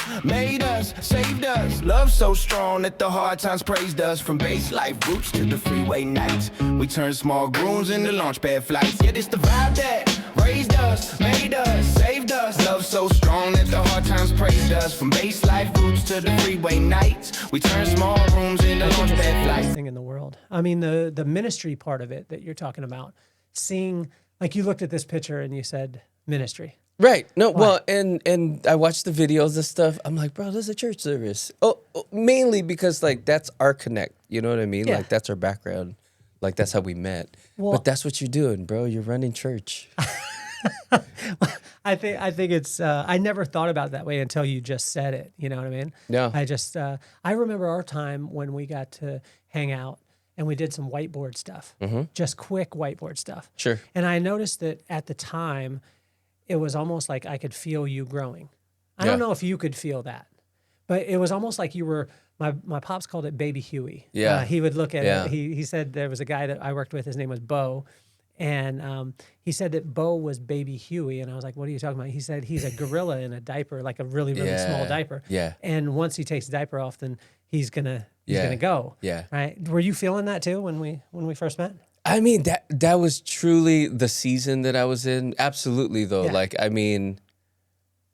us, made us, saved us. Love so strong that the hard times praised us. From base life roots to the freeway nights, we turned small grooves into launchpad flights. Yeah, this the vibe that raised us, made us, saved us. Love so strong that the hard times praised us. From base life roots to the freeway nights, we turned small rooms into launchpad flights. Thing in the world. I mean, the ministry part of it that you're talking about, seeing, like, you looked at this picture and you said ministry. Right. No, well, and I watched the videos and stuff. I'm like, bro, this is a church service. Oh, mainly because, like, that's our connect. You know what I mean? Yeah. Like, that's our background. Like, that's how we met. Well, but that's what you're doing, bro. You're running church. I think it's, I never thought about it that way until you just said it. You know what I mean? Yeah. I remember our time when we got to hang out and we did some whiteboard stuff, just quick whiteboard stuff. Sure. And I noticed that at the time, it was almost like I could feel you growing. I don't know if you could feel that, but it was almost like you were, my pops called it Baby Huey. Yeah. He would look at Yeah. it. He said there was a guy that I worked with, his name was Bo. And he said that Bo was Baby Huey. And I was like, what are you talking about? He said he's a gorilla in a diaper, like a really, really small diaper. Yeah. And once he takes the diaper off, then he's gonna go. Yeah. Right. Were you feeling that too when we first met? I mean, that was truly the season that I was in. Absolutely, though. Yeah. Like, I mean,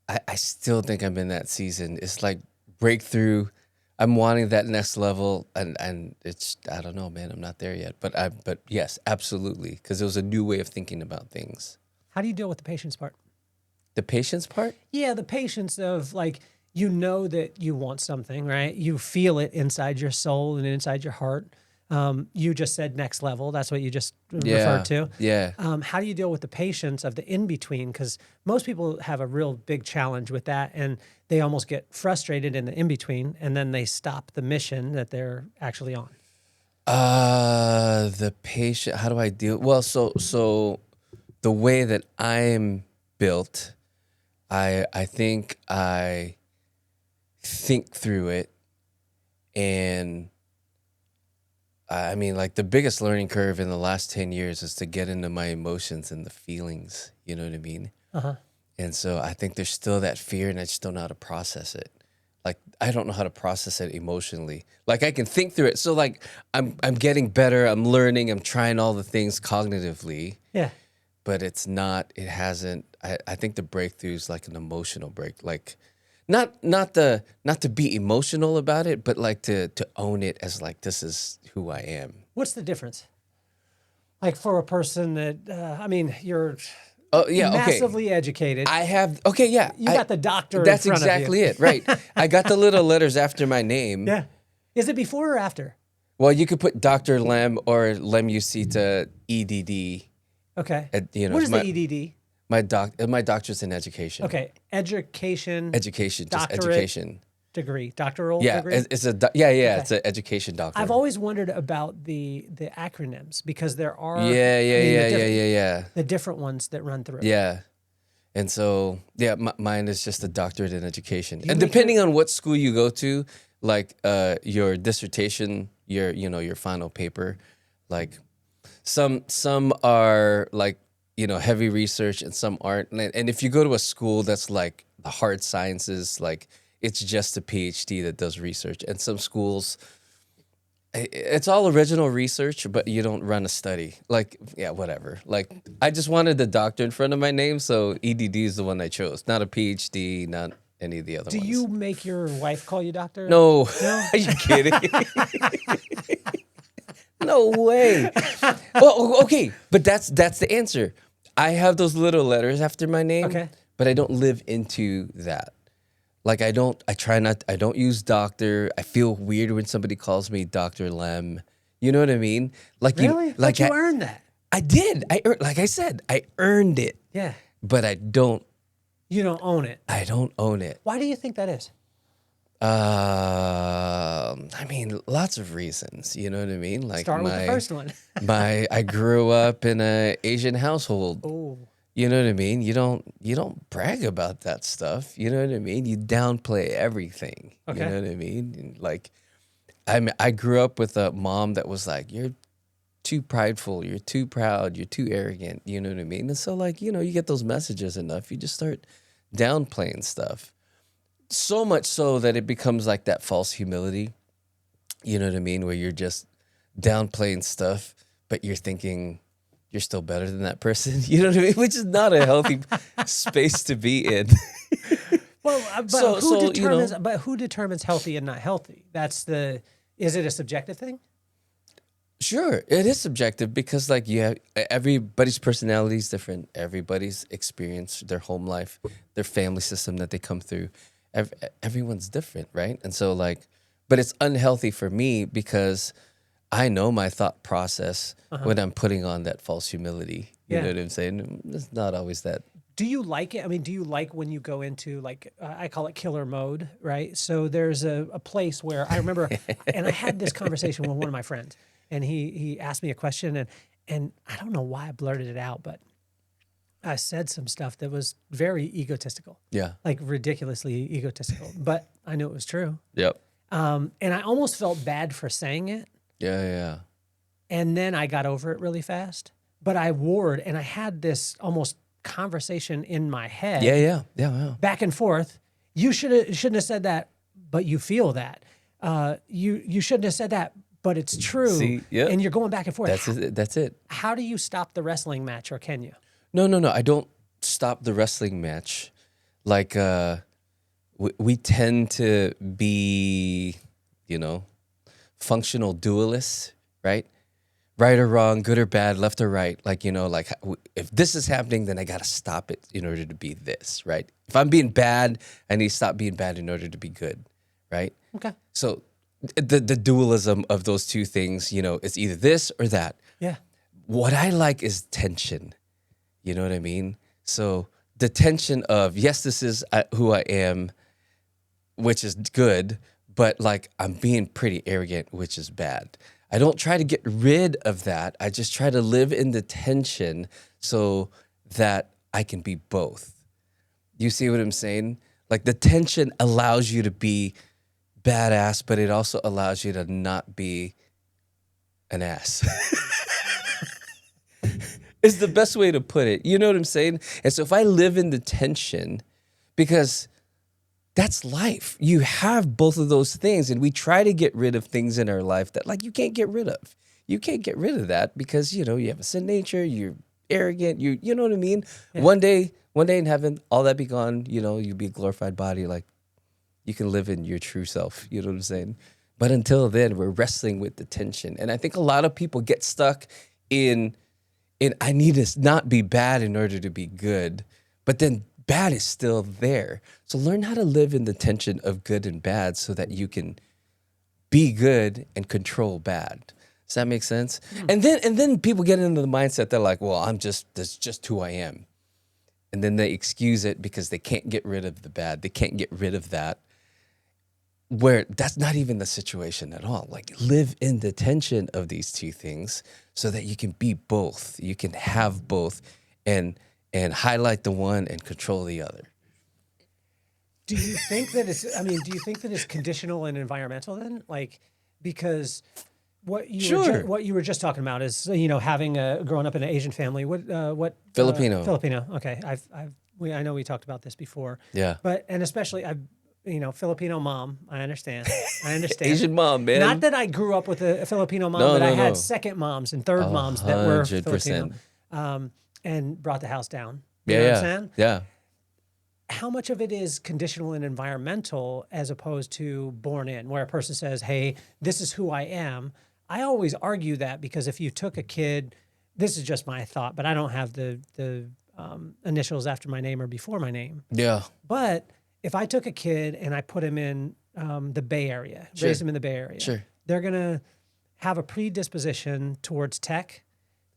I still think I'm in that season. It's like breakthrough. I'm wanting that next level, and it's, I don't know, man. I'm not there yet, but yes, absolutely, because it was a new way of thinking about things. How do you deal with the patience part? The patience part? Yeah, the patience of, like, you know that you want something, right? You feel it inside your soul and inside your heart. You just said next level. That's what you just referred to. Yeah. How do you deal with the patience of the in-between? Because most people have a real big challenge with that, and they almost get frustrated in the in-between, and then they stop the mission that they're actually on. The patient, how do I deal? Well, so the way that I'm built, I think I think through it, and I mean, like, the biggest learning curve in the last 10 years is to get into my emotions and the feelings, you know what I mean? Uh-huh. And so I think there's still that fear, and I just don't know how to process it. Like, I don't know how to process it emotionally. Like, I can think through it. So, like, I'm getting better. I'm learning. I'm trying all the things cognitively. Yeah. But it's not, it hasn't, I think the breakthrough is like an emotional break. Like, not to be emotional about it, but like to own it as, like, this is who I am. What's the difference? Like, for a person that, I mean, you're massively educated. I have, you got the doctor That's in front exactly of you. it, right. I got the little letters after my name. Yeah. Is it before or after? Well, you could put Dr. Lem or Lem Usita, EDD. Okay. You know, what is the EDD? My doctor's in education. Okay. Education, just doctorate education. degree, doctoral Yeah, degree? it's an education doctor. I've always wondered about the acronyms, because there are the different ones that run through. Yeah. And so, mine is just a doctorate in education. And depending on what school you go to, like your dissertation, your final paper, like some are like, heavy research, and some aren't. And if you go to a school that's like the hard sciences, like, it's just a PhD that does research. And some schools, it's all original research, but you don't run a study. Like, yeah, whatever. Like, I just wanted the doctor in front of my name, so EDD is the one I chose. Not a PhD, not any of the other ones. Do you make your wife call you doctor? No. Are you kidding? No way. Well, okay, but that's the answer. I have those little letters after my name, but I don't live into that. Like, I don't use doctor. I feel weird when somebody calls me Dr. Lem. You know what I mean? Like, really? Like, you earned that. I did. Like I said, I earned it. Yeah. But I don't. You don't own it. I don't own it. Why do you think that is? I mean, lots of reasons. You know what I mean? Like, start with the first one. I grew up in an Asian household. Oh. You know what I mean? You don't brag about that stuff. You know what I mean? You downplay everything. Okay. You know what I mean? And, like, I grew up with a mom that was like, you're too prideful, you're too proud, you're too arrogant. You know what I mean? And so, like, you get those messages enough, you just start downplaying stuff. so much so that it becomes like that false humility. You know what I mean? Where you're just downplaying stuff, but you're thinking you're still better than that person. You know what I mean? Which is not a healthy space to be in. Well, but but who determines healthy and not healthy? Is it a subjective thing? Sure, it is subjective because like everybody's personality is different. Everybody's experience, their home life, their family system that they come through, everyone's different, right? And so like, but it's unhealthy for me because I know my thought process when I'm putting on that false humility. You know what I'm saying? It's not always that. Do you like it? I mean, do you like when you go into like, I call it killer mode, right? So there's a place where I remember, and I had this conversation with one of my friends, and he asked me a question, and I don't know why I blurted it out, but I said some stuff that was very egotistical. Yeah. Like ridiculously egotistical, but I knew it was true. Yep. And I almost felt bad for saying it. Yeah. And then I got over it really fast, but I warred, and I had this almost conversation in my head. Yeah. Back and forth. You shouldn't have said that, but you feel that. You shouldn't have said that, but it's true. See, yep. And you're going back and forth. That's it. How do you stop the wrestling match, or can you? No. I don't stop the wrestling match. Like, we tend to be, functional dualists, right? Right or wrong, good or bad, left or right. Like, like if this is happening, then I got to stop it in order to be this, right? If I'm being bad, I need to stop being bad in order to be good, right? Okay. So the dualism of those two things, it's either this or that. Yeah. What I like is tension. You know what I mean? So the tension of, yes, this is who I am, which is good, but like I'm being pretty arrogant, which is bad. I don't try to get rid of that. I just try to live in the tension so that I can be both. You see what I'm saying? Like the tension allows you to be badass, but it also allows you to not be an ass. It's the best way to put it. You know what I'm saying? And so if I live in the tension, because that's life. You have both of those things, and we try to get rid of things in our life that like you can't get rid of. You can't get rid of that because, you have a sin nature, you're arrogant, you know what I mean? Yeah. One day in heaven, all that be gone, you'll be a glorified body, like you can live in your true self, you know what I'm saying? But until then, we're wrestling with the tension. And I think a lot of people get stuck in I need to not be bad in order to be good, but then bad is still there. So learn how to live in the tension of good and bad so that you can be good and control bad. Does that make sense? And then people get into the mindset, they're like, well, that's just who I am. And then they excuse it because they can't get rid of the bad. They can't get rid of that. Where that's not even the situation at all. Like live in the tension of these two things so that you can be both. You can have both and highlight the one and control the other. Do you think that it's conditional and environmental then? Like, because what you were just talking about is, having growing up in an Asian family. What Filipino. Filipino. Okay. I know we talked about this before. Yeah. And especially Filipino mom. I understand. Asian mom, man. Not that I grew up with a Filipino mom, but I had second moms and third moms that were Filipino. And brought the house down. You know what I'm saying? Yeah. How much of it is conditional and environmental as opposed to born in, where a person says, hey, this is who I am? I always argue that because if you took a kid, this is just my thought, but I don't have the initials after my name or before my name. Yeah. But if I took a kid and I put him in the Bay Area, raised him in the Bay Area, they're going to have a predisposition towards tech,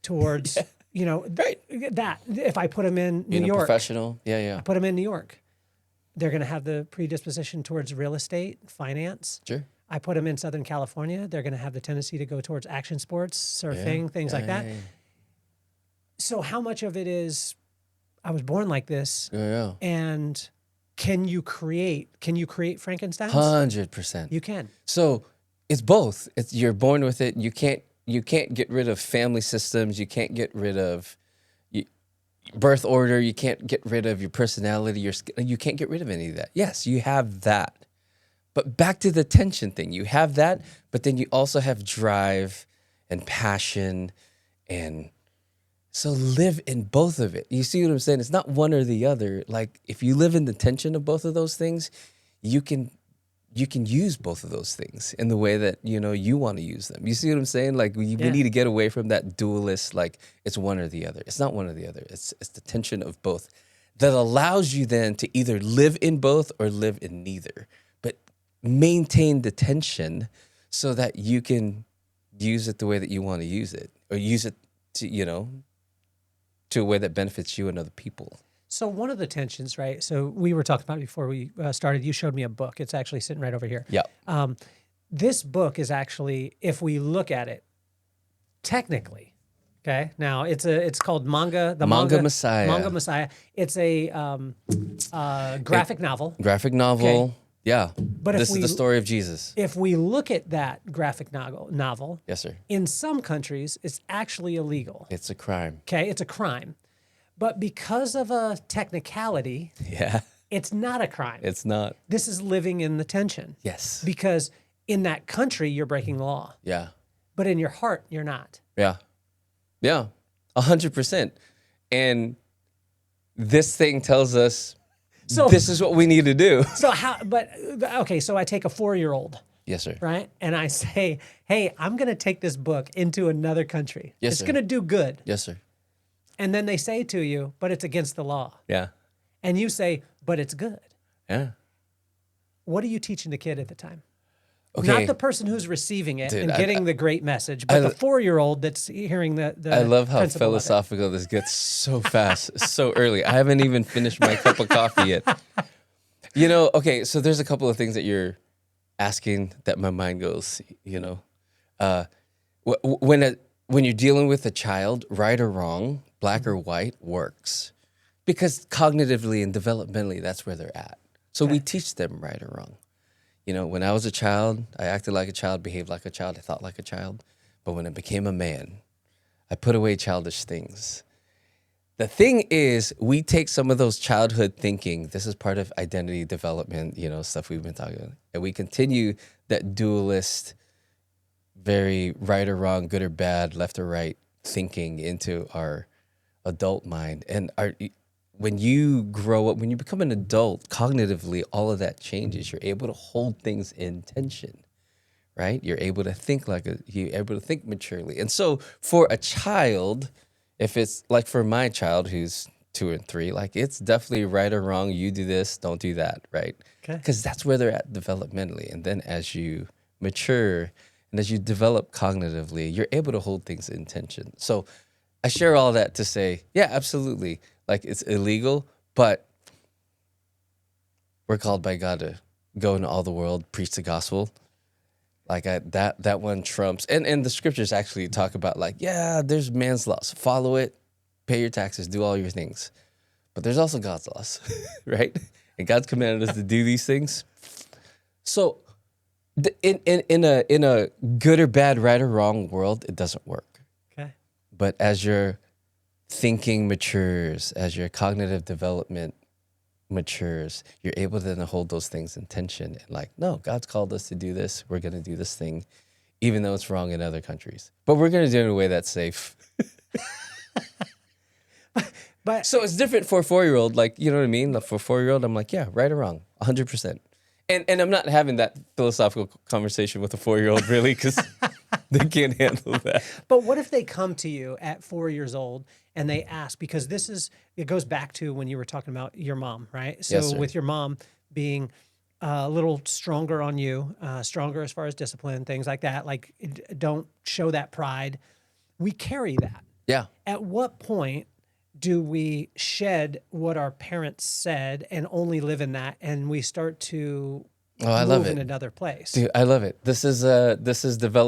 towards... that if I put them in New York, professional, I put them in New York, they're going to have the predisposition towards real estate, finance. Sure. I put them in Southern California, they're going to have the tendency to go towards action sports, surfing, things like that. So how much of it is, I was born like this, and can you create Frankensteins? 100%. You can. So it's both. You're born with it. You can't get rid of family systems. You can't get rid of birth order, you can't get rid of your personality, you can't get rid of any of that. Yes, you have that. But back to the tension thing. You have that, but then you also have drive and passion, and so live in both of it. You see what I'm saying? It's not one or the other. Like if you live in the tension of both of those things, you can use both of those things in the way that you want to use them. You see what I'm saying? Like we need to get away from that dualist. Like it's one or the other. It's not one or the other. It's the tension of both that allows you then to either live in both or live in neither. But maintain the tension so that you can use it the way that you want to use it, or use it to to a way that benefits you and other people. So one of the tensions, right? So we were talking about it before we started. You showed me a book. It's actually sitting right over here. Yeah. This book is actually, if we look at it technically, okay. Now it's called Manga Messiah. Manga Messiah. It's a graphic novel. Graphic novel. Okay. Yeah. But this is the story of Jesus. If we look at that graphic novel, yes, sir. In some countries, it's actually illegal. It's a crime. Okay, it's a crime. But because of a technicality, it's not a crime. It's not. This is living in the tension. Yes. Because in that country, you're breaking the law. Yeah. But in your heart, you're not. Yeah. Yeah. 100%. And this thing tells us this is what we need to do. So so I take a 4-year-old. Yes, sir. Right? And I say, hey, I'm going to take this book into another country. Yes, it's going to do good. Yes, sir. And then they say to you, but it's against the law. Yeah. And you say, but it's good. Yeah. What are you teaching the kid at the time? Okay. Not the person who's receiving it and getting the great message, but the 4-year-old that's hearing the I love how philosophical this gets so fast, so early. I haven't even finished my cup of coffee yet. Okay, so there's a couple of things that you're asking that my mind goes, when you're dealing with a child, right or wrong, black or white, works. Because cognitively and developmentally, that's where they're at. So we teach them right or wrong. When I was a child, I acted like a child, behaved like a child, I thought like a child. But when I became a man, I put away childish things. The thing is, we take some of those childhood thinking, this is part of identity development, stuff we've been talking about, and we continue that dualist, very right or wrong, good or bad, left or right thinking into our adult mind. And when you grow up, when you become an adult, cognitively, all of that changes. You're able to hold things in tension, right? You're able to think you're able to think maturely. And so for a child, if it's like for my child who's 2 and 3, like it's definitely right or wrong. You do this, don't do that, right? Okay. Because that's where they're at developmentally. And then as you mature and as you develop cognitively, you're able to hold things in tension. So I share all that to say, yeah, absolutely. Like it's illegal, but we're called by God to go into all the world, preach the gospel. Like that one trumps. And the scriptures actually talk about there's man's laws. Follow it, pay your taxes, do all your things. But there's also God's laws, right? And God's commanded us to do these things. So in a good or bad, right or wrong world, it doesn't work. Okay. But as your thinking matures, as your cognitive development matures, you're able to then hold those things in tension and no, God's called us to do this. We're going to do this thing, even though it's wrong in other countries. But we're going to do it in a way that's safe. But so it's different for a 4-year-old. You know what I mean? For a 4-year-old, I'm like, yeah, right or wrong, 100%. And I'm not having that philosophical conversation with a 4-year-old really because they can't handle that. But what if they come to you at 4 years old and they ask, because it goes back to when you were talking about your mom, right? So Yes, sir. with your mom being a little stronger on you, stronger as far as discipline, things like that, don't show that pride. We carry that. Yeah. At what point do we shed what our parents said and only live in that, and we start to move in another place? Dude, I love it. This is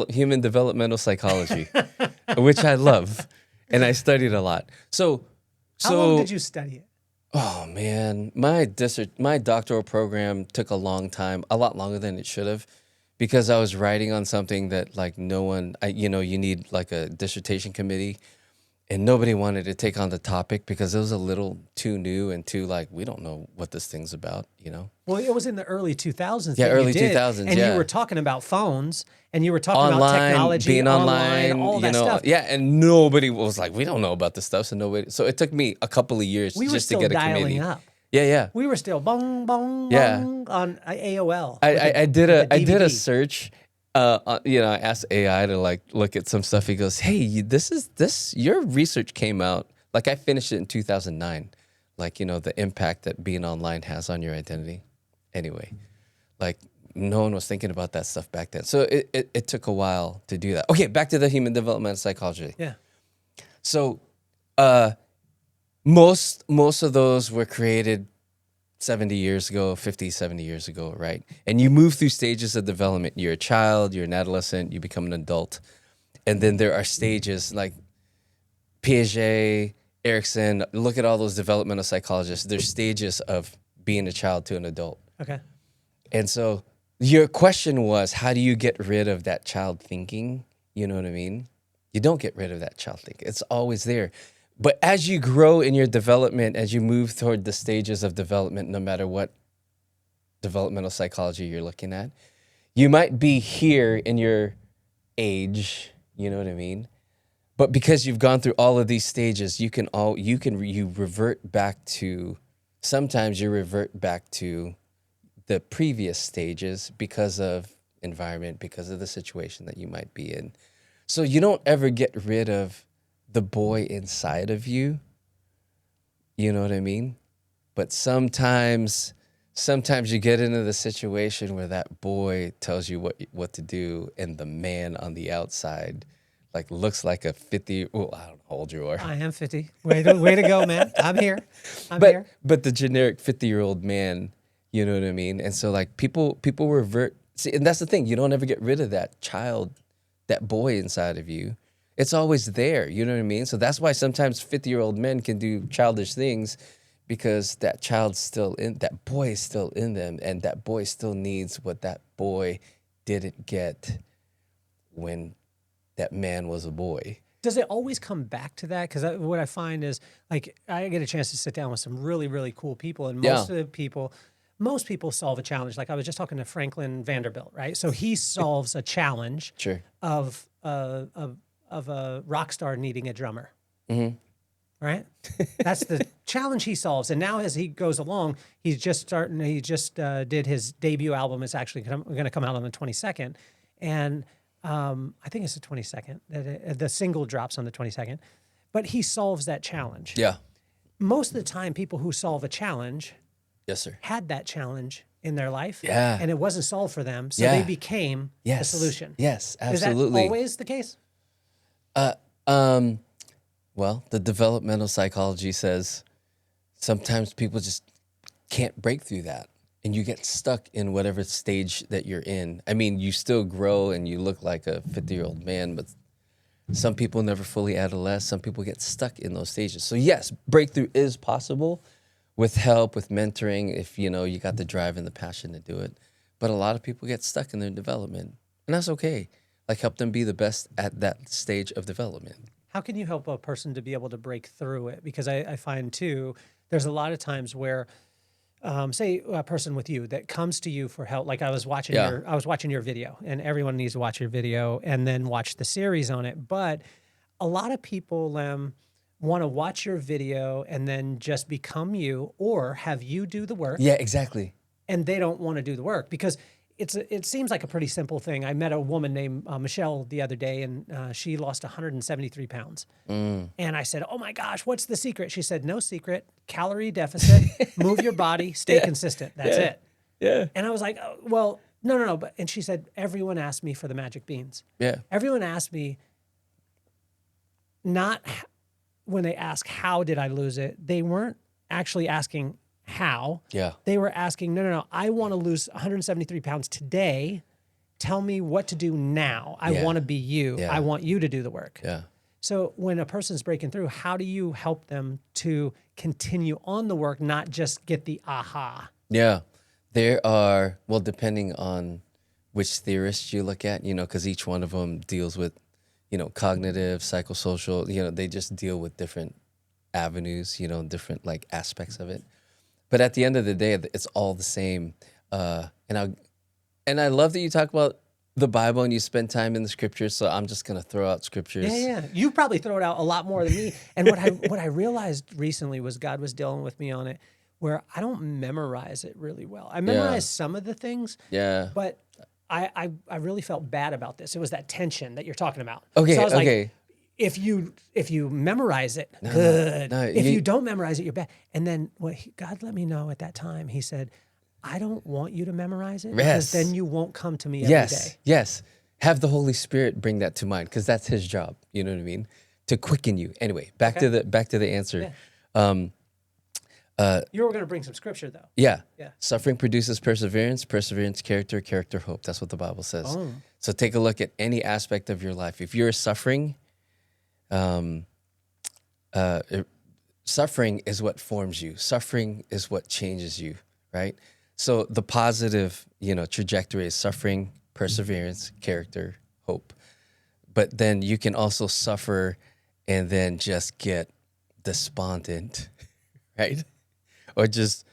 human developmental psychology, which I love, and I studied a lot. So how long did you study it? Oh man, my doctoral program took a long time, a lot longer than it should have, because I was writing on something that no one, you need a dissertation committee. and nobody wanted to take on the topic because it was a little too new and too like, we don't know what this thing's about, you know? Well, it was in the early 2000s. Yeah, that you early did, 2000s, and yeah. you were talking about phones, and you were talking about Online, technology, being online, all you that know, stuff. yeah, and nobody was like, we don't know about this stuff, so nobody. So it took me a couple of years We were just to still get a dialing committee. up. Yeah, yeah. We were still bong bong Yeah. bong on AOL. I did a DVD. search. You know, I asked AI to like look at some stuff. He goes, "Hey, your research came out like I finished it in 2009. Like, you know, the impact that being online has on your identity. Anyway, like no one was thinking about that stuff back then. So it took a while to do that. Okay, back to the human development psychology. Yeah. So, most of those were created 70 years ago, 50, 70 years ago, right? And you move through stages of development. You're a child, you're an adolescent, you become an adult. And then there are stages like Piaget, Erickson, look at all those developmental psychologists. There's stages of being a child to an adult. Okay. And so your question was, how do you get rid of that child thinking? You know what I mean? You don't get rid of that child thinking. It's always there. But as you grow in your development, as you move toward the stages of development, no matter what developmental psychology you're looking at, you might be here in your age, you know what I mean? But because you've gone through all of these stages, you revert back to, sometimes you revert back to the previous stages because of environment, because of the situation that you might be in. So you don't ever get rid of the boy inside of you. You know what I mean? But sometimes you get into the situation where that boy tells you what to do, and the man on the outside like looks like a 50. Well, I don't know how old you are. I am 50. Way to go, man. I'm here. I'm here. But the generic 50-year-old man, you know what I mean? And so like people revert. See, and that's the thing. You don't ever get rid of that child, that boy inside of you. It's always there. You know what I mean? So that's why sometimes 50-year-old men can do childish things, because that boy is still in them, and that boy still needs what that boy didn't get when that man was a boy. Does it always come back to that? Because what I find is, like, I get a chance to sit down with some really, really cool people, and most people solve a challenge. Like I was just talking to Franklin Vanderbilt, right? So he solves a challenge Sure. of a rock star needing a drummer. Mm-hmm. Right? That's the challenge he solves. And now as he goes along, he just did his debut album. It's actually going to come out on the 22nd. And I think it's the 22nd. The single drops on the 22nd. But he solves that challenge. Yeah. Most of the time, people who solve a challenge Yes, sir. had that challenge in their life. Yeah. And it wasn't solved for them. So Yeah. they became the solution. Yes, absolutely. Is that always the case? Well, the developmental psychology says sometimes people just can't break through that, and you get stuck in whatever stage that you're in. I mean, you still grow and you look like a 50-year-old man, but some people never fully adolesce. Some people get stuck in those stages. So yes, breakthrough is possible with help, with mentoring, if you got the drive and the passion to do it. But a lot of people get stuck in their development, and that's okay. Like, help them be the best at that stage of development. How can you help a person to be able to break through it? Because I find too, there's a lot of times where, say a person with you that comes to you for help. Like I was watching your video, and everyone needs to watch your video and then watch the series on it. But a lot of people, Lem, want to watch your video and then just become you, or have you do the work. Yeah, exactly. And they don't want to do the work because it seems like a pretty simple thing. I met a woman named Michelle the other day, and she lost 173 pounds. And I said, "Oh my gosh, what's the secret?" She said, "No secret. Calorie deficit. Move your body. Stay consistent. That's it." Yeah. And I was like, oh, "Well, no." And she said, "Everyone asked me for the magic beans. Yeah. Everyone asked me, not when they ask how did I lose it. They weren't actually asking how. Yeah. They were asking, no, I want to lose 173 pounds today. Tell me what to do now. I want to be you. Yeah. I want you to do the work." Yeah. So when a person's breaking through, how do you help them to continue on the work, not just get the aha? Yeah. There are, depending on which theorist you look at, because each one of them deals with, cognitive, psychosocial, they just deal with different avenues, different like aspects of it. But at the end of the day, it's all the same. And I love that you talk about the Bible and you spend time in the scriptures. So I'm just gonna throw out scriptures. Yeah. You probably throw it out a lot more than me. And what I realized recently was God was dealing with me on it, where I don't memorize it really well. I memorize some of the things. Yeah. But I really felt bad about this. It was that tension that you're talking about. Okay. So I was Okay. like, if you memorize it, good. no, if you don't memorize it, you're bad. And then God let me know at that time, he said, I don't want you to memorize it because then you won't come to me every day. Yes. Have the Holy Spirit bring that to mind because that's his job. You know what I mean? To quicken you. Anyway, back to the answer. Yeah. You were going to bring some scripture though. Yeah. Yeah. Suffering produces perseverance, perseverance, character, character, hope. That's what the Bible says. Oh. So take a look at any aspect of your life. If you're suffering, suffering is what forms you. Suffering is what changes you, right? So the positive, trajectory is suffering, perseverance, character, hope. But then you can also suffer and then just get despondent, right? Or just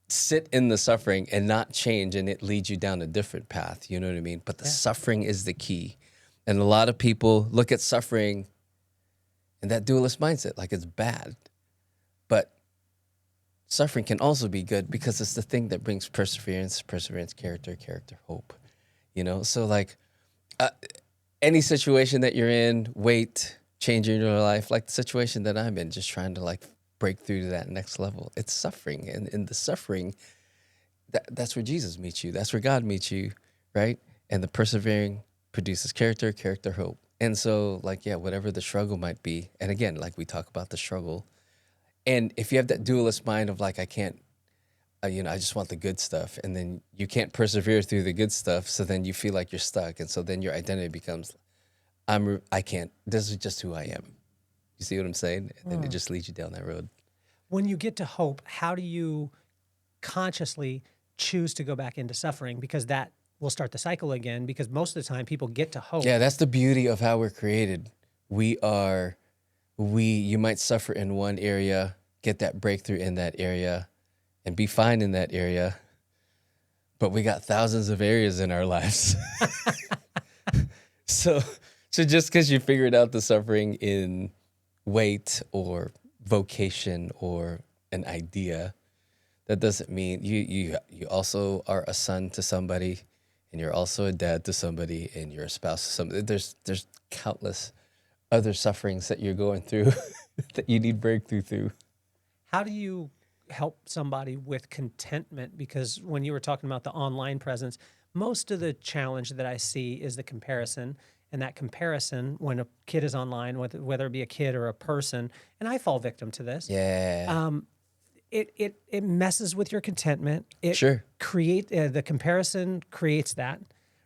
sit in the suffering and not change, and it leads you down a different path. You know what I mean? But the suffering is the key. And a lot of people look at suffering in that dualist mindset, like it's bad. But suffering can also be good because it's the thing that brings perseverance, character, hope. So like any situation that you're in, weight, changing your life, like the situation that I'm in, just trying to like break through to that next level. It's suffering. And in the suffering, that's where Jesus meets you. That's where God meets you, right? And the persevering produces character, hope. And so like, whatever the struggle might be. And again, like we talk about the struggle. And if you have that dualist mind of like, I can't, I just want the good stuff. And then you can't persevere through the good stuff. So then you feel like you're stuck. And so then your identity becomes, I can't, this is just who I am. You see what I'm saying? And then it just leads you down that road. When you get to hope, how do you consciously choose to go back into suffering? Because that will start the cycle again, because most of the time people get to hope. Yeah, that's the beauty of how we're created. You might suffer in one area, get that breakthrough in that area, and be fine in that area. But we got thousands of areas in our lives. So just because you figured out the suffering in weight or vocation or an idea, that doesn't mean you also are a son to somebody, and you're also a dad to somebody, and you're a spouse to somebody. There's countless other sufferings that you're going through that you need breakthrough through. How do you help somebody with contentment? Because when you were talking about the online presence, most of the challenge that I see is the comparison. And that comparison, when a kid is online, whether it be a kid or a person, and I fall victim to this. Yeah. It messes with your contentment. It Sure. The comparison creates that,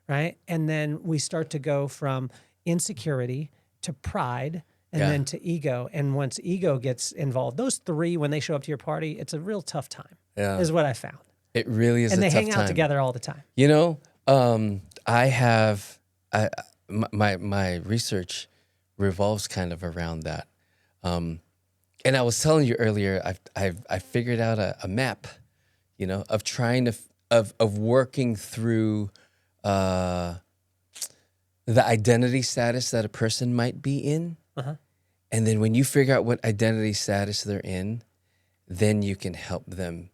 right? And then we start to go from insecurity to pride and then to ego. And once ego gets involved, those three, when they show up to your party, it's a real tough time, is what I found. It really is a tough time. And they hang out together all the time. My research revolves kind of around that. And I was telling you earlier, I figured out a map, of trying to, of working through the identity status that a person might be in. Uh-huh. And then when you figure out what identity status they're in, then you can help them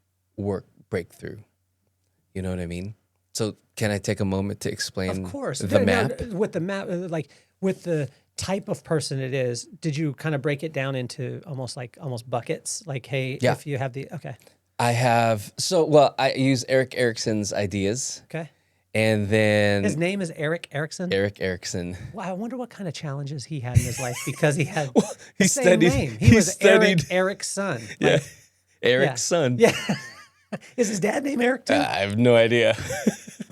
break through. You know what I mean? So can I take a moment to explain of course. the map? With the map, like with the type of person it is, did you kind of break it down into almost buckets? Like, hey, if you have okay. I use Erik Erikson's ideas. Okay. And then his name is Erik Erikson. Erik Erikson. Well, I wonder what kind of challenges he had in his life because he had the same studied, name. He was studied, Erik's son. Yeah, Erik's son. Yeah. Is his dad named Erik too? I have no idea.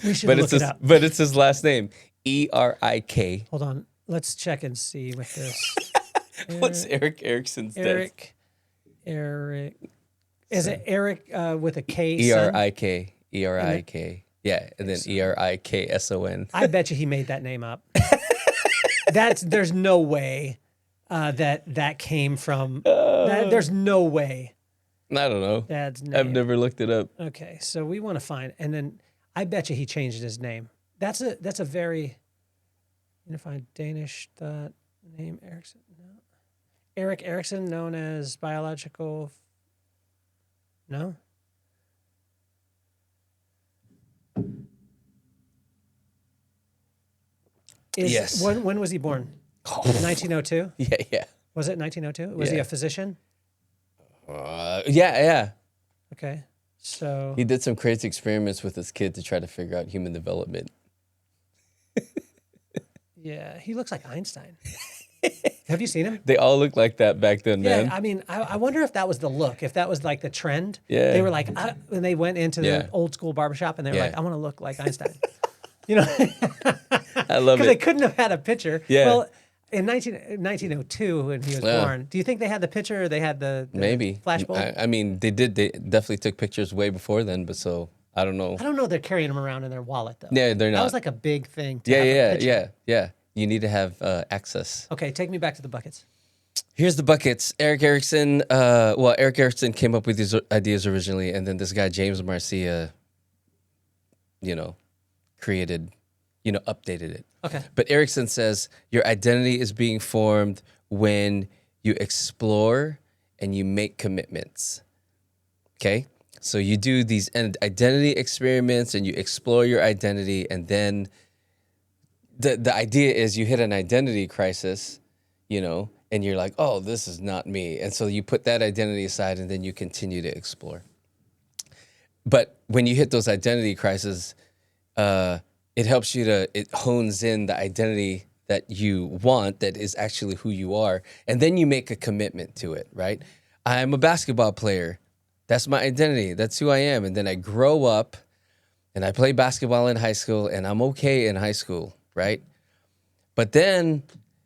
We should look it up. But it's his last name, Erik. Hold on, let's check and see with this. What's Erik Erikson's dad? Erik. Is it Erik with a K? Erik. Yeah, and then Erikson. I bet you he made that name up. there's no way that came from. There's no way. I don't know. Dad's name. I've never looked it up. Okay, so we want to find, and then I bet you he changed his name. That's a very unified Danish thought name. Erickson. No. Eric Erickson, known as biological. No. Yes. When was he born? 1902? Yeah. Was it 1902? Was he Yeah. a physician? Yeah. Okay. So He did some crazy experiments with his kid to try to figure out human development. yeah, he looks like Einstein. Have you seen him? They all looked like that back then, Yeah, man. I mean, I wonder if that was the look, if that was like the trend. Yeah. They were like, when they went into Yeah. the old school barbershop and they were Yeah. like, I want to look like Einstein. You know, I love because they it. couldn't have had a picture. Yeah. Well, in 1902 when he was Yeah. born, do you think they had the picture or they had the Maybe. flashbulb? I mean, they did. They definitely took pictures way before then, but so I don't know. I don't know. They're carrying them around in their wallet though. Yeah, they're That not. was like a big thing. To have a picture. Yeah. You need to have access. Okay, take me back to the buckets. Here's the buckets. Eric Erickson. Eric Erickson came up with these ideas originally, and then this guy James Marcia, created, updated it. Okay. But Erickson says your identity is being formed when you explore and you make commitments. Okay? So you do these identity experiments and you explore your identity, and then the idea is you hit an identity crisis, and you're like, oh, this is not me. And so you put that identity aside and then you continue to explore. But when you hit those identity crises, it helps you it hones in the identity that you want, that is actually who you are. And then you make a commitment to it, right? I'm a basketball player. That's my identity. That's who I am. And then I grow up and I play basketball in high school and I'm okay in high school, right? But then,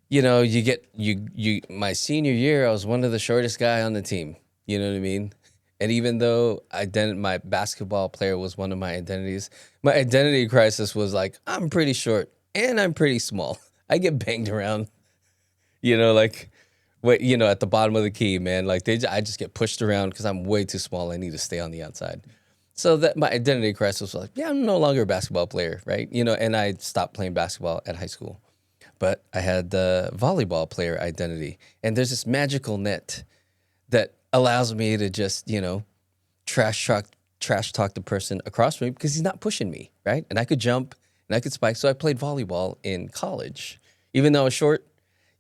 you get my senior year, I was one of the shortest guy on the team. You know what I mean? And even though my basketball player was one of my identities, my identity crisis was like, I'm pretty short and I'm pretty small. I get banged around, at the bottom of the key, man. Like I just get pushed around because I'm way too small. I need to stay on the outside. So that my identity crisis was like, yeah, I'm no longer a basketball player, right? And I stopped playing basketball at high school. But I had the volleyball player identity. And there's this magical net that allows me to just, trash talk the person across from me because he's not pushing me, right? And I could jump and I could spike. So I played volleyball in college, even though I was short,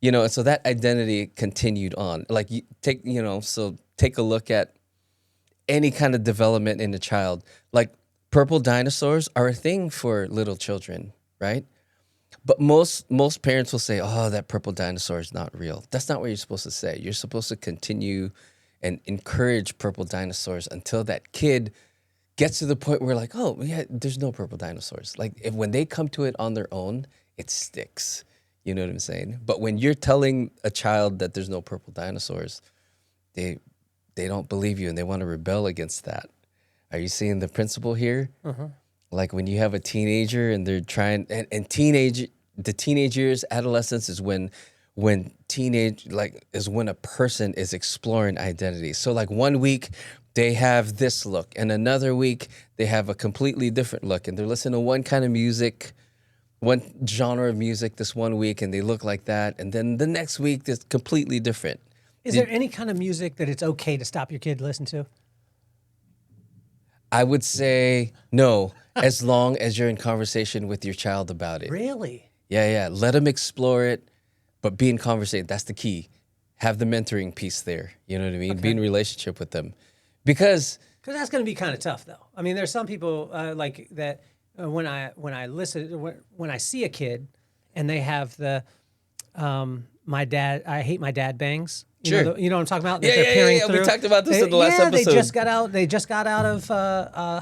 and so that identity continued on. Like take a look at any kind of development in a child. Like purple dinosaurs are a thing for little children, right? But most parents will say, oh, that purple dinosaur is not real. That's not what you're supposed to say. You're supposed to continue and encourage purple dinosaurs until that kid gets to the point where like, oh, yeah, there's no purple dinosaurs. Like when they come to it on their own, it sticks. You know what I'm saying? But when you're telling a child that there's no purple dinosaurs, they don't believe you and they want to rebel against that. Are you seeing the principle here? Uh-huh. Like when you have a teenager and they're trying, and the teenage years, adolescence is when a person is exploring identity. So like 1 week they have this look and another week they have a completely different look and they're listening to one kind of music, one genre of music this 1 week and they look like that. And then the next week it's completely different. Is there any kind of music that it's okay to stop your kid to listen to? I would say no, as long as you're in conversation with your child about it. Really? Yeah. Let them explore it, but be in conversation. That's the key. Have the mentoring piece there. You know what I mean? Okay. Be in relationship with them. Because that's going to be kind of tough, though. I mean, there's some people like that when I listen, when I see a kid and they have the my dad, I hate my dad bangs. You know what I'm talking about? That they're peering through. We talked about this in the last episode. They just got out of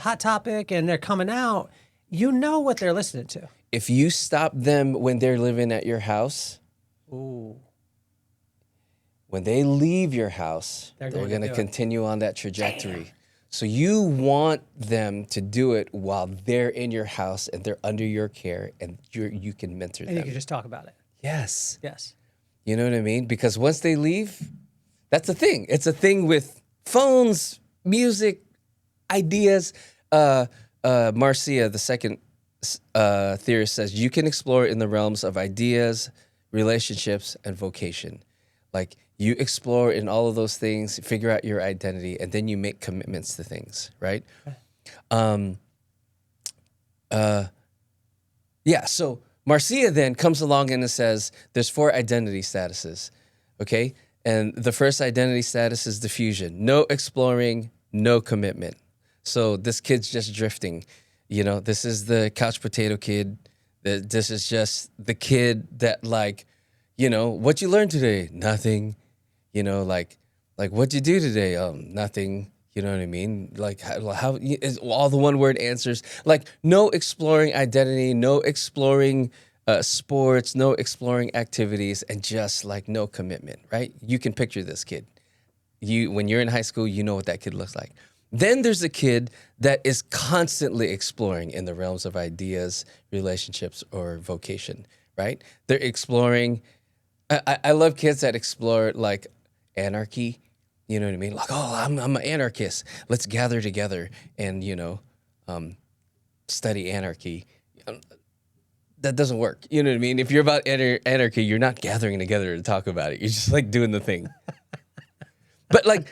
Hot Topic and they're coming out. You know what they're listening to. If you stop them when they're living at your house, ooh, when they leave your house, they're going to continue on that trajectory. Damn. So you want them to do it while they're in your house and they're under your care and you can mentor them. And you can just talk about it. Yes. Yes. You know what I mean? Because once they leave, that's a thing. It's a thing with phones, music, ideas. Marcia, the second theorist, says you can explore in the realms of ideas, relationships, and vocation. Like you explore in all of those things, figure out your identity, and then you make commitments to things, right? Yeah, so Marcia then comes along and it says there's 4 identity statuses, okay? And the first identity status is diffusion. No exploring, no commitment. So this kid's just drifting. You know, this is the couch potato kid. This is just the kid that like, you know, what you learned today? Nothing. You know, like what'd you do today? Nothing. You know what I mean? Like how is all the one word answers? Like no exploring identity, no exploring sports, no exploring activities, and just like no commitment. Right? You can picture this kid. When you're in high school, you know what that kid looks like. Then there's a kid that is constantly exploring in the realms of ideas, relationships, or vocation. Right? They're exploring. I love kids that explore like anarchy. You know what I mean? Like, oh, I'm an anarchist. Let's gather together and, you know, study anarchy. That doesn't work. You know what I mean? If you're about anarchy, you're not gathering together to talk about it. You're just like doing the thing. But like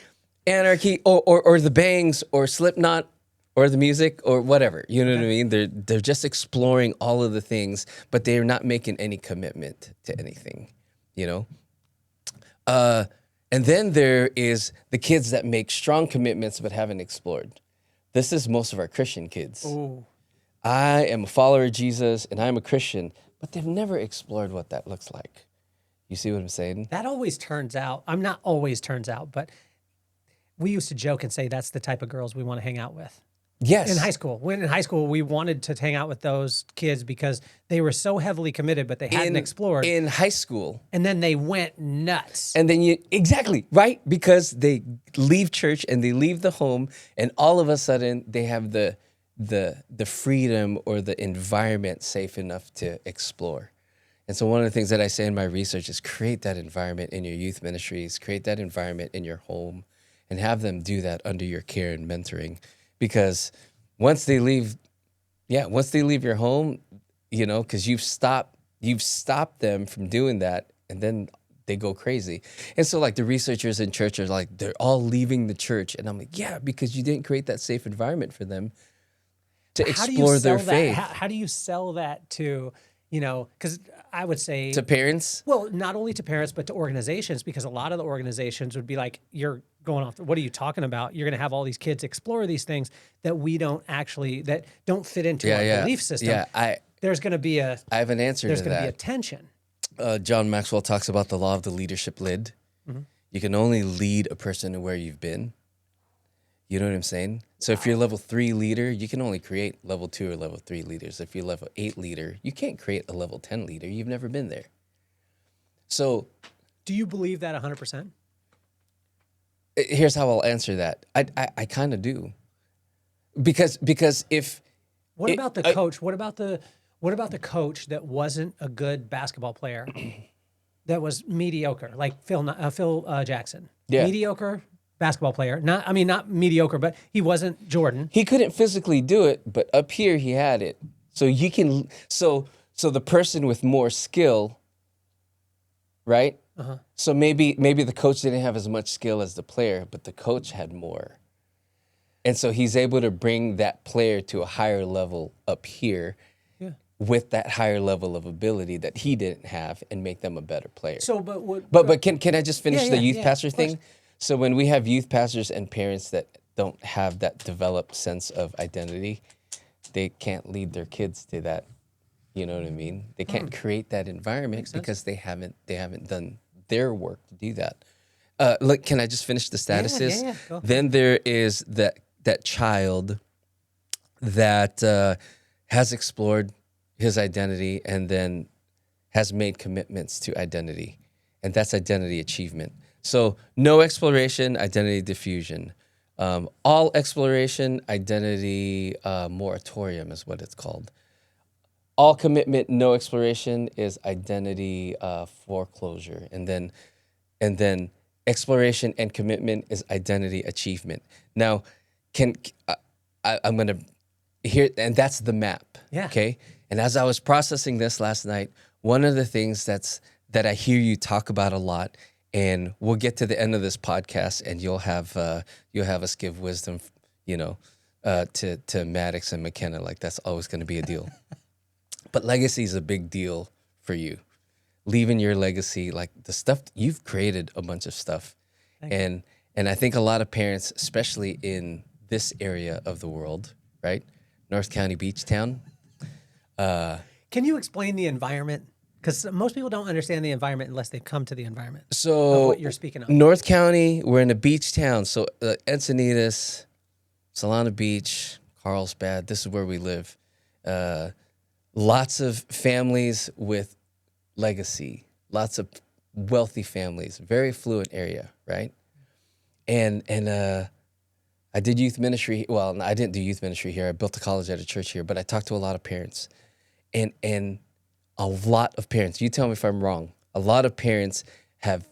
anarchy or the Bangs or Slipknot or the music or whatever. You know what I mean? They're just exploring all of the things, but they're not making any commitment to anything, you know? And then there is the kids that make strong commitments but haven't explored. This is most of our Christian kids. Ooh. I am a follower of Jesus and I'm a Christian, but they've never explored what that looks like. You see what I'm saying? That always turns out, I'm not always turns out, but we used to joke and say that's the type of girls we want to hang out with. Yes. In high school. When in high school, we wanted to hang out with those kids because they were so heavily committed, but they hadn't explored. In high school. And then they went nuts. And then exactly, right? Because they leave church and they leave the home and all of a sudden they have the freedom or the environment safe enough to explore. And so one of the things that I say in my research is create that environment in your youth ministries, create that environment in your home, and have them do that under your care and mentoring. Because once they leave your home, you know, because you've stopped them from doing that, and then they go crazy. And so like the researchers in church are like, they're all leaving the church. And I'm like, yeah, because you didn't create that safe environment for them to explore their faith. How do you sell that to, you know, because I would say to parents? Well, not only to parents, but to organizations, because a lot of the organizations would be like, you're going off, what are you talking about? You're going to have all these kids explore these things that that don't fit into our belief system. Yeah, there's going to be I have an answer to that. There's going to be a tension. John Maxwell talks about the law of the leadership lid. Mm-hmm. You can only lead a person to where you've been. You know what I'm saying? So if you're level 3 leader, you can only create level 2 or level 3 leaders. If you're level 8 leader, you can't create a level 10 leader. You've never been there. So do you believe that 100%? Here's how I'll answer that. I kind of do. Because if What about the coach? What about the coach that wasn't a good basketball player? That was mediocre, like Phil Jackson. Yeah. Mediocre basketball player. Not mediocre, but he wasn't Jordan. He couldn't physically do it, but up here he had it. So you can so the person with more skill, right? Uh-huh. So maybe the coach didn't have as much skill as the player, but the coach had more. And so he's able to bring that player to a higher level up here with that higher level of ability that he didn't have and make them a better player. So, but can I just finish the youth pastor thing? Course. So when we have youth pastors and parents that don't have that developed sense of identity, they can't lead their kids to that. You know what I mean? They can't create that environment because they haven't done their work to do that. Look, can I just finish the statuses? Yeah. Go. Then there is that child that has explored his identity and then has made commitments to identity, and that's identity achievement. So no exploration, identity diffusion. All exploration, identity moratorium is what it's called. all commitment, no exploration is identity foreclosure, and then exploration and commitment is identity achievement. Now, I'm gonna here, and that's the map. Yeah. Okay. And as I was processing this last night, one of the things that I hear you talk about a lot, and we'll get to the end of this podcast, and you'll have us give wisdom, to Maddox and McKenna. Like that's always going to be a deal. But legacy is a big deal for you. Leaving your legacy, like the stuff you've created, a bunch of stuff, and I think a lot of parents, especially in this area of the world, right, North County Beach Town. Can you explain the environment? Because most people don't understand the environment unless they've come to the environment. So of what you're speaking of. North County, we're in a beach town. So Encinitas, Solana Beach, Carlsbad, this is where we live. Lots of families with legacy, lots of wealthy families, very affluent area, right? And I did youth ministry. Well, I didn't do youth ministry here. I built a college at a church here, but I talked to a lot of parents. And a lot of parents, you tell me if I'm wrong, a lot of parents have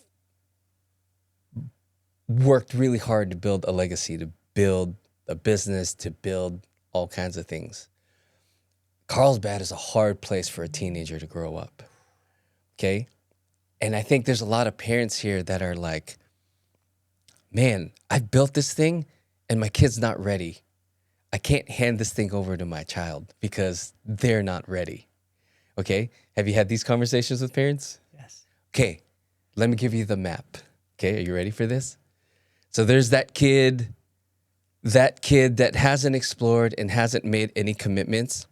worked really hard to build a legacy, to build a business, to build all kinds of things. Carlsbad is a hard place for a teenager to grow up, okay? And I think there's a lot of parents here that are like, man, I've built this thing and my kid's not ready. I can't hand this thing over to my child because they're not ready. Okay? Have you had these conversations with parents? Yes. Okay, let me give you the map. Okay, are you ready for this? So there's that kid that hasn't explored and hasn't made any commitments.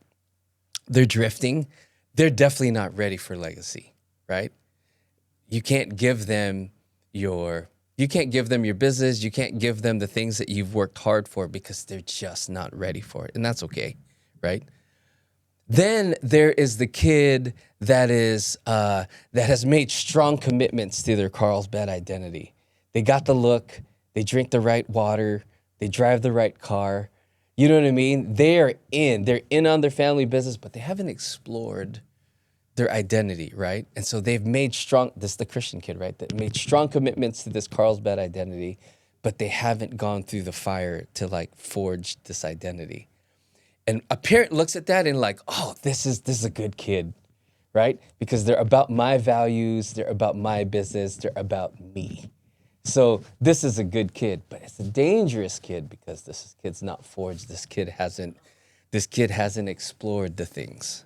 They're drifting. They're definitely not ready for legacy, right? You can't give them your business. You can't give them the things that you've worked hard for because they're just not ready for it. And that's okay, right? Then there is the kid that has made strong commitments to their Carlsbad identity. They got the look, they drink the right water, they drive the right car. You know what I mean? They're in on their family business, but they haven't explored their identity, right? And so they've made this is the Christian kid, right? That made strong commitments to this Carlsbad identity, but they haven't gone through the fire to like forge this identity. And a parent looks at that and like, oh, this is a good kid, right? Because they're about my values, they're about my business, they're about me. So this is a good kid, but it's a dangerous kid because this kid's not forged. This kid hasn't explored the things.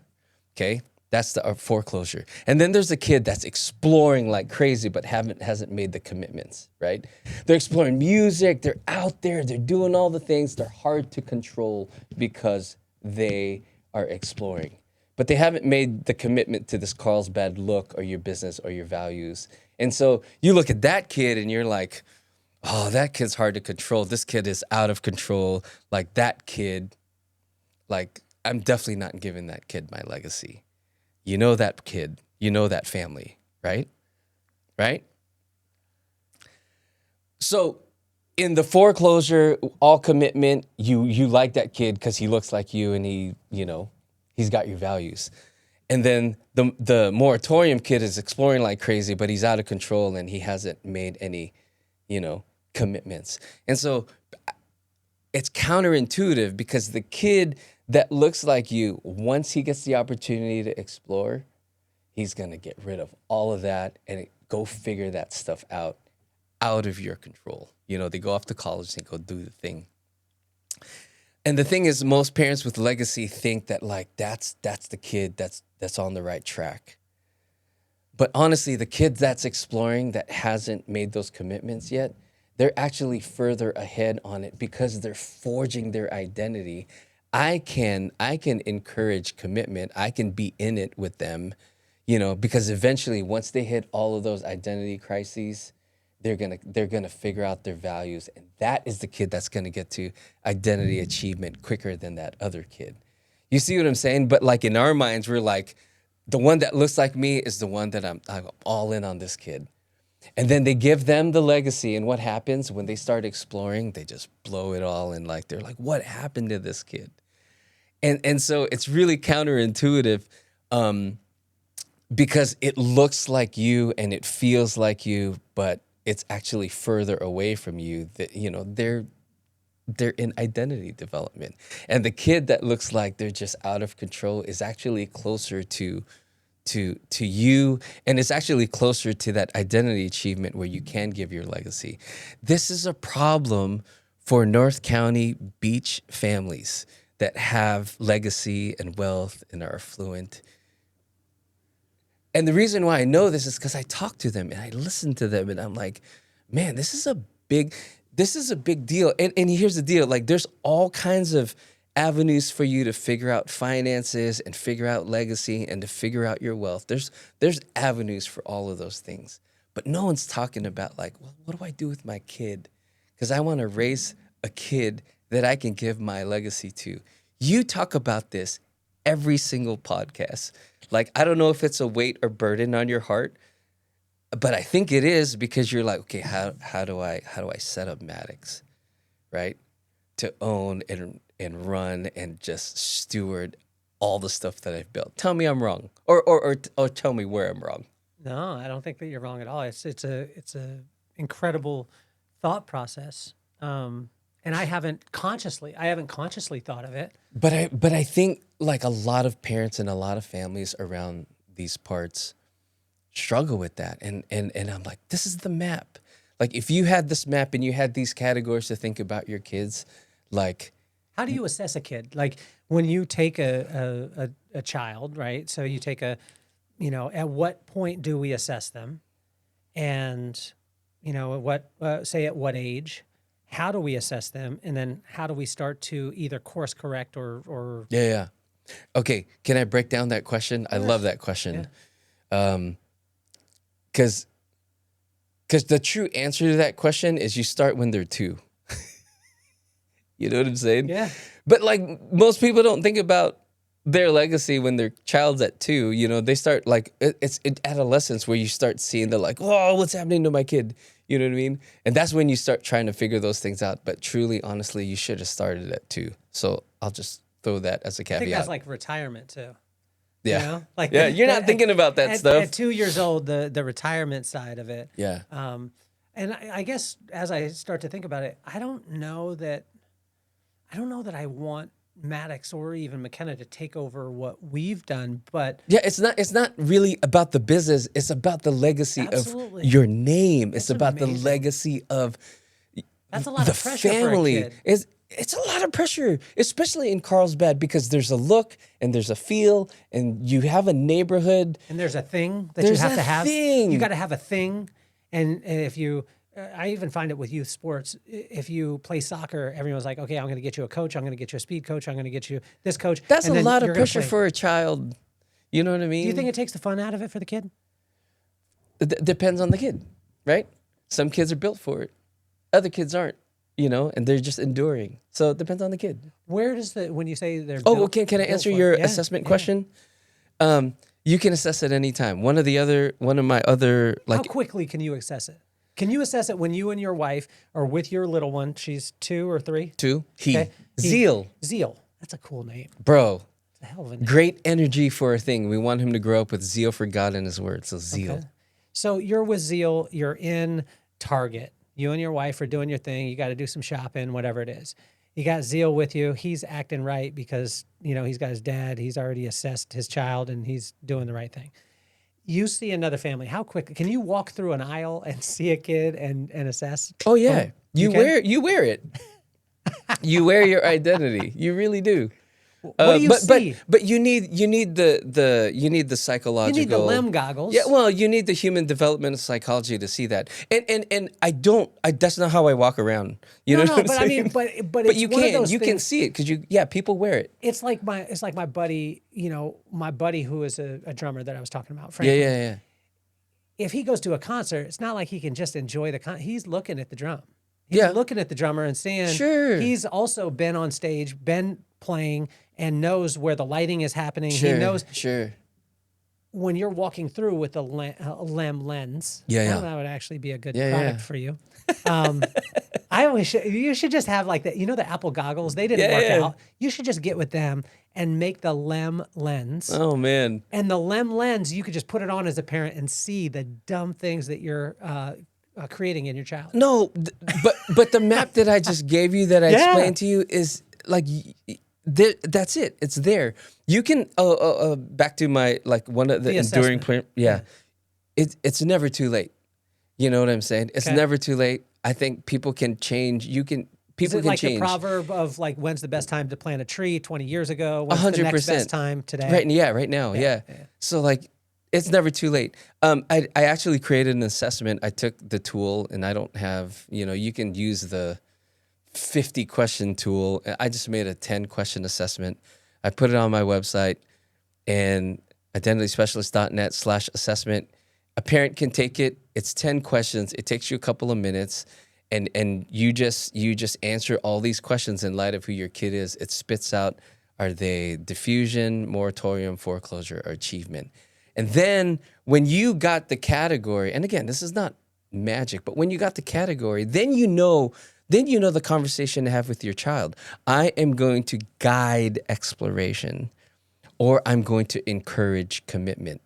Okay? That's the foreclosure. And then there's a kid that's exploring like crazy, but hasn't made the commitments, right? They're exploring music, they're out there, they're doing all the things. They're hard to control because they are exploring. But they haven't made the commitment to this Carlsbad look or your business or your values. And so you look at that kid and you're like, oh, that kid's hard to control. This kid is out of control. Like that kid, like I'm definitely not giving that kid my legacy. You know that kid, you know that family, right? Right? So in the foreclosure, all commitment, you like that kid because he looks like you and he's got your values. And then the moratorium kid is exploring like crazy, but he's out of control and he hasn't made any, commitments. And so it's counterintuitive because the kid that looks like you, once he gets the opportunity to explore, he's going to get rid of all of that and go figure that stuff out of your control. They go off to college and go do the thing. And the thing is, most parents with legacy think that like that's the kid that's on the right track. But honestly, the kid that's exploring that hasn't made those commitments yet, they're actually further ahead on it because they're forging their identity. I can encourage commitment. I can be in it with them, because eventually once they hit all of those identity crises, they're gonna figure out their values, and that is the kid that's gonna get to identity achievement quicker than that other kid. You see what I'm saying? But like in our minds, we're like, the one that looks like me is the one that I'm all in on this kid. And then they give them the legacy, and what happens when they start exploring? They just blow it all, and like they're like, what happened to this kid? And so it's really counterintuitive, because it looks like you and it feels like you, but it's actually further away from you. That, you know, they're in identity development, and the kid that looks like they're just out of control is actually closer to you, and it's actually closer to that identity achievement where you can give your legacy. This is a problem for North County beach families that have legacy and wealth and are affluent. And the reason why I know this is because I talk to them and I listen to them, and I'm like, man, this is a big deal. And here's the deal. Like, there's all kinds of avenues for you to figure out finances and figure out legacy and to figure out your wealth. There's avenues for all of those things. But no one's talking about, like, well, what do I do with my kid? Because I want to raise a kid that I can give my legacy to. You talk about this every single podcast. Like, I don't know if it's a weight or burden on your heart, but I think it is, because you're like, okay, how do I set up Maddox, right? To own and run and just steward all the stuff that I've built. Tell me I'm wrong, or tell me where I'm wrong. No, I don't think that you're wrong at all. It's a incredible thought process, and I haven't consciously thought of it. But I think, like, a lot of parents and a lot of families around these parts struggle with that, and I'm like, this is the map. Like, if you had this map and you had these categories to think about your kids, like, how do you assess a kid? Like, when you take a child, right? So you take at what point do we assess them? And, say at what age? How do we assess them? And then how do we start to either course correct or Yeah. Okay, can I break down that question? I love that question. Yeah. Because the true answer to that question is you start when they're 2. You know what I'm saying? Yeah. But, like, most people don't think about their legacy when their child's at 2. You know, they start, like, it's in adolescence where you start seeing the, like, oh, what's happening to my kid? You know what I mean? And that's when you start trying to figure those things out. But truly, honestly, you should have started at 2. So I'll just throw that as a caveat. I think that's like retirement too. Yeah. You know? Like, yeah, you're not thinking about that stuff. At 2 years old, the retirement side of it. Yeah. And I guess as I start to think about it, I don't know that I want Maddox or even McKenna to take over what we've done, but yeah, it's not really about the business. It's about the legacy Absolutely. of your name. It's about amazing. the legacy of that's a lot the of pressure family. for a kid. It's a lot of pressure, especially in Carlsbad, because there's a look and there's a feel, and you have a neighborhood. And there's a thing that There's you have a to have. thing. You got to have a thing. And if you, I even find it with youth sports. If you play soccer, everyone's like, okay, I'm going to get you a coach. I'm going to get you a speed coach. I'm going to get you this coach. That's and a then lot of you're gonna pressure play. for a child. You know what I mean? Do you think it takes the fun out of it for the kid? It depends on the kid, right? Some kids are built for it. Other kids aren't, and they're just enduring. So it depends on the kid. Where does when you say they're Oh, built, can I built answer for your it? Yeah, assessment yeah. question? You can assess it anytime. One of my other, How like, quickly can you assess it? Can you assess it when you and your wife are with your little one? She's 2 or 3? 2, Okay. Zeal, Zeal. That's a cool name. bro. It's a hell of a name. Great energy for a thing. We want him to grow up with zeal for God and His Word. So zeal. Okay. So you're with Zeal. You're in Target. You and your wife are doing your thing. You got to do some shopping, whatever it is. You got Zeal with you. He's acting right because, he's got his dad. He's already assessed his child and he's doing the right thing. You see another family. How quick can you walk through an aisle and see a kid and assess? Oh yeah, you can? wear it. You wear your identity. You really do. What do you see? But you need the psychological. You need the Lem goggles. Yeah, well, you need the human developmental psychology to see that. And that's not how I walk around. You know what I'm but saying? I mean, but But it's you one of can those can things- see it because people wear it. It's like my buddy, my buddy who is a drummer that I was talking about, Yeah, Frank. yeah. If he goes to a concert, it's not like he can just enjoy the concert. He's looking at the drum. He's Yeah. looking at the drummer and seeing. Sure. He's also been on stage, been playing, and knows where the lighting is happening. Sure, He knows. Sure. when you're walking through with a Lem lens, that would actually be a good product for you. I always you should just have like that. You know, the Apple goggles, they didn't work out. You should just get with them and make the Lem lens. Oh man. And the Lem lens, you could just put it on as a parent and see the dumb things that you're creating in your child. No, but the map that I just gave you that I explained to you is like that's it. It's there. You can back to my like one of the enduring point. Yeah. It's never too late. You know what I'm saying? It's never too late. I think people can change. People can like change. The proverb of like, when's the best time to plant a tree 20 years ago? When's 100%. The next best time today? Right now. Yeah. So like, it's never too late. I actually created an assessment. I took the tool and I don't have, you can use the 50 question tool. I just made a 10 question assessment. I put it on my website and identityspecialist.net/assessment. A parent can take it. It's 10 questions. It takes you a couple of minutes. And you just answer all these questions in light of who your kid is. It spits out, are they diffusion, moratorium, foreclosure, or achievement? And then when you got the category, and again, this is not magic, but when you got the category, then you know the conversation to have with your child. I am going to guide exploration, or I'm going to encourage commitment.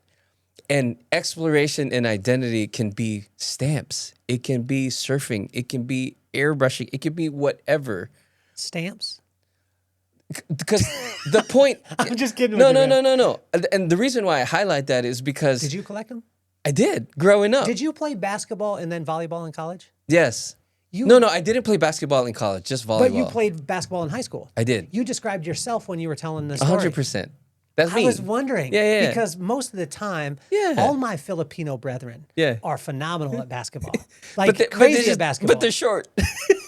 And exploration and identity can be stamps. It can be surfing. It can be airbrushing. It can be whatever. Stamps? Because the point... I'm just kidding. No. And the reason why I highlight that is because... Did you collect them? I did, growing up. Did you play basketball and then volleyball in college? Yes. No, I didn't play basketball in college, just volleyball. But you played basketball in high school. I did. You described yourself when you were telling the story. 100%. That's me. I was wondering. Yeah. Because most of the time, all my Filipino brethren are phenomenal at basketball. Like crazy at basketball. But they're short.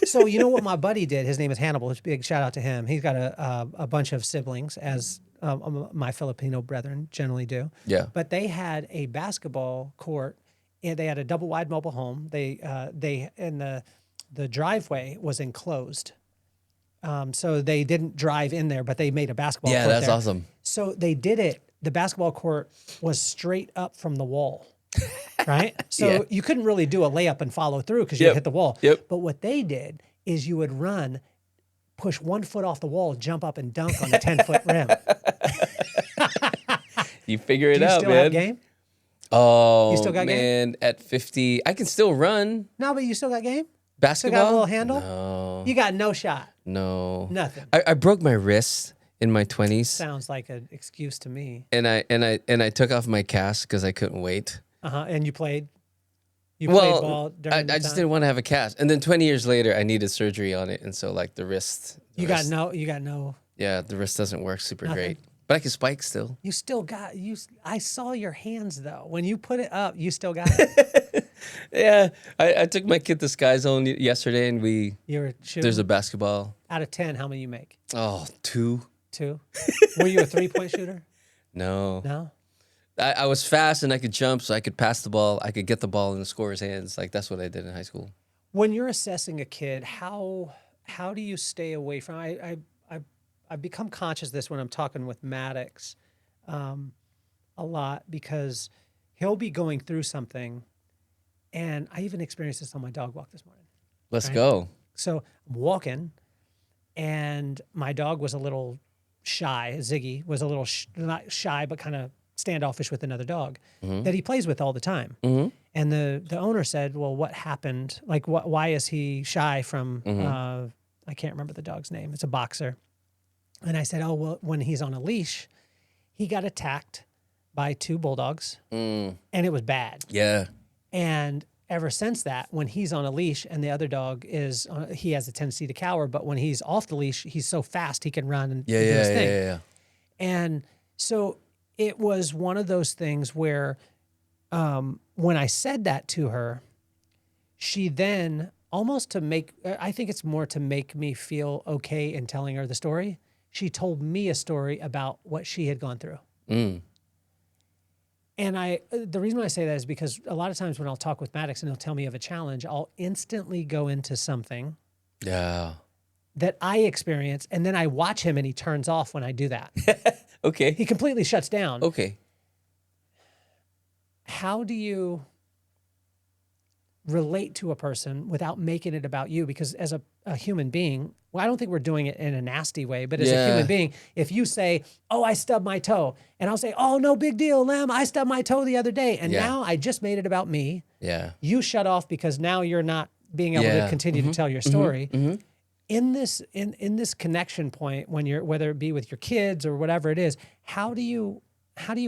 So you know what my buddy did? His name is Hannibal. It's a big shout out to him. He's got a bunch of siblings, as my Filipino brethren generally do. Yeah. But they had a basketball court, and they had a double wide mobile home. The driveway was enclosed. So they didn't drive in there, but they made a basketball court that's there. awesome. So they did it. The basketball court was straight up from the wall, right? So you couldn't really do a layup and follow through because you hit the wall. Yep. But what they did is you would run, push 1 foot off the wall, jump up and dunk on the 10-foot rim. You figure it out, man. Do you still have game? Oh, you still got game? At 50, I can still run. No, but you still got game? Basketball? Still got a little handle? No. You got no shot? No. Nothing. I broke my wrist in my 20s. Sounds like an excuse to me. And I took off my cast because I couldn't wait. And you played? You played ball during the I just time? didn't want to have a cast. And then 20 years later, I needed surgery on it. And so like the wrist. You got no. Yeah, the wrist doesn't work super Nothing. great. But I can spike still. You still got you. I saw your hands though. When you put it up, you still got it. Yeah, I took my kid to Sky Zone yesterday, and You were shooting. there's a basketball. Out of 10, how many you make? Oh, 2. 2. Were you a 3-point shooter? No. No. I was fast and I could jump, so I could pass the ball. I could get the ball in the scorer's hands. Like that's what I did in high school. When you're assessing a kid, how do you stay away from? I've become conscious of this when I'm talking with Maddox a lot because he'll be going through something, and I even experienced this on my dog walk this morning. Let's go. So I'm walking, and my dog was a little shy. Ziggy was a little not shy, but kind of standoffish with another dog that he plays with all the time. Mm-hmm. And the owner said, "Well, what happened? Like, why is he shy from?" I can't remember the dog's name. It's a boxer. And I said, "Oh, well, when he's on a leash, he got attacked by 2 bulldogs, and it was bad. Yeah. And ever since that, when he's on a leash and the other dog is, he has a tendency to cower, but when he's off the leash, he's so fast he can run and do his thing. Yeah. And so it was one of those things where when I said that to her, she then almost I think it's more to make me feel okay in telling her the story. She told me a story about what she had gone through. And the reason why I say that is because a lot of times when I'll talk with Maddox and he'll tell me of a challenge, I'll instantly go into something that I experience, and then I watch him and he turns off when I do that. Okay. He completely shuts down. Okay. how do you relate to a person without making it about you? Because as a human being, well, I don't think we're doing it in a nasty way, but as a human being, if you say, oh, I stubbed my toe, and I'll say, oh, no big deal, Lem, I stubbed my toe the other day, and now I just made it about me. Yeah. You shut off because now you're not being able to continue to tell your story. In this connection point, when you're, whether it be with your kids or whatever it is, how do you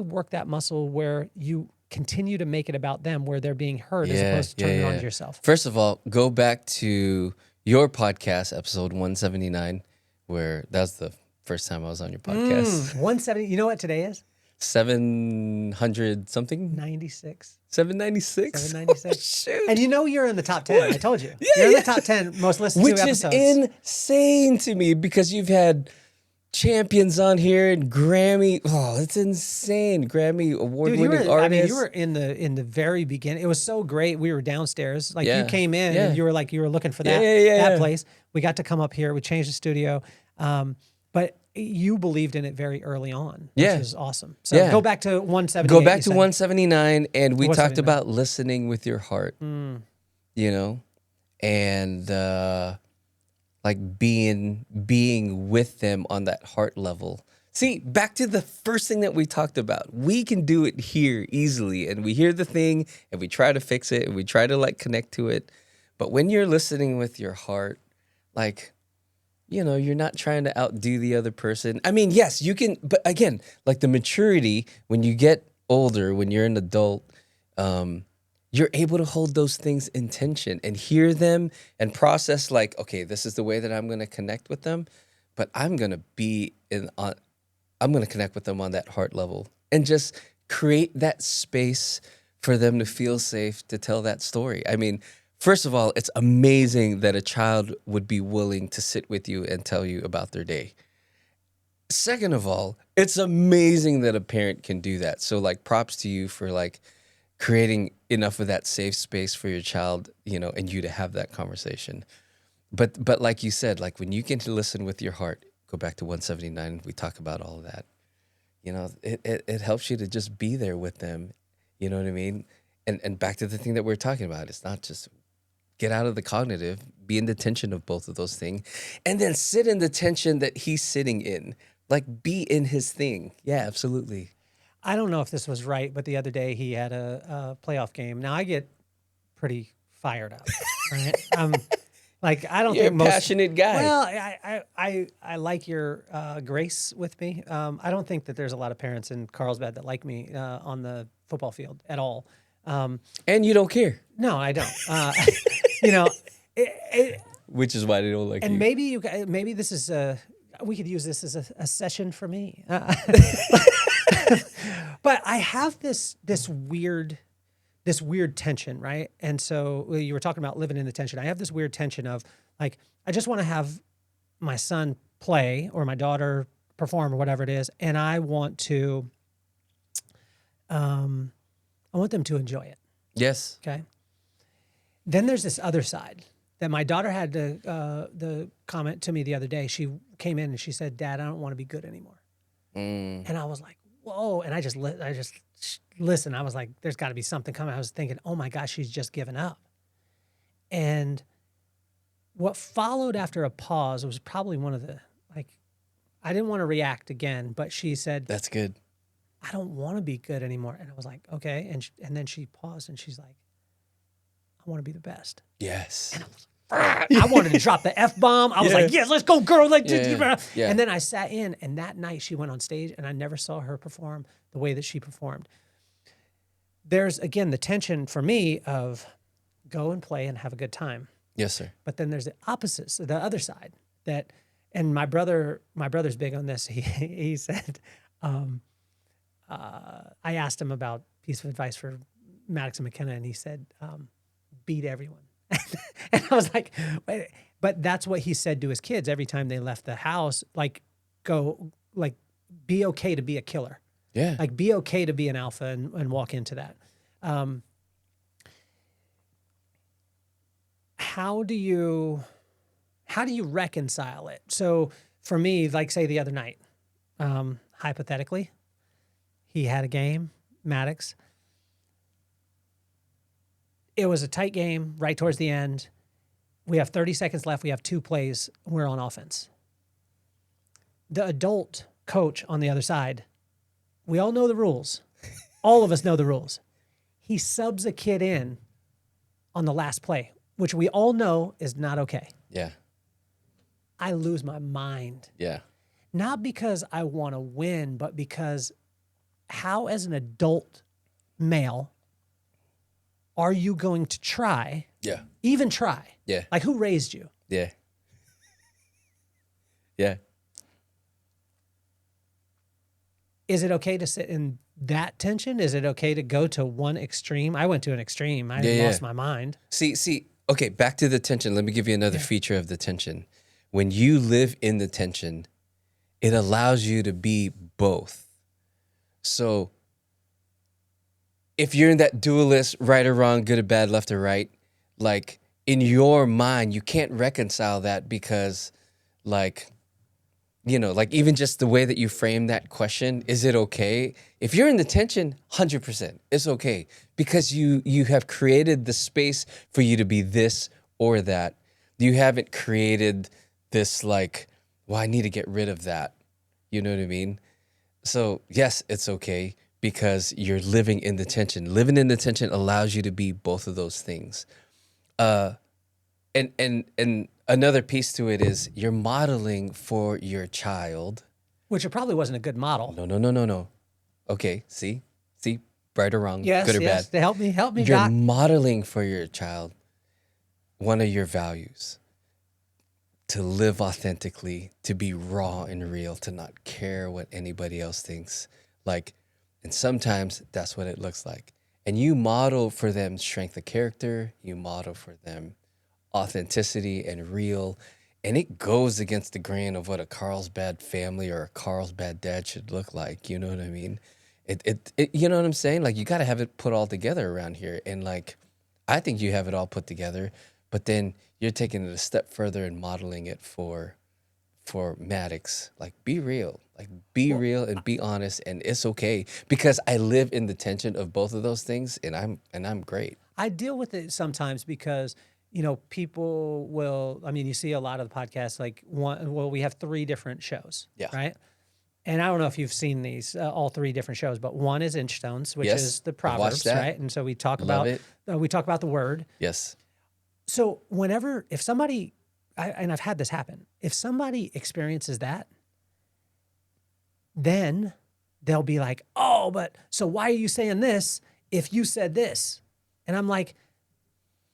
work that muscle where you continue to make it about them, where they're being heard as opposed to turning it on to yourself? First of all, go back to your podcast, episode 179, where that's the first time I was on your podcast. 170. You know what today is? 700 something? 96. 796? 796. Shoot. And you know you're in the top 10. I told you. You're in the top 10 most listened to Which is episodes. insane to me because you've had champions on here and Grammy. Oh, it's insane. Grammy award-winning artists. I mean, you were in the very beginning. It was so great. We were downstairs. Like you came in and you were looking for that place. We got to come up here. We changed the studio. But you believed in it very early on, which is awesome. So go back to 178. Go back to 179, and we talked about listening with your heart, you know, and like being with them on that heart level. See, back to the first thing that we talked about. We can do it here easily, and we hear the thing, and we try to fix it, and we try to like connect to it. But when you're listening with your heart, like, you know, you're not trying to outdo the other person. I mean, yes, you can, but again, like the maturity, when you get older, when you're an adult, you're able to hold those things in tension and hear them and process like, okay, this is the way that I'm going to connect with them, but I'm going to connect with them on that heart level and just create that space for them to feel safe to tell that story. I mean, first of all, it's amazing that a child would be willing to sit with you and tell you about their day. Second of all, it's amazing that a parent can do that. So like props to you for like creating enough of that safe space for your child, you know, and you to have that conversation. But like you said, like when you can listen with your heart, go back to 179, we talk about all of that. You know, it helps you to just be there with them. You know what I mean? And back to the thing that we're talking about. It's not just get out of the cognitive, be in the tension of both of those things, and then sit in the tension that he's sitting in. Like, be in his thing. Yeah, absolutely. I don't know if this was right, but the other day he had a playoff game. Now, I get pretty fired up, right? Like, I don't You're think a most... passionate guy. Well, I like your grace with me. I don't think that there's a lot of parents in Carlsbad that like me on the football field at all. And you don't care. No, I don't. You know, Which is why they don't like and you. maybe this is we could use this as a session for me. But I have this weird tension, right? And so you were talking about living in the tension. I have this weird tension of like, I just want to have my son play or my daughter perform or whatever it is, and I want to, I want them to enjoy it. Yes. Okay. Then there's this other side that my daughter had the comment to me the other day. She came in and she said, "Dad, I don't want to be good anymore." And I was like, "Whoa!" And I just listened. I was like, "There's got to be something coming." I was thinking, "Oh my gosh, she's just given up." And what followed after a pause was probably one of the I didn't want to react again, but she said, That's good. "I don't want to be good anymore." And I was like, "Okay." And then she paused and she's like, "I want to be the best." Yes. I wanted to drop the F-bomb. I was like, "Yes, let's go, girl." Like, Yeah. And then I sat in, and that night she went on stage, and I never saw her perform the way that she performed. There's, again, the tension for me of go and play and have a good time. Yes, sir. But then there's the opposite, so the other side that, and my brother's big on this. He said, I asked him about a piece of advice for Maddox and McKenna, and he said, beat everyone. And I was like, wait. But that's what he said to his kids every time they left the house, like, be okay to be a killer. Yeah. Like, be okay to be an alpha and walk into that. How do you reconcile it? So for me, like, say the other night, hypothetically, he had a game, Maddox. it was a tight game right towards the end. We have 30 seconds left. We have 2 plays. We're on offense. The adult coach on the other side, we all know the rules. All of us know the rules. He subs a kid in on the last play, which we all know is not okay. Yeah. I lose my mind. Yeah. Not because I want to win, but because how, as an adult male, are you going to try? Yeah. Even try. Yeah. Like, who raised you? Yeah. Yeah. Is it okay to sit in that tension? Is it okay to go to one extreme? I went to an extreme. I lost my mind. See, okay, back to the tension. Let me give you another feature of the tension. When you live in the tension, it allows you to be both. So if you're in that dualist, right or wrong, good or bad, left or right, like in your mind, you can't reconcile that because like, you know, like even just the way that you frame that question, is it okay? If you're in the tension, 100%, it's okay because you have created the space for you to be this or that. You haven't created this like, well, I need to get rid of that. You know what I mean? So yes, it's okay because you're living in the tension. Living in the tension allows you to be both of those things. And another piece to it is you're modeling for your child. Which it probably wasn't a good model. No. Okay, see, right or wrong, good or bad. Help me, You're Doc. modeling for your child one of your values. To live authentically, to be raw and real, to not care what anybody else thinks. Like, and sometimes that's what it looks like. And you model for them strength of character, you model for them authenticity and real. And it goes against the grain of what a Carlsbad family or a Carlsbad dad should look like. You know what I mean? It you know what I'm saying? Like, you got to have it put all together around here. And like, I think you have it all put together, but then you're taking it a step further and modeling it for Maddox. Like, be real. Like, be real and be honest, and it's okay because I live in the tension of both of those things, and I'm great. I deal with it sometimes because, you know, people will, I mean, you see a lot of the podcasts, like we have 3 different shows, right? And I don't know if you've seen these, all 3 different shows, but one is Inchstones, which is the Proverbs, right? And so we talk about the word. Yes. So if somebody, and I've had this happen, if somebody experiences that, then they'll be like, oh, but so why are you saying this if you said this? And I'm like,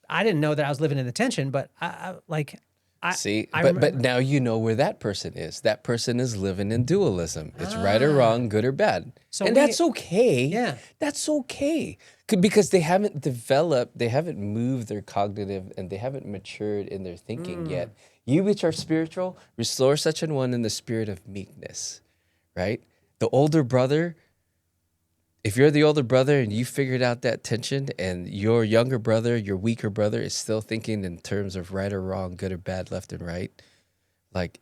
I didn't know that I was living in the tension, but but now you know where that person is. That person is living in dualism. It's right or wrong, good or bad. And that's okay. Yeah. That's okay. Because they haven't developed, they haven't moved their cognitive, and they haven't matured in their thinking yet. You which are spiritual, restore such an one in the spirit of meekness, right? The older brother, if you're the older brother and you figured out that tension and your younger brother, your weaker brother is still thinking in terms of right or wrong, good or bad, left and right, like,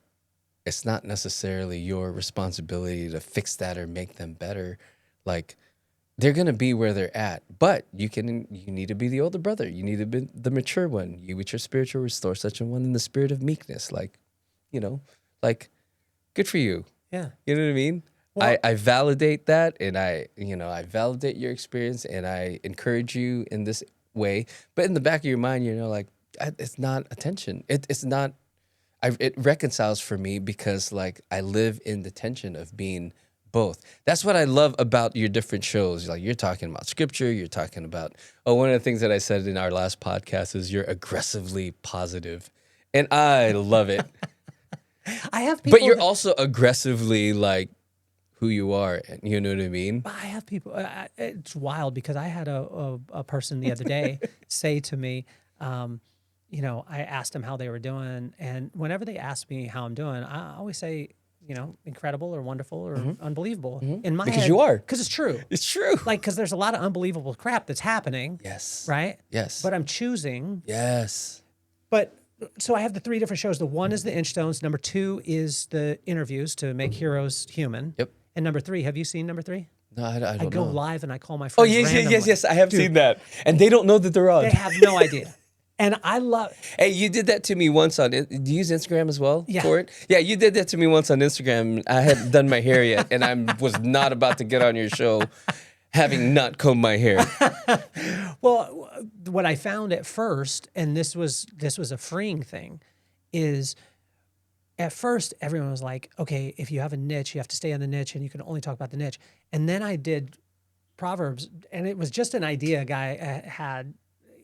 it's not necessarily your responsibility to fix that or make them better. Like, they're going to be where they're at, but you need to be the older brother. You need to be the mature one. You which are spiritual, restore such a one in the spirit of meekness. Like, you know, like, good for you. Yeah. You know what I mean? Well, I validate that, and I validate your experience, and I encourage you in this way. But in the back of your mind, you know, like, it's not attention. It's not. It reconciles for me because, like, I live in the tension of being both. That's what I love about your different shows. Like, you're talking about scripture. You're talking about one of the things that I said in our last podcast is you're aggressively positive, and I love it. I have people, but you're also aggressively like who you are, you know what I mean? I have people, it's wild because I had a person the other day say to me, you know, I asked them how they were doing, and whenever they ask me how I'm doing, I always say, you know, incredible or wonderful or unbelievable. In my because head, you are. Because it's true. It's true. Like, because there's a lot of unbelievable crap that's happening. Yes. Right? Yes. But I'm choosing. Yes. But so I have the 3 different shows. The 1 is the Inchstones. Number 2 is the interviews to make heroes human. Yep. And number 3, have you seen number 3? No, I I don't go know. live and I call my Oh, friends yes, randomly. yes. I have Dude, seen that. And they don't know that they're on. They have no idea. And I love, Hey, you did that to me once on. Do you use Instagram as well Yeah. for it? Yeah, you did that to me once on Instagram. I hadn't done my hair yet, and I was not about to get on your show, having not combed my hair. well, what I found at first, and this was a freeing thing, is at first everyone was like, okay, if you have a niche, you have to stay on the niche and you can only talk about the niche. And then I did Proverbs, and it was just an idea a guy had.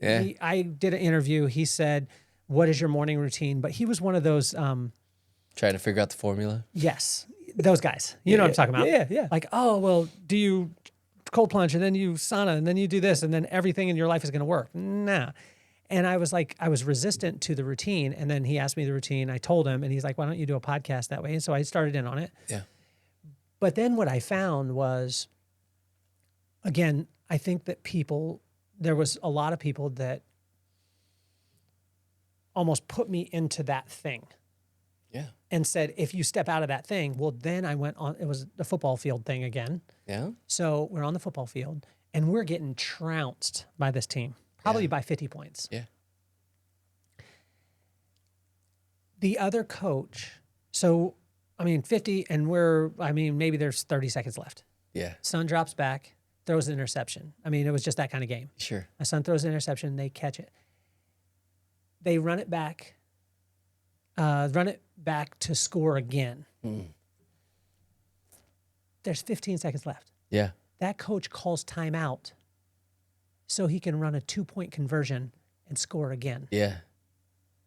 Yeah. I did an interview. He said, what is your morning routine? But he was one of those, Trying to figure out the formula. yes, those guys. You know what I'm talking about? Yeah. Like, oh, well, do you cold plunge and then you sauna and then you do this and then everything in your life is going to work? Nah. And I was like, I was resistant to the routine. And then he asked me the routine. I told him, and he's like, why don't you do a podcast that way? And so I started in on it. Yeah. But then what I found was, again, I think that there was a lot of people that almost put me into that thing Yeah. and said, if you step out of that thing, well, then I went on, it was the football field thing again. Yeah. So we're on the football field and we're getting trounced by this team, probably by 50 points. Yeah. The other coach, 50, and maybe there's 30 seconds left. Yeah. Son drops back, throws an interception. I mean, it was just that kind of game. Sure. My son throws an interception, they catch it. They run it back to score again. There's 15 seconds left. Yeah. That coach calls timeout so he can run a 2-point conversion and score again. Yeah.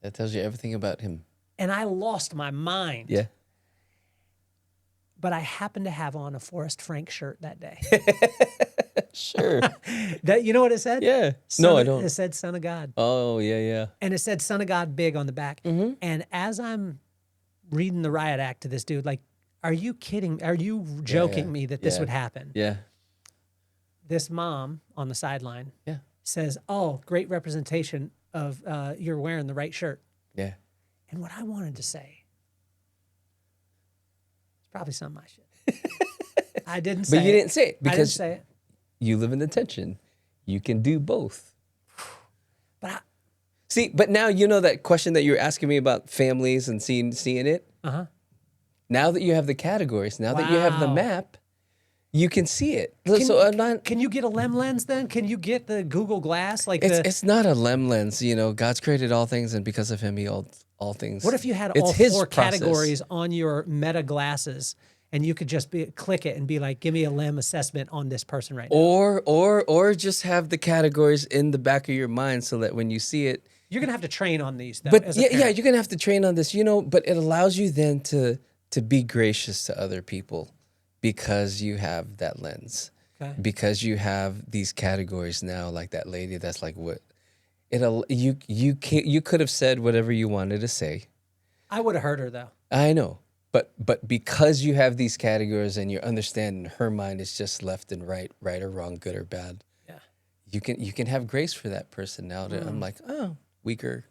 That tells you everything about him. And I lost my mind. Yeah. But I happened to have on a Forrest Frank shirt that day. Sure. You know what it said? Yeah. No, I don't. It said Son of God. Oh, yeah. And it said Son of God big on the back. Mm-hmm. And as I'm reading the riot act to this dude, like, are you kidding? Are you joking me that this would happen? Yeah. This mom on the sideline Yeah. says, oh, great representation of you're wearing the right shirt. Yeah. And what I wanted to say, it's probably something I should. I didn't say it. But you didn't say it I didn't because say it. you live in the tension. You can do both. But See, but now you know that question that you were asking me about families and seeing it. Uh-huh. Now that you have the categories, now that you have the Wow. map, you can see it. Can you get a Lem lens then? Can you get the Google Glass? Like It's not a Lem lens. You know, God's created all things, and because of Him, He all things. what if you had It's all His 4 process. categories on your Meta glasses, and you could just click it and be like, give me a Lem assessment on this person right now? Or just have the categories in the back of your mind so that when you see it. You're gonna have to train on these, though. But as a yeah, parent. you're gonna have to train on this, but it allows you then to be gracious to other people because you have that lens. Okay. Because you have these categories now, like that lady that's like what you could have said whatever you wanted to say. I would have heard her though. I know. But because you have these categories and you're understanding her mind is just left and right or wrong, good or bad. Yeah. You can have grace for that person now. I'm like, oh, weaker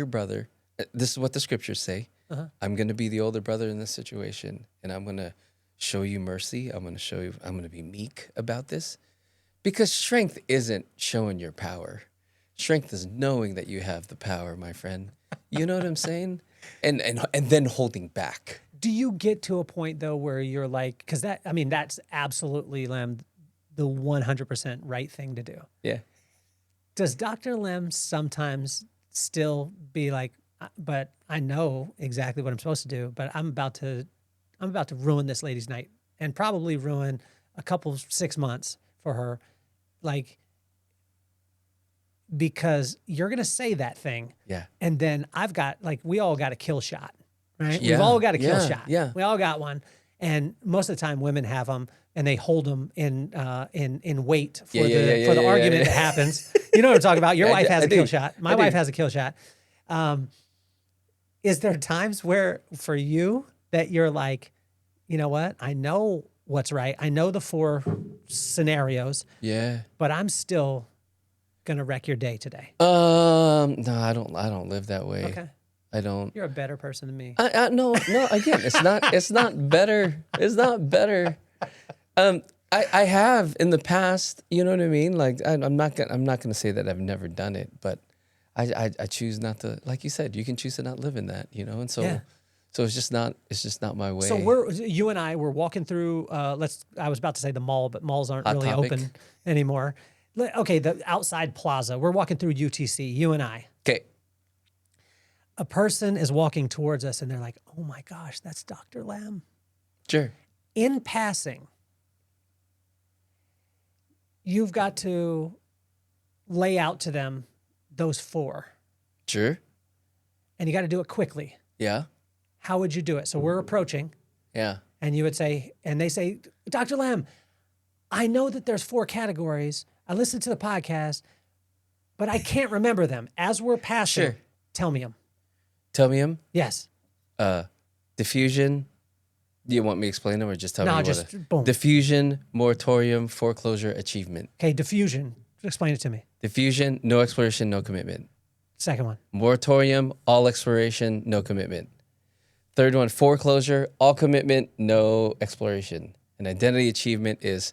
brother. This is what the scriptures say. Uh-huh. I'm going to be the older brother in this situation, and I'm going to show you mercy. I'm going to be meek about this, because strength isn't showing your power. Strength is knowing that you have the power, my friend. You know what I'm saying? And then holding back. Do you get to a point though where you're like, because that's absolutely, Lem, the 100% right thing to do. Yeah. Does Dr. Lem sometimes still be like, but I know exactly what I'm supposed to do, but I'm about to ruin this lady's night and probably ruin a couple 6 months for her, like, because you're gonna say that thing, Yeah. and then we all got a kill shot, right? Yeah, We've all got a kill yeah, shot. yeah. We all got one, and most of the time women have them, and they hold them in wait for the argument that happens. You know what I'm talking about? Your wife has I a kill do. shot. I My do. wife has a kill shot. Is there times where for you that you're like, you know what? I know what's right. I know the 4 scenarios, Yeah. but I'm still gonna wreck your day today. No, I don't live that way. Okay. I don't. You're a better person than me. No. Again, it's not better. It's not better. I have in the past, you know what I mean? Like I'm not gonna say that I've never done it, but I choose not to. Like you said, you can choose to not live in that, you know. And so Yeah. so it's just not my way. So you and I were walking through. I was about to say the mall, but malls aren't Hot really topic. open anymore. Okay, the outside plaza. We're walking through UTC. You and I. Okay. A person is walking towards us, and they're like, "Oh my gosh, that's Dr. Lem." Sure. In passing, you've got to lay out to them those 4, Sure. and you got to do it quickly. Yeah. How would you do it? So we're approaching, Yeah. and you would say, and they say, Dr. Lem, I know that there's 4 categories. I listened to the podcast, but I can't remember them. As we're passing, Sure. tell me them. Tell me him. Yes. Diffusion. Do you want me to explain them or just tell me No, what just boom. diffusion, moratorium, foreclosure, achievement. Okay, diffusion. Explain it to me. Diffusion, no exploration, no commitment. Second one. Moratorium, all exploration, no commitment. Third one, foreclosure, all commitment, no exploration. And identity achievement is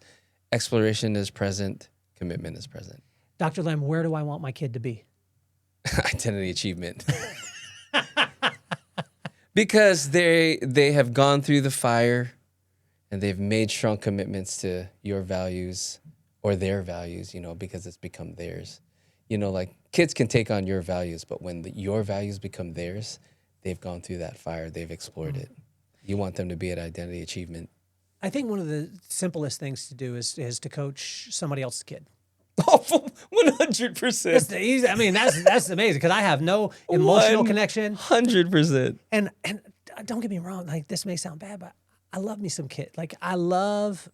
exploration is present, commitment is present. Dr. Lem, where do I want my kid to be? Identity achievement. Because they have gone through the fire and they've made strong commitments to your values or their values, you know, because it's become theirs. You know, like kids can take on your values, but when your values become theirs, they've gone through that fire, they've explored it. You want them to be at identity achievement. I think one of the simplest things to do is to coach somebody else's kid. Oh, 100%. I mean, that's amazing because I have no emotional connection. 100%. And don't get me wrong, like this may sound bad, but I love me some kid. Like I love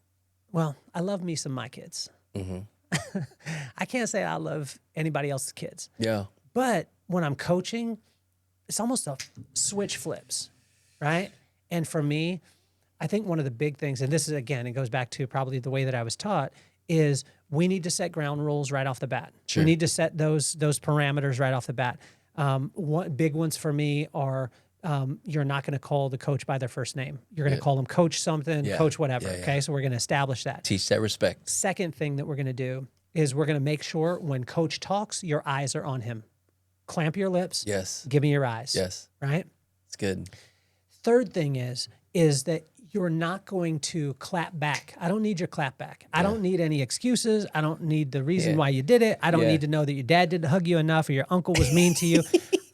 me some my kids. Mm-hmm. I can't say I love anybody else's kids, Yeah. but when I'm coaching, it's almost a switch flips, right? And for me, I think one of the big things, and this is again, it goes back to probably the way that I was taught, is we need to set ground rules right off the bat. Sure. We need to set those parameters right off the bat. Big ones for me are you're not going to call the coach by their first name. You're going to call them coach something, Yeah. coach whatever. Yeah, yeah. Okay, so we're going to establish that. Teach that respect. Second thing that we're going to do is we're going to make sure when coach talks, your eyes are on him. Clamp your lips. Yes. Give me your eyes. Yes. Right? It's good. Third thing is that you're not going to clap back. I don't need your clap back. I don't need any excuses. I don't need the reason why you did it. I don't need to know that your dad didn't hug you enough or your uncle was mean to you.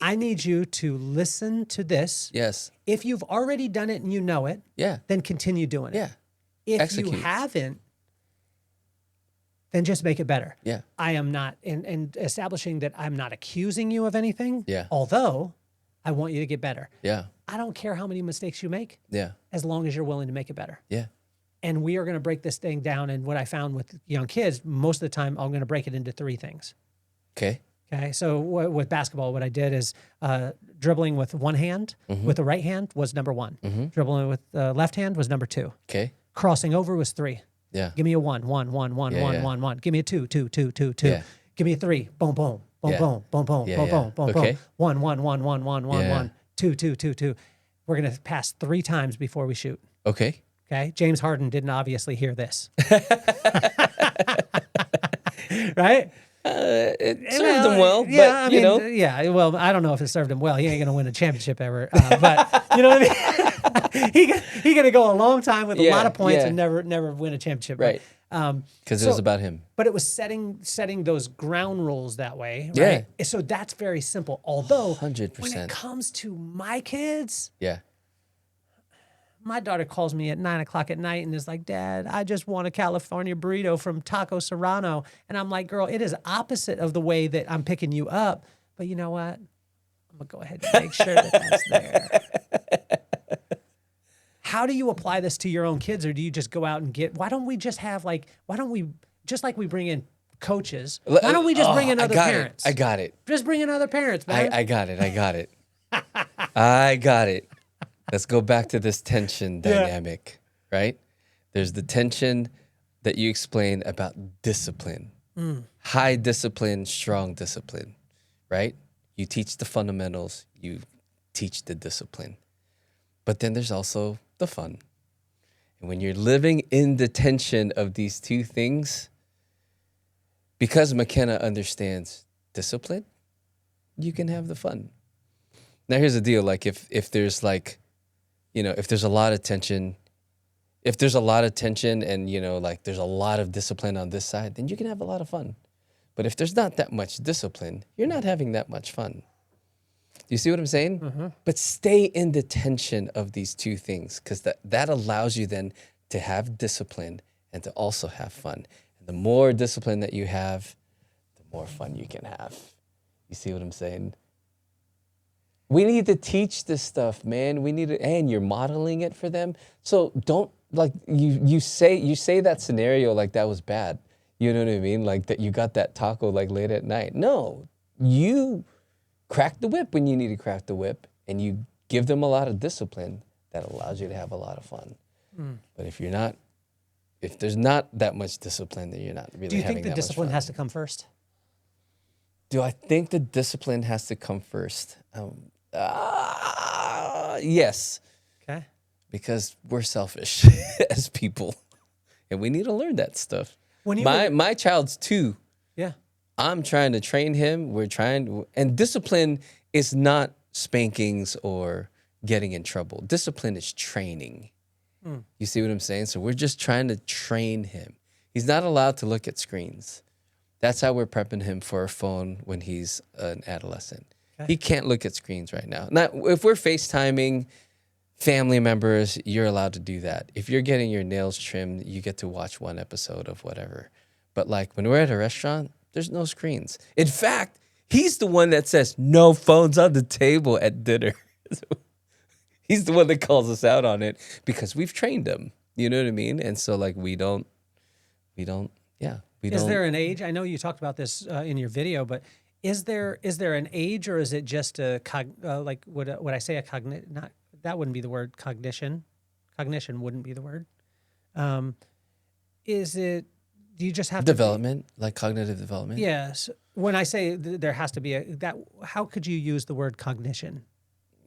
I need you to listen to this. Yes. If you've already done it and you know it, Yeah. then continue doing it. Yeah. If Execute. you haven't, then just make it better. Yeah. I am not, and establishing that I'm not accusing you of anything. Yeah. Although I want you to get better. Yeah. I don't care how many mistakes you make, Yeah. as long as you're willing to make it better. Yeah. And we are going to break this thing down. And what I found with young kids, most of the time, I'm going to break it into 3 things. Okay. Okay. So with basketball, what I did is dribbling with one hand, with the right hand was number 1. Dribbling with the left hand was number 2. Okay. Crossing over was 3. Yeah. Give me a 1, 1, 1, 1, Yeah, 1, yeah. 1, 1. Give me a 2, 2, 2, 2, 2. Yeah. Give me a 3. Boom, boom, boom, Yeah. boom, boom, boom, Yeah, boom, yeah. boom, boom, Okay. boom. 1, 1, 1, 1, 1, 1, Yeah. 1. 2, 2, 2, 2. We're going to pass 3 times before we shoot. Okay. Okay. James Harden didn't obviously hear this. Right? It served him well, Yeah, but, you know. yeah. Well, I don't know if it served him well. He ain't gonna win a championship ever. But you know what I mean? he gonna go a long time with a Yeah, lot of points yeah. and never win a championship. Right. But, Because it was about him. but it was setting those ground rules that way. Yeah. Right? So that's very simple. Although 100%. when it comes to my kids, Yeah. my daughter calls me at 9:00 at night and is like, "Dad, I just want a California burrito from Taco Serrano." And I'm like, "Girl, it is opposite of the way that I'm picking you up. But you know what? I'm gonna go ahead and make sure that that's there." How do you apply this to your own kids, or do you just go out and get? Why don't we just have like? Why don't we just like we bring in coaches? Why don't we just bring in other parents? I got it. Just bring in other parents, man. I got it. I got it. I got it. Let's go back to this tension dynamic, right? There's the tension that you explained about discipline. High discipline, strong discipline, right? You teach the fundamentals, you teach the discipline. But then there's also the fun. And when you're living in the tension of these two things, because McKenna understands discipline, you can have the fun. Now, here's the deal. Like if there's like, if there's a lot of tension, and, like there's a lot of discipline on this side, then you can have a lot of fun. But if there's not that much discipline, you're not having that much fun. You see what I'm saying? Mm-hmm. But stay in the tension of these two things, because that allows you then to have discipline and to also have fun. And the more discipline that you have, the more fun you can have. You see what I'm saying? We need to teach this stuff, man. And you're modeling it for them. So don't, like, you say that scenario like that was bad. You know what I mean? Like that you got that taco like late at night. No, you crack the whip when you need to crack the whip, and you give them a lot of discipline that allows you to have a lot of fun. But if there's not that much discipline, then you're not really having that much fun. Do you think the discipline has to come first? Do I think the discipline has to come first? Yes. Okay. Because we're selfish as people, and we need to learn that stuff. My child's 2. Yeah. I'm trying to train him. And discipline is not spankings or getting in trouble. Discipline is training. You see what I'm saying? So we're just trying to train him. He's not allowed to look at screens. That's how we're prepping him for a phone when he's an adolescent. Okay. He can't look at screens right now. Now, if we're FaceTiming family members, you're allowed to do that. If you're getting your nails trimmed, you get to watch one episode of whatever. But like when we're at a restaurant, there's no screens. In fact, he's the one that says no phones on the table at dinner. He's the one that calls us out on it because we've trained him. You know what I mean? And so like we don't. Is there an age? I know you talked about this in your video, but is there an age, or is it just a like would I say a cognition? Not that wouldn't be the word. Cognition wouldn't be the word. Is it? Do you just have development, like cognitive development? Yes. When I say there has to be how could you use the word cognition?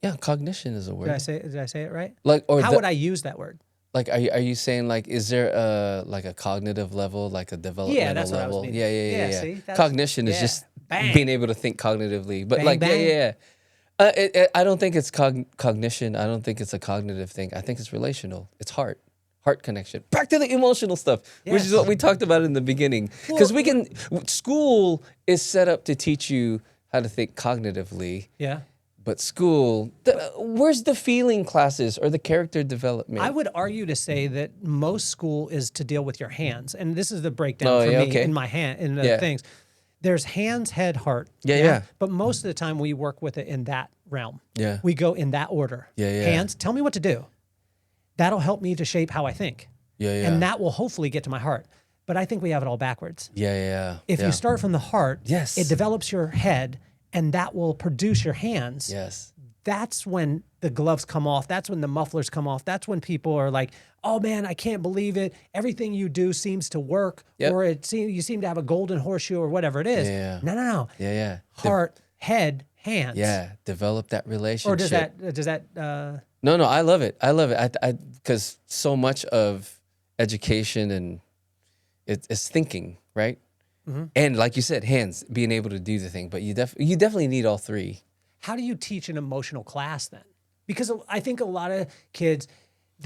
Yeah, cognition is a word. Did I say it right? Like, or how would I use that word? Like, are you saying like, is there a cognitive level, like a developmental that's level? What I was meaning. Yeah. See, cognition is just being able to think cognitively, but bang. I don't think it's cognition. I don't think it's a cognitive thing. I think it's relational. It's heart connection. Back to the emotional stuff, which is what we talked about in the beginning. Because school is set up to teach you how to think cognitively. Yeah. But school, where's the feeling classes or the character development? I would argue to say that most school is to deal with your hands, and this is the breakdown for me in my hand in the things. There's hands, head, heart. Yeah. But most of the time we work with it in that realm. Yeah. We go in that order. Yeah. Hands, tell me what to do. That'll help me to shape how I think. Yeah. And that will hopefully get to my heart. But I think we have it all backwards. Yeah. If you start from the heart, it develops your head, and that will produce your hands. Yes. That's when the gloves come off. That's when the mufflers come off. That's when people are like, oh man, I can't believe it. Everything you do seems to work, or you seem to have a golden horseshoe or whatever it is. Yeah. No. Yeah. Heart, head, hands. Yeah. Develop that relationship. Or does that No, I love it. Because so much of education and it's thinking, right? Mm-hmm. And like you said, hands, being able to do the thing, but you definitely need all 3. How do you teach an emotional class then? Because I think a lot of kids,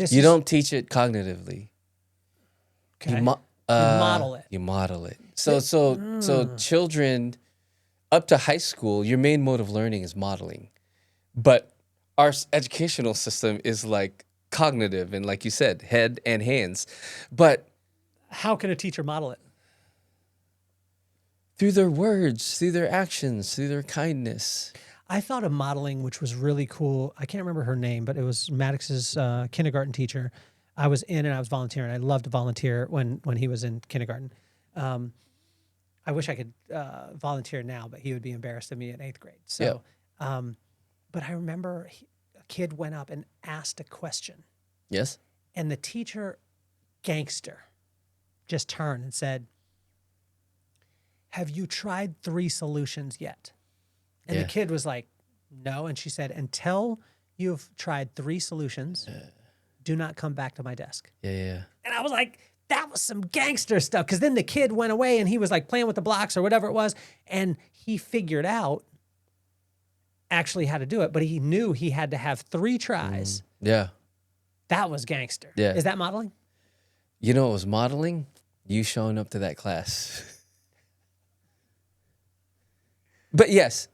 you don't teach it cognitively. Okay. You model it. You model it. So children up to high school, your main mode of learning is modeling, but our educational system is like cognitive and, like you said, head and hands. But how can a teacher model it? Through their words, through their actions, through their kindness. I thought of modeling, which was really cool. I can't remember her name, but it was Maddox's kindergarten teacher. I was in and I was volunteering. I loved to volunteer when he was in kindergarten. I wish I could volunteer now, but he would be embarrassed of me in 8th grade. So, but I remember a kid went up and asked a question. Yes. And the teacher, gangster, just turned and said, have you tried 3 solutions yet? And the kid was like, no. And she said, until you've tried 3 solutions, do not come back to my desk. Yeah. And I was like, that was some gangster stuff. Because then the kid went away and he was like playing with the blocks or whatever it was. And he figured out actually how to do it. But he knew he had to have 3 tries. Yeah. That was gangster. Yeah. Is that modeling? You know what was modeling? You showing up to that class. But yes,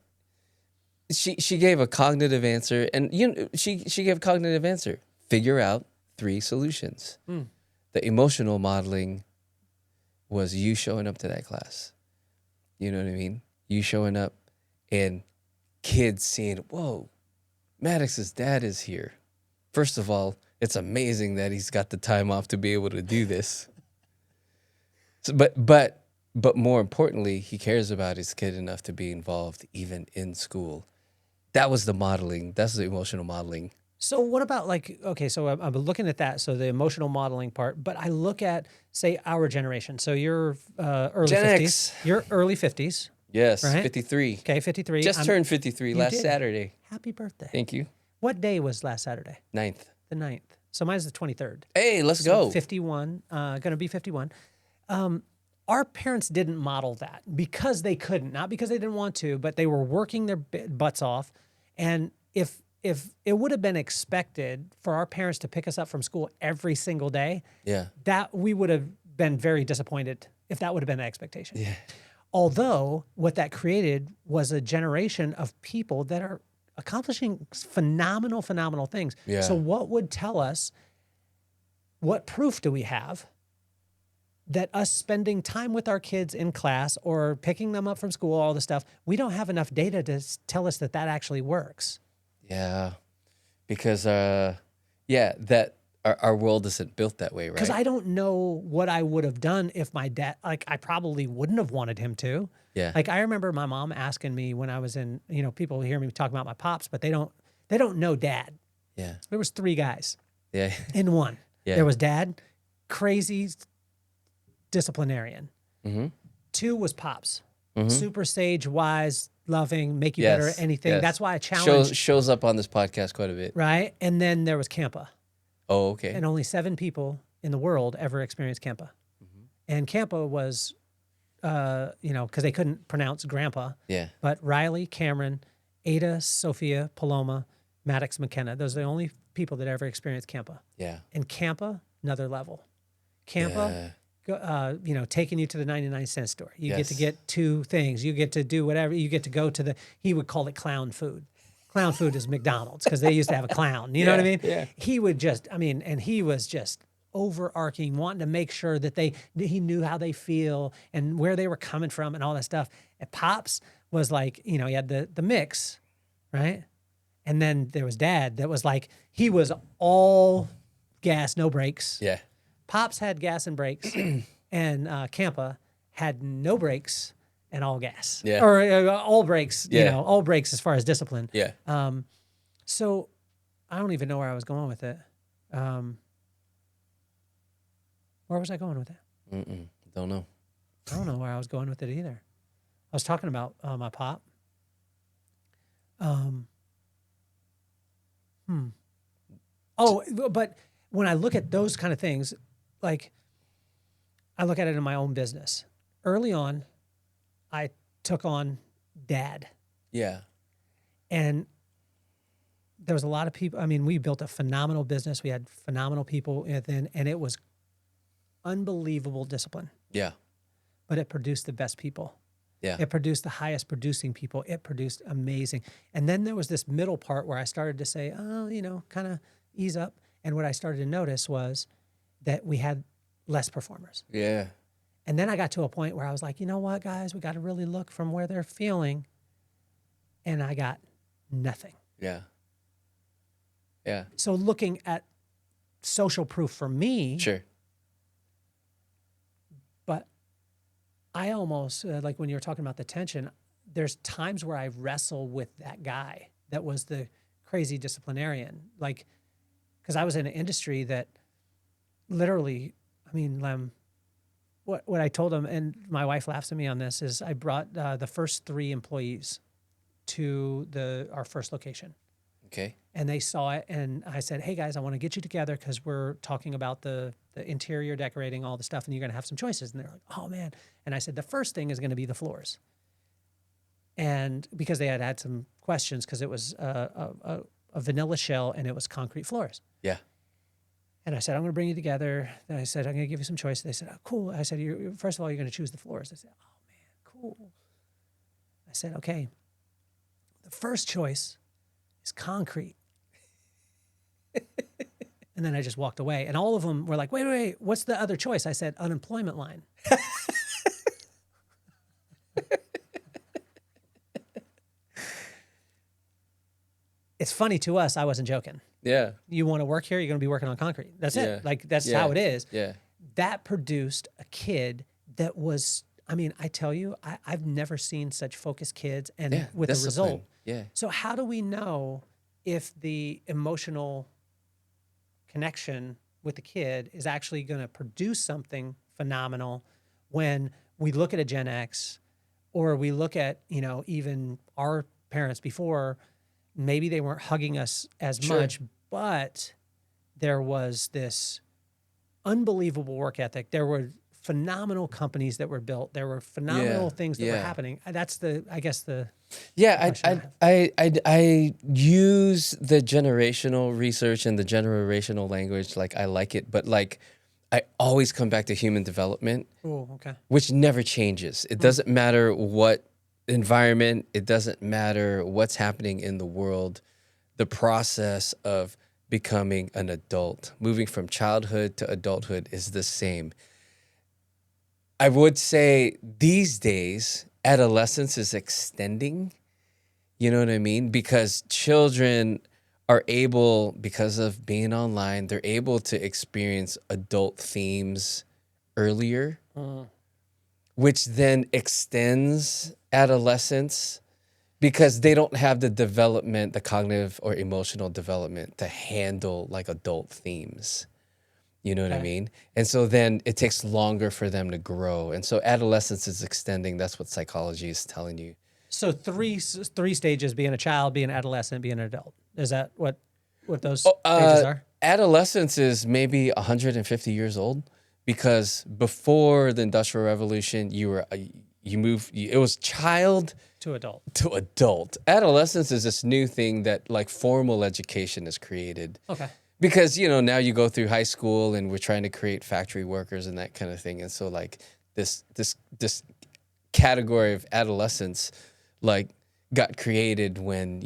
she gave a cognitive answer, and she gave a cognitive answer. Figure out 3 solutions. The emotional modeling was you showing up to that class. You know what I mean? You showing up and kids seeing, whoa, Maddox's dad is here. First of all, it's amazing that he's got the time off to be able to do this. So, but more importantly, he cares about his kid enough to be involved even in school. That was the modeling. That's the emotional modeling. So what about like, okay, so I'm looking at that. So the emotional modeling part, but I look at, say, our generation. So you're early Gen 50s. X. You're early 50s. Yes, Right? 53. Okay, 53. Just turned 53 last did. Saturday. Happy birthday. Thank you. What day was last Saturday? 9th. The 9th. So mine's the 23rd. Hey, let's So go. 51, going to be 51. Our parents didn't model that because they couldn't, not because they didn't want to, but they were working their butts off. And if it would have been expected for our parents to pick us up from school every single day, Yeah. that we would have been very disappointed if that would have been the expectation. Yeah. Although what that created was a generation of people that are accomplishing phenomenal things. Yeah. So what would tell us, what proof do we have that us spending time with our kids in class or picking them up from school, all the stuff, we don't have enough data to tell us that actually works? Yeah. Because, that our world isn't built that way, right? Because I don't know what I would have done if my dad, like I probably wouldn't have wanted him to. Yeah. Like I remember my mom asking me when I was in, people hear me talk about my pops, but they don't know dad. Yeah. There was 3 guys Yeah. in one. Yeah. There was dad, crazy disciplinarian. 2 was pops, super sage, wise, loving, make you better at anything. yes. That's why I challenge. Shows up on this podcast quite a bit. Right. And then there was Campa. Oh, okay. And only 7 people in the world ever experienced Campa. And Campa was, because they couldn't pronounce grandpa. Yeah. But Riley, Cameron, Ada, Sophia, Paloma, Maddox, McKenna, those are the only people that ever experienced Campa. Yeah. And Campa, another level. Campa, taking you to the 99-cent store. You get to get 2 things. You get to do whatever. You get to go to he would call it clown food. Clown food is McDonald's because they used to have a clown. You know what I mean? Yeah. He would just, and he was just overarching, wanting to make sure that he knew how they feel and where they were coming from and all that stuff. And Pops was like, he had the mix, right? And then there was Dad that was like, he was all gas, no brakes. Yeah. Pops had gas and brakes, and Campa had no brakes and all gas. Yeah. Or all brakes, Yeah. all brakes as far as discipline. Yeah. So I don't even know where I was going with it. Where was I going with it? Don't know. I don't know where I was going with it either. I was talking about my pop. Oh, but when I look at those kind of things, like I look at it in my own business. Early on, I took on Dad. Yeah. And there was a lot of people. I mean, we built a phenomenal business. We had phenomenal people then, and it was unbelievable discipline. Yeah. But it produced the best people. Yeah. It produced the highest producing people. It produced amazing. And then there was this middle part where I started to say, kind of ease up. And what I started to notice was that we had less performers. Yeah. And then I got to a point where I was like, you know what, guys, we got to really look from where they're feeling. And I got nothing. Yeah. Yeah. So looking at social proof for me, Sure. but I almost, like when you were talking about the tension, there's times where I wrestle with that guy that was the crazy disciplinarian. Like, because I was in an industry that literally, Lem, what I told him, and my wife laughs at me on this, is I brought the first 3 employees to our first location. Okay. And they saw it, and I said, hey, guys, I want to get you together because we're talking about the interior decorating, all the stuff, and you're going to have some choices. And they're like, oh, man. And I said, the first thing is going to be the floors. And because they had some questions because it was a vanilla shell and it was concrete floors. Yeah. And I said, I'm going to bring you together. Then I said, I'm going to give you some choice. They said, oh, cool. I said, first of all, you're going to choose the floors. I said, oh, man, cool. I said, okay, the first choice is concrete. And then I just walked away. And all of them were like, wait, what's the other choice? I said, unemployment line. It's funny to us. I wasn't joking. Yeah. You want to work here, you're going to be working on concrete. That's Yeah. it. Like, that's Yeah. how it is. Yeah. That produced a kid that was, I mean, I tell you, I've never seen such focused kids and Yeah. with a Discipline. result. Yeah. So how do we know if the emotional connection with the kid is actually going to produce something phenomenal when we look at a Gen X or we look at, even our parents before, maybe they weren't hugging us as Sure. much, but there was this unbelievable work ethic. There were phenomenal companies that were built. There were phenomenal things that were happening. That's I guess the I use the generational research and the generational language. Like, I like it, but like, I always come back to human development, Oh, okay. which never changes. It doesn't matter what environment, it doesn't matter what's happening in the world. The process of becoming an adult, moving from childhood to adulthood, is the same. I would say these days, adolescence is extending. You know what I mean? Because children are able, because of being online, they're able to experience adult themes earlier, which then extends adolescence because they don't have the development, the cognitive or emotional development to handle like adult themes. You know what I mean? And so then it takes longer for them to grow. And so adolescence is extending. That's what psychology is telling you. So three stages: being a child, being an adolescent, being an adult. Is that what those stages are? Adolescence is maybe 150 years old because before the Industrial Revolution, it was child To adult. to adult. Adolescence is this new thing that like formal education has created. Okay. Because, now you go through high school and we're trying to create factory workers and that kind of thing. And so like this category of adolescence like got created when,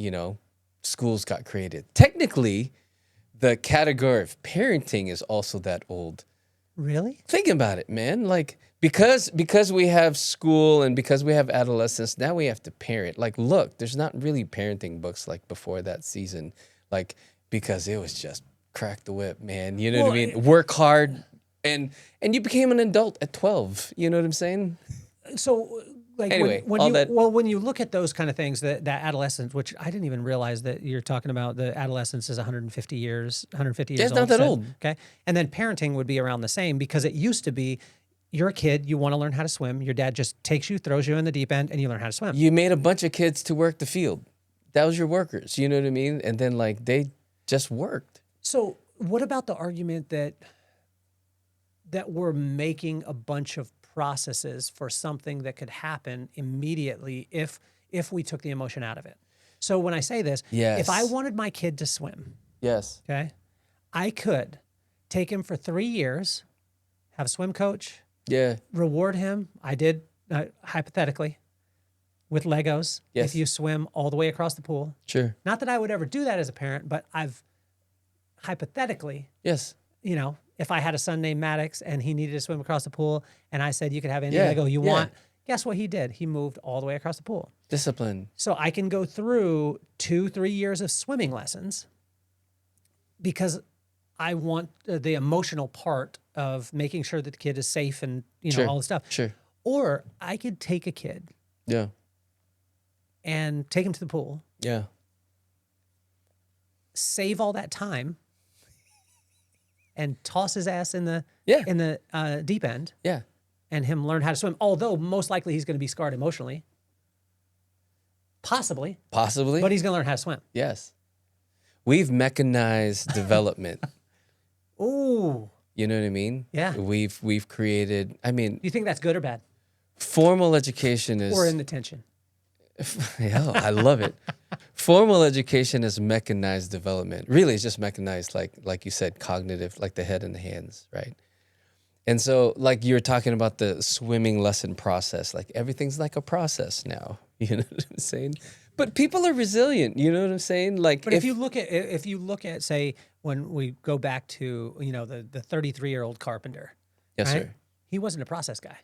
schools got created. Technically, the category of parenting is also that old. Really? Think about it, man. Like because we have school and because we have adolescence, now we have to parent. Like, look, there's not really parenting books like before that season. Like, because it was just crack the whip, man. You know what I mean? Work hard, and you became an adult at 12. You know what I'm saying? So, like, Anyway, when you look at those kind of things, that adolescence, which I didn't even realize that you're talking about, the adolescence is 150 years Yeah, old. it's not that old. Okay, and then parenting would be around the same because it used to be, you're a kid, you want to learn how to swim. Your dad just takes you, throws you in the deep end, and you learn how to swim. You made a bunch of kids to work the field. That was your workers. You know what I mean? And then like they just worked. So, what about the argument that we're making a bunch of processes for something that could happen immediately if we took the emotion out of it? So when I say this, Yes. if I wanted my kid to swim, Yes. okay, I could take him for 3 years, have a swim coach, Yeah. reward him. I did, hypothetically, with Legos, Yes. if you swim all the way across the pool. Sure. Not that I would ever do that as a parent, but I've hypothetically, Yes. if I had a son named Maddox and he needed to swim across the pool and I said, you could have any Yeah, Lego you yeah. want, guess what he did? He moved all the way across the pool. Discipline. So I can go through 2-3 years of swimming lessons because I want the emotional part of making sure that the kid is safe and, Sure. all the stuff. Sure. Or I could take a kid Yeah. and take him to the pool, Yeah. save all that time, and toss his ass in the deep end, Yeah. and him learn how to swim. Although most likely he's going to be scarred emotionally, possibly, Possibly. but he's going to learn how to swim. Yes. we've mechanized development. Ooh. You know what I mean? Yeah. We've created, I mean, Do you think that's good or bad? formal education is... Or in the tension? Yeah, I love it. Formal education is mechanized development. Really, it's just mechanized, like you said, cognitive, like the head and the hands, right? And so, like you were talking about the swimming lesson process, like everything's like a process now. You know what I'm saying? But people are resilient. You know what I'm saying? Like, But if you look at, say, when we go back to, the 33-year-old carpenter, yes, right? sir. He wasn't a process guy.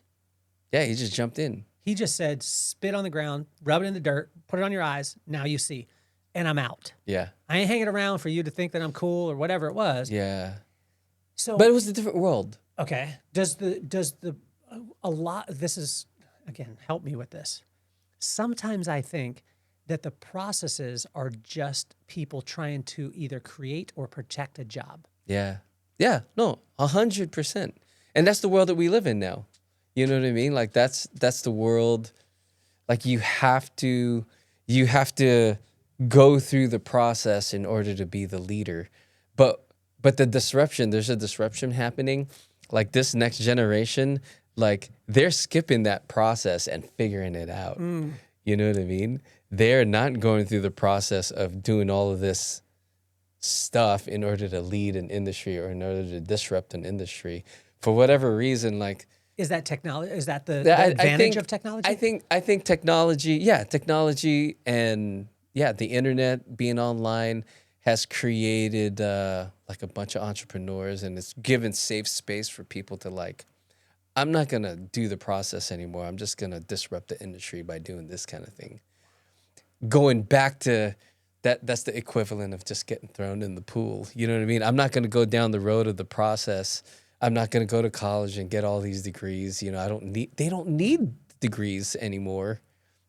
Yeah, he just jumped in. He just said, spit on the ground, rub it in the dirt, put it on your eyes. Now you see, and I'm out. Yeah, I ain't hanging around for you to think that I'm cool or whatever it was. yeah. So, But it was a different world. okay, a lot. This is, again, help me with this. Sometimes I think that the processes are just people trying to either create or protect a job. Yeah, yeah. No, 100%. And that's the world that we live in now. You know what I mean? Like that's the world. Like you have to go through the process in order to be the leader. But the disruption, there's a disruption happening. Like this next generation, like they're skipping that process and figuring it out. You know what I mean? They're not going through the process of doing all of this stuff in order to lead an industry or in order to disrupt an industry. For whatever reason, like... Is that technology? Is that the advantage of technology? I think technology and the internet, being online has created like a bunch of entrepreneurs, and it's given safe space for people to like, I'm not gonna do the process anymore. I'm just gonna disrupt the industry by doing this kind of thing. Going back to that's the equivalent of just getting thrown in the pool. You know what I mean? I'm not gonna go down the road of the process. I'm not going to go to college and get all these degrees. You know, they don't need degrees anymore.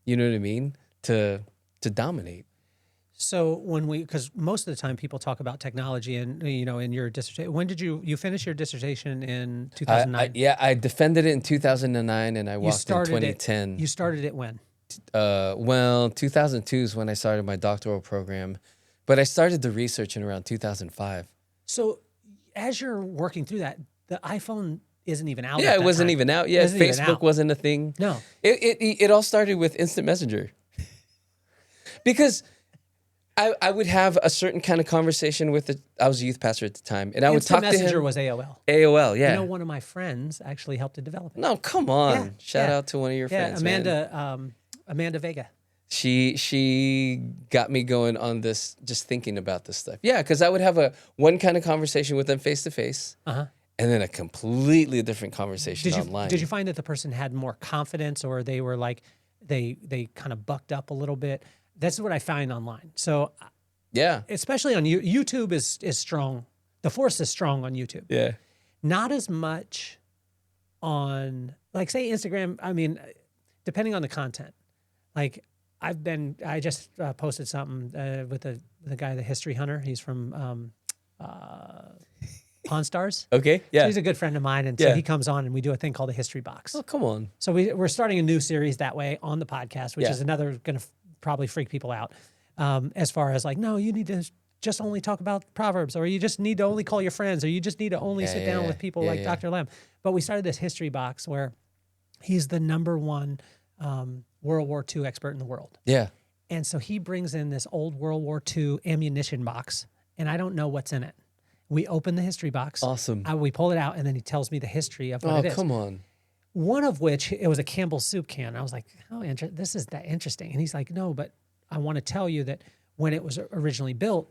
You know what I mean? To dominate. So because most of the time people talk about technology and, in your dissertation, when did you finish your dissertation in 2009? I defended it in 2009 and I walked in 2010. You started it when? 2002 is when I started my doctoral program, but I started the research in around 2005. So as you're working through that, the iPhone isn't even out. Yeah, at it that wasn't time. even out yet. Facebook wasn't a thing. No. It all started with Instant Messenger. Because I would have a certain kind of conversation with I was a youth pastor at the time, and I would talk to him. Instant Messenger was AOL. AOL, yeah. One of my friends actually helped to develop it. No, come on. Yeah, Shout out to one of your friends, Amanda Vega. She got me going on this, just thinking about this stuff. Yeah, because I would have one kind of conversation with them face to face. And then a completely different conversation online. Did you find that the person had more confidence, or they were like, they kind of bucked up a little bit? That's what I find online. So yeah, especially on YouTube is strong. The force is strong on YouTube. Yeah. Not as much on, like, say, Instagram. I mean, depending on the content. Like I just posted something with the guy, the History Hunter. He's from Pawn Stars. Okay, yeah. So he's a good friend of mine, and so he comes on and we do a thing called the History Box. Oh, come on. So we're starting a new series that way on the podcast, which is another going to probably freak people out. As far as like, no, you need to just only talk about Proverbs, or you just need to only call your friends, or you just need to only sit down with people like Dr. Lem. But we started this History Box where he's the #1 World War II expert in the world. Yeah. And so he brings in this old World War II ammunition box, and I don't know what's in it. We open the History Box. Awesome. We pull it out, and then he tells me the history of what it is. Oh, come on. One of which, it was a Campbell's soup can. I was like, this is that interesting. And he's like, no, but I want to tell you that when it was originally built,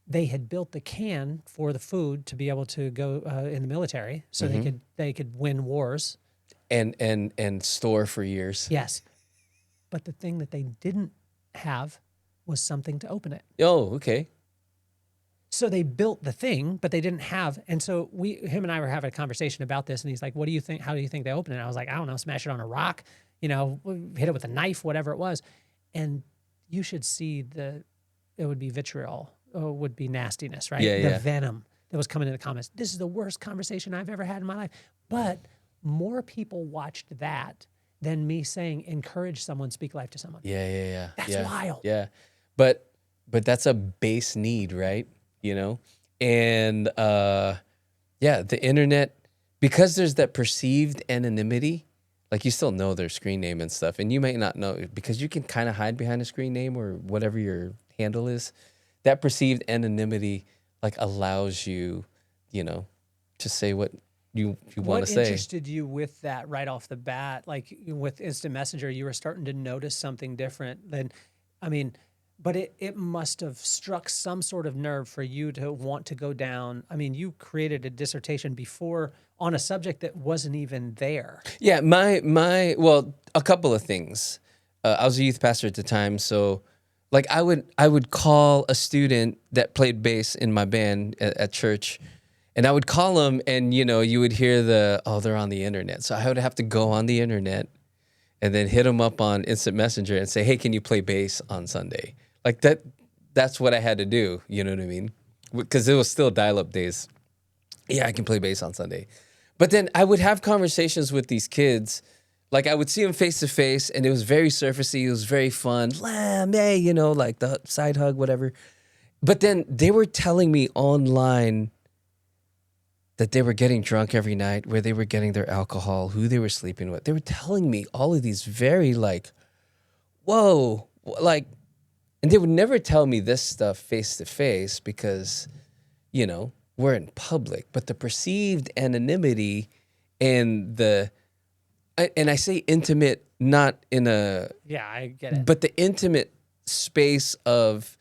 they had built the can for the food to be able to go in the military, so they could win wars. And store for years. Yes. But the thing that they didn't have was something to open it. Oh, okay. So they built the thing, but they didn't have. And so him and I were having a conversation about this, and he's like, what do you think? How do you think they open it? And I was like, I don't know, smash it on a rock, hit it with a knife, whatever it was. And you should see it would be vitriol, would be nastiness, right? Yeah, the venom that was coming in the comments. This is the worst conversation I've ever had in my life. But more people watched that than me saying, encourage someone, speak life to someone. Yeah. That's wild. Yeah. But but that's a base need, right? You know, and yeah, the internet, because there's that perceived anonymity. Like you still know their screen name and stuff, and you might not know because you can kind of hide behind a screen name or whatever your handle is. That perceived anonymity like allows you, you know, to say what you want to say. What interested you with that right off the bat? Like with Instant Messenger, you were starting to notice something different than, I mean, but it must have struck some sort of nerve for you to want to go down. I mean, you created a dissertation before on a subject that wasn't even there. Yeah, well, a couple of things. I was a youth pastor at the time, so like I would call a student that played bass in my band at church, and I would call them, and you know, you would hear they're on the internet. So I would have to go on the internet and then hit them up on Instant Messenger and say, "Hey, can you play bass on Sunday?" Like that's what I had to do, you know what I mean? Because it was still dial-up days. Yeah, I can play bass on Sunday. But then I would have conversations with these kids. Like I would see them face to face, and it was very surfacey. It was very fun. Lem, hey, you know, like the side hug, whatever. But then they were telling me online that they were getting drunk every night, where they were getting their alcohol, who they were sleeping with. They were telling me all of these very like, whoa, like, and they would never tell me this stuff face to face because, you know, we're in public. But the perceived anonymity and and I say intimate, not in a... Yeah, I get it. But the intimate space of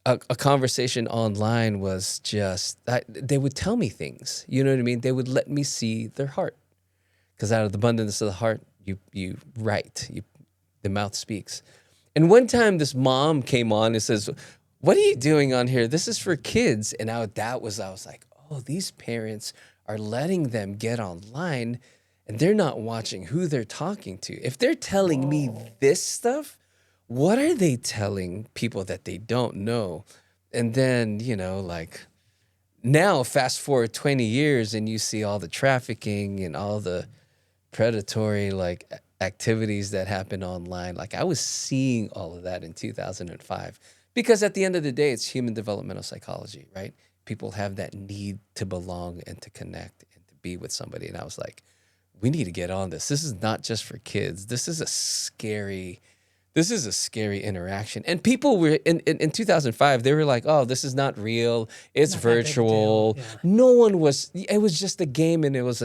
a conversation online was just... they would tell me things. You know what I mean? They would let me see their heart. Because out of the abundance of the heart, you write. The mouth speaks. And one time this mom came on and says, "What are you doing on here? This is for kids." And I was like, oh, these parents are letting them get online and they're not watching who they're talking to. If they're telling me this stuff, what are they telling people that they don't know? And then, you know, like now fast forward 20 years and you see all the trafficking and all the predatory like activities that happen online. Like I was seeing all of that in 2005 because at the end of the day, it's human developmental psychology, right? People have that need to belong and to connect and to be with somebody. And I was like, we need to get on this. This is not just for kids. This is a scary interaction. And people were in 2005, they were like, oh, this is not real. It's Not that big a virtual. deal, yeah. No one was, it was just a game and it was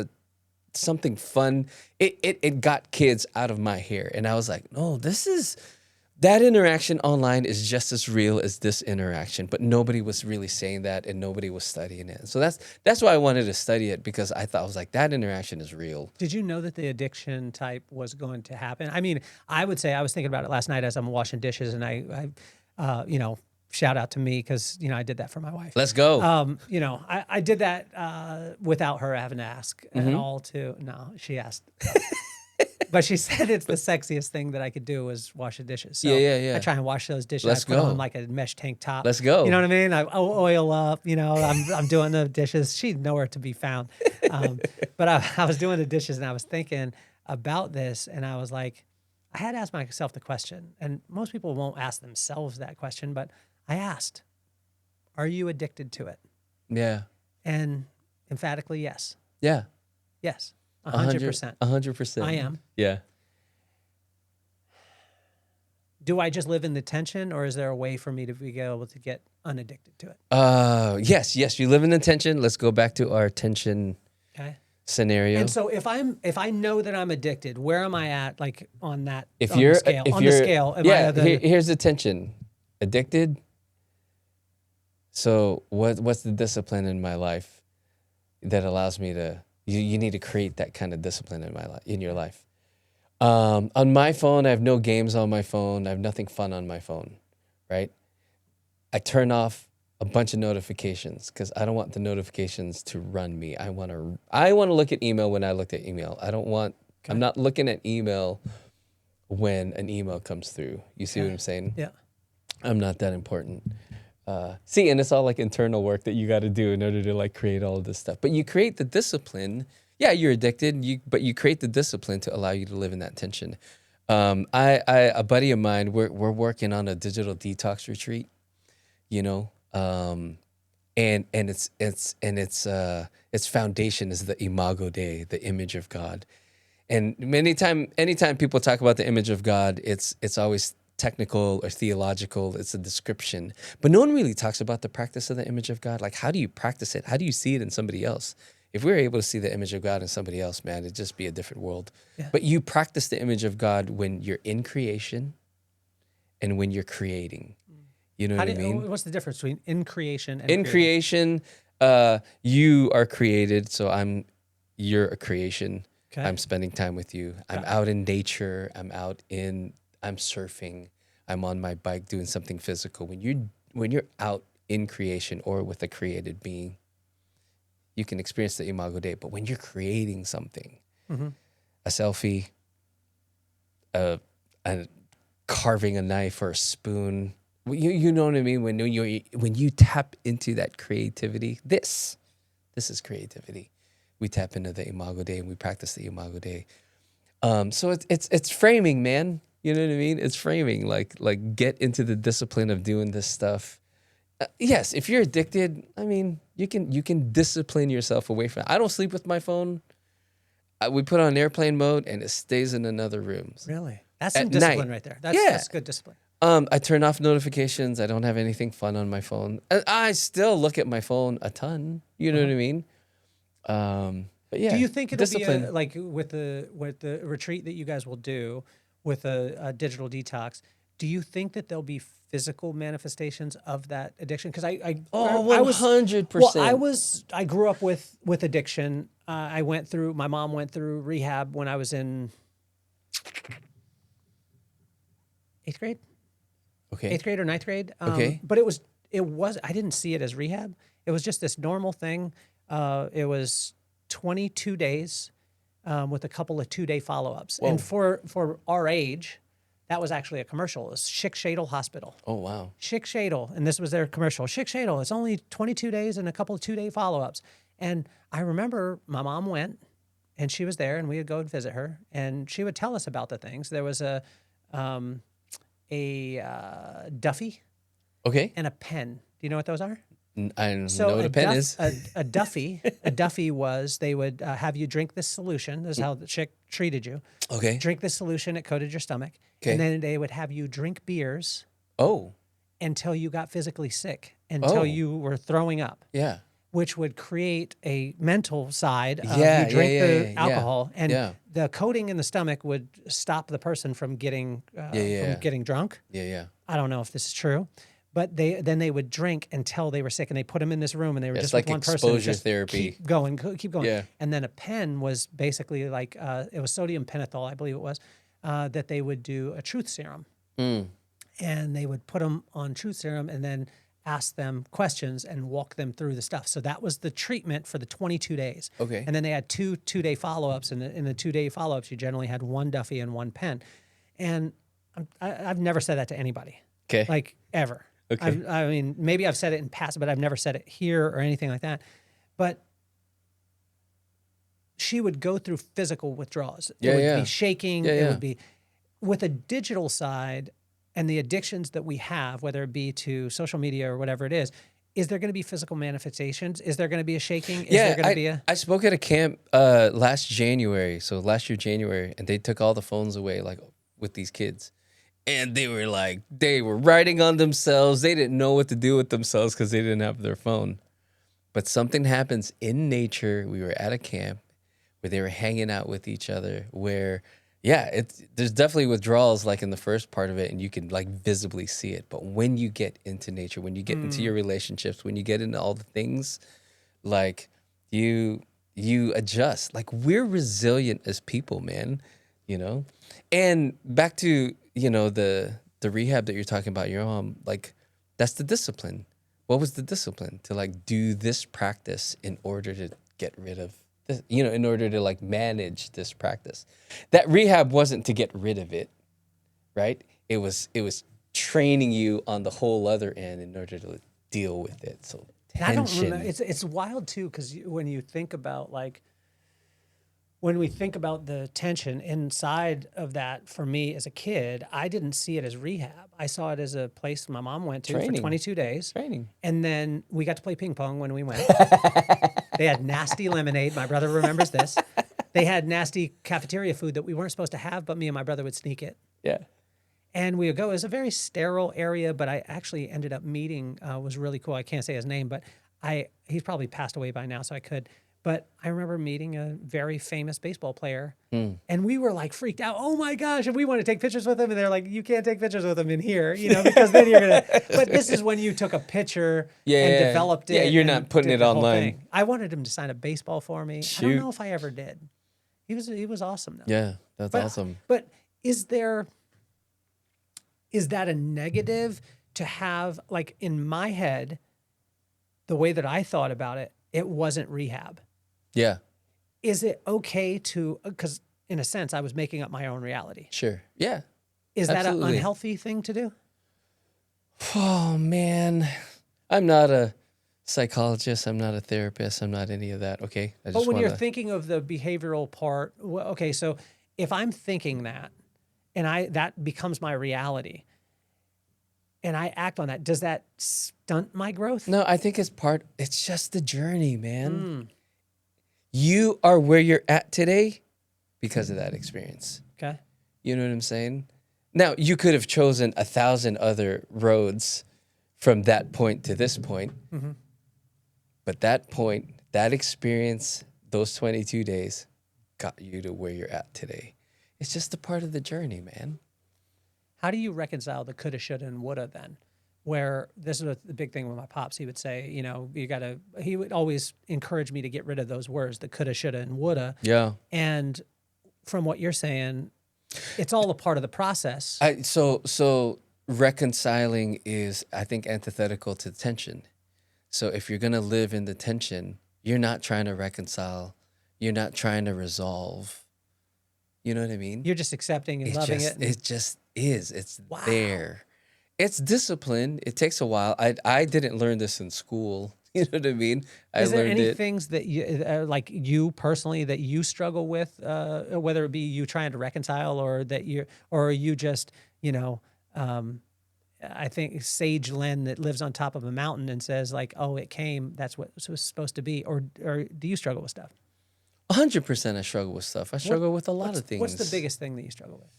something fun. It got kids out of my hair. And I was like, no, that interaction online is just as real as this interaction, but nobody was really saying that and nobody was studying it. So that's why I wanted to study it, because I was like, that interaction is real. Did you know that the addiction type was going to happen? I mean, I would say I was thinking about it last night as I'm washing dishes, and I you know, shout out to me because, you know, I did that for my wife. Let's go. You know, I did that without her having to ask at all. No, she asked. But she said it's the sexiest thing that I could do was wash the dishes. So Yeah. I try and wash those dishes. Let's I put go. on like a mesh tank top. Let's go. You know what I mean? I oil up. You know, I'm doing the dishes. She's nowhere to be found. But I was doing the dishes and I was thinking about this, and I was like, I had to ask myself the question, and most people won't ask themselves that question, but I asked, "Are you addicted to it?" Yeah. And emphatically, yes. Yeah. Yes. 100%. 100%. I am. Yeah. Do I just live in the tension, or is there a way for me to be able to get unaddicted to it? Yes. You live in the tension. Let's go back to our tension Okay. scenario. And so if I know that I'm addicted, where am I at, like on that If on you're the scale? if On you're, the scale, am I yeah. at the, Here's the tension. Addicted. So what's the discipline in my life that allows me to? You need to create that kind of discipline in your life. On my phone, I have no games on my phone. I have nothing fun on my phone, right? I turn off a bunch of notifications because I don't want the notifications to run me. I want to look at email when I look at email. I'm not looking at email when an email comes through. You see what I'm saying? yeah. I'm not that important. And it's all like internal work that you got to do in order to like create all of this stuff. But you create the discipline. Yeah, you're addicted. But you create the discipline to allow you to live in that tension. A buddy of mine, we're working on a digital detox retreat, you know, and its foundation is the Imago Dei, the image of God. And anytime people talk about the image of God, it's always technical or theological. It's a description, but no one really talks about the practice of the image of God. Like, how do you practice it? How do you see it in somebody else? If we were able to see the image of God in somebody else, man, it'd just be a different world. Yeah. But you practice the image of God when you're in creation and when you're creating. You know what I mean? What's the difference between in creation and In creation, you are created, so you're a creation. Okay. I'm spending time with you. I'm out in nature. I'm surfing. I'm on my bike doing something physical. When you're out in creation or with a created being, you can experience the Imago Dei. But when you're creating something, a selfie, a carving a knife or a spoon, you know what I mean? When you tap into that creativity, this is creativity. We tap into the Imago Dei and we practice the Imago Dei. So it's framing, man. You know what I mean? It's framing. Like get into the discipline of doing this stuff. Yes, if you're addicted, I mean, you can discipline yourself away from it. I don't sleep with my phone. We put on airplane mode and it stays in another room. Really? That's some At discipline night. right there. That's good discipline. I turn off notifications. I don't have anything fun on my phone. I still look at my phone a ton. You know what I mean? But yeah. Do you think it'll discipline. be like with the retreat that you guys will do with a digital detox? Do you think that there'll be physical manifestations of that addiction? Because I 100%. Well, I grew up with addiction. My mom went through rehab when I was in 8th grade. Okay. 8th grade or 9th grade. Okay. But I didn't see it as rehab. It was just this normal thing. It was 22 days with a couple of 2-day follow-ups. Whoa. And for our age, that was actually a commercial. It was Schick Shadle Hospital. Oh, wow. Schick Shadle, and this was their commercial. Schick Shadle, it's only 22 days and a couple of 2-day follow-ups. And I remember my mom went, and she was there, and we would go and visit her, and she would tell us about the things. There was a Duffy Okay. and a pen. Do you know what those are? I know what a pen is. A Duffy was they would have you drink this solution. This is how the chick treated you. Okay. Drink this solution. It coated your stomach. Okay. And then they would have you drink beers Oh, until you got physically sick, until you were throwing up, yeah. which would create a mental side of Yeah, you drink yeah, the yeah. alcohol. And Yeah. the coating in the stomach would stop the person from getting drunk. Yeah, yeah. I don't know if this is true. But they would drink until they were sick, and they put them in this room, and they were Yeah, just it's with like one person. exposure Just therapy. Keep going. Yeah. And then a pen was basically like it was sodium pentothal, I believe it was, that they would do a truth serum, and they would put them on truth serum, and then ask them questions and walk them through the stuff. So that was the treatment for the 22 days. Okay. And then they had 2-day follow-ups, and in the 2-day follow-ups, you generally had one Duffy and one pen. And I've never said that to anybody. Okay. Like ever. Okay. I mean, maybe I've said it in past, but I've never said it here or anything like that. But she would go through physical withdrawals. Yeah, It would yeah. be shaking. Yeah, It yeah. would be with a digital side and the addictions that we have, whether it be to social media or whatever it is there going to be physical manifestations? Is there going to be a shaking? Is there going to be I spoke at a camp last year, January, and they took all the phones away, like with these kids. And they were writing on themselves. They didn't know what to do with themselves because they didn't have their phone. But something happens in nature. We were at a camp where they were hanging out with each other where, there's definitely withdrawals like in the first part of it, and you can like visibly see it. But when you get into nature, when you get into your relationships, when you get into all the things, like you adjust. Like we're resilient as people, man, you know? And back to, the rehab that you're talking about, your mom, like that's the discipline. What was the discipline? To like do this practice in order to get rid of this, in order to like manage this practice. That rehab wasn't to get rid of it, right? It was training you on the whole other end in order to deal with it. So And I don't tension. remember. It's wild too, because when you think about like when we think about the tension inside of that, for me as a kid, I didn't see it as rehab. I saw it as a place my mom went to for Training. 22 days. Training. And then we got to play ping pong when we went. They had nasty lemonade. My brother remembers this. They had nasty cafeteria food that we weren't supposed to have, but me and my brother would sneak it. Yeah. And we would go. It was a very sterile area, but I actually ended up meeting, was really cool. I can't say his name, but he's probably passed away by now, so I could. But I remember meeting a very famous baseball player, and we were like freaked out. Oh my gosh! And we want to take pictures with him, and they're like, "You can't take pictures with him in here, because then you're gonna." But this is when you took a picture and developed it. Yeah, you're and not putting did it the whole online. thing. I wanted him to sign a baseball for me. I Shoot. don't know if I ever did. He was awesome though. Yeah, that's But- awesome. But is that a negative to have, like, in my head, the way that I thought about it, it wasn't rehab. Yeah, Is it okay to, because in a sense, I was making up my own reality. sure. Yeah. Is that an Absolutely. unhealthy thing to do? Oh man, I'm not a psychologist. I'm not a therapist. I'm not any of that. Okay, I But just when want you're to. thinking of the behavioral part, okay, so if I'm thinking that and that becomes my reality and I act on that, does that stunt my growth? No, I think it's just the journey, man. You are where you're at today because of that experience. Okay. You know what I'm saying? Now, you could have chosen 1,000 other roads from that point to this point. But that point, that experience, those 22 days got you to where you're at today. It's just a part of the journey, man. How do you reconcile the coulda, shoulda, and woulda then? Where this is the big thing with my pops. He would say, he would always encourage me to get rid of those words, the coulda, shoulda, and woulda. Yeah. And from what you're saying, it's all a part of the process. So reconciling is, I think, antithetical to tension. So if you're going to live in the tension, you're not trying to reconcile. You're not trying to resolve. You know what I mean? You're just accepting and loving it. It just is. It's Wow. there. It's discipline. It takes a while. I didn't learn this in school. You know what I mean? Is there any it. things that you, like you personally, that you struggle with, whether it be you trying to reconcile or are you just, I think Sage Len that lives on top of a mountain and says like, oh, it came, that's what it was supposed to be. Or do you struggle with stuff? 100% I struggle with stuff. I struggle with a lot of things. What's the biggest thing that you struggle with?